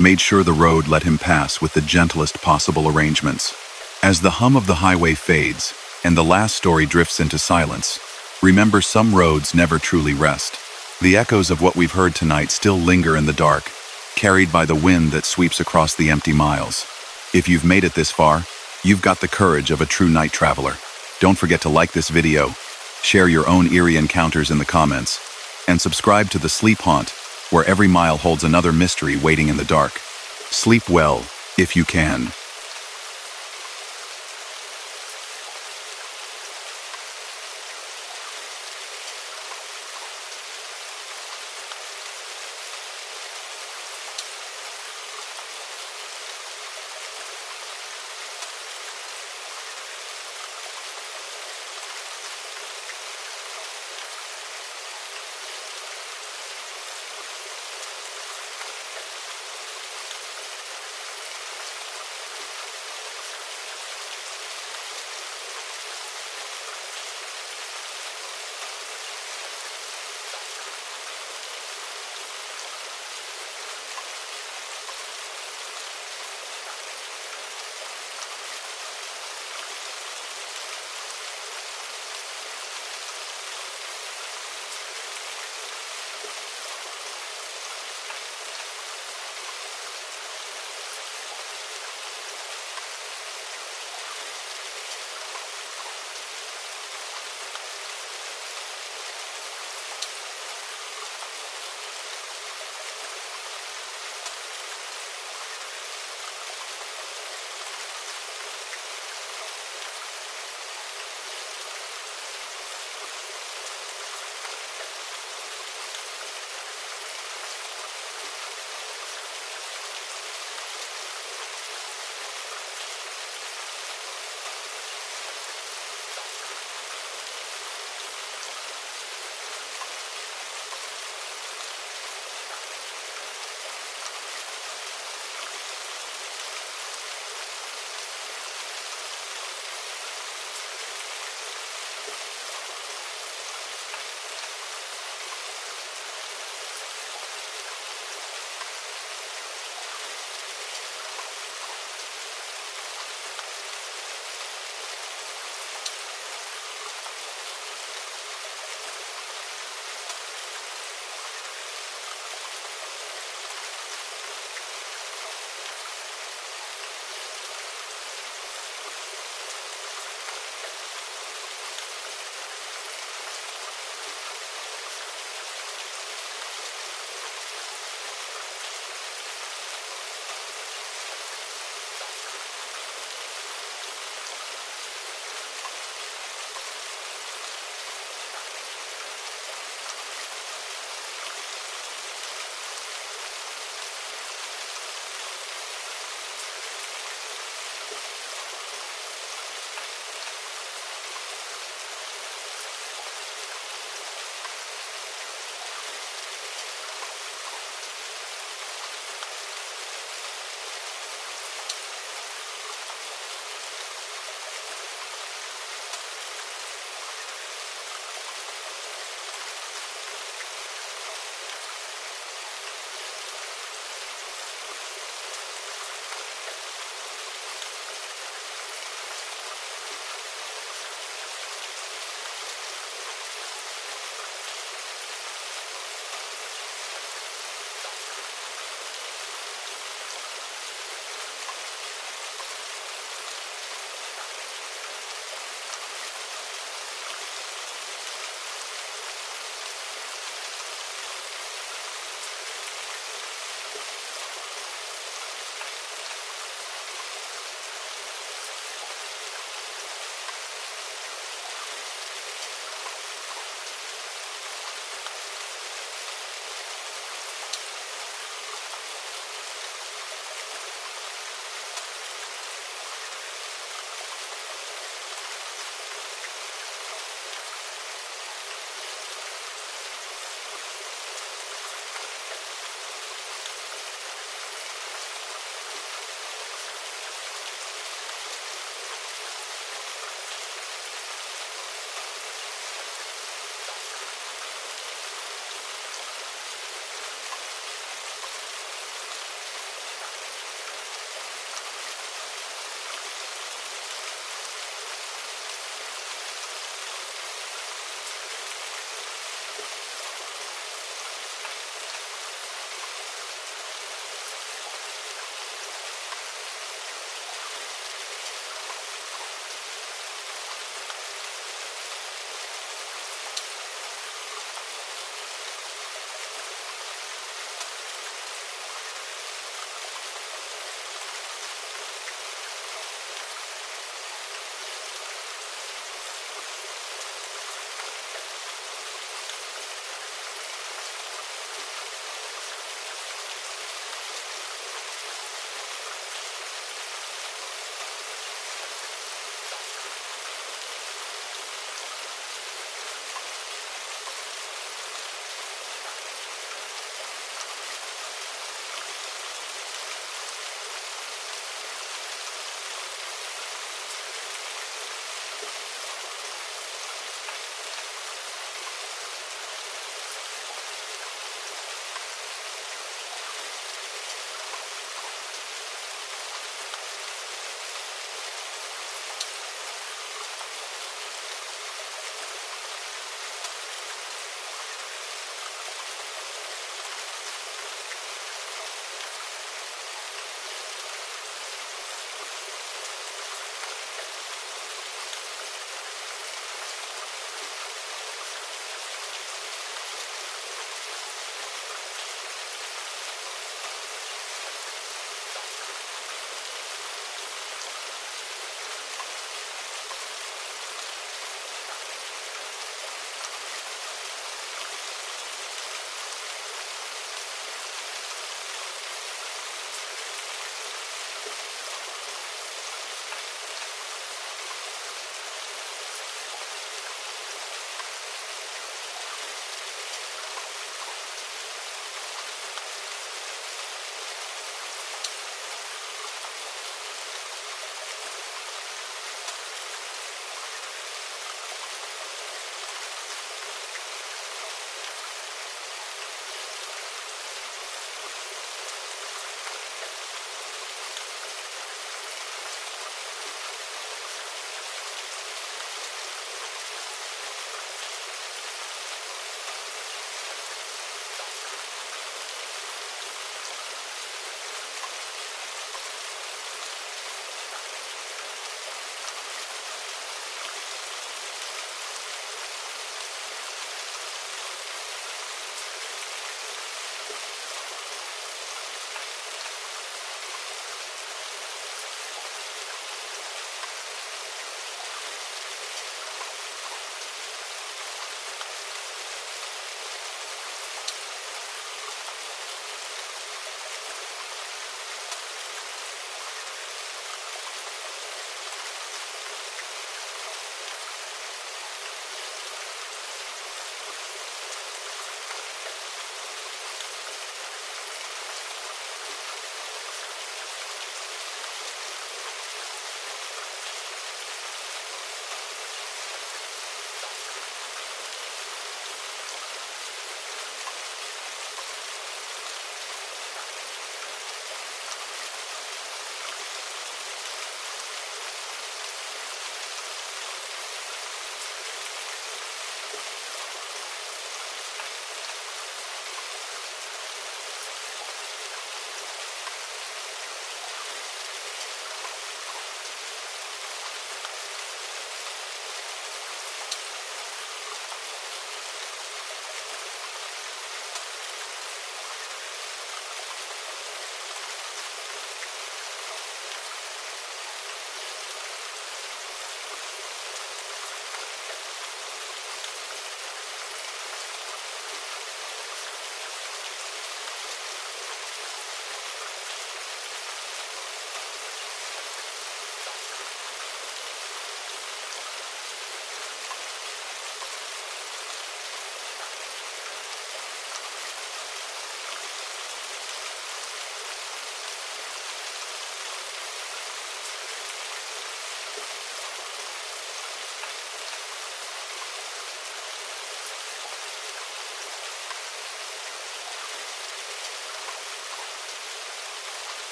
made sure the road let him pass with the gentlest possible arrangements. As the hum of the highway fades, and the last story drifts into silence, remember, some roads never truly rest. The echoes of what we've heard tonight still linger in the dark, carried by the wind that sweeps across the empty miles. If you've made it this far, you've got the courage of a true night traveler. Don't forget to like this video, share your own eerie encounters in the comments, and subscribe to The Sleep Haunt, where every mile holds another mystery waiting in the dark. Sleep well, if you can.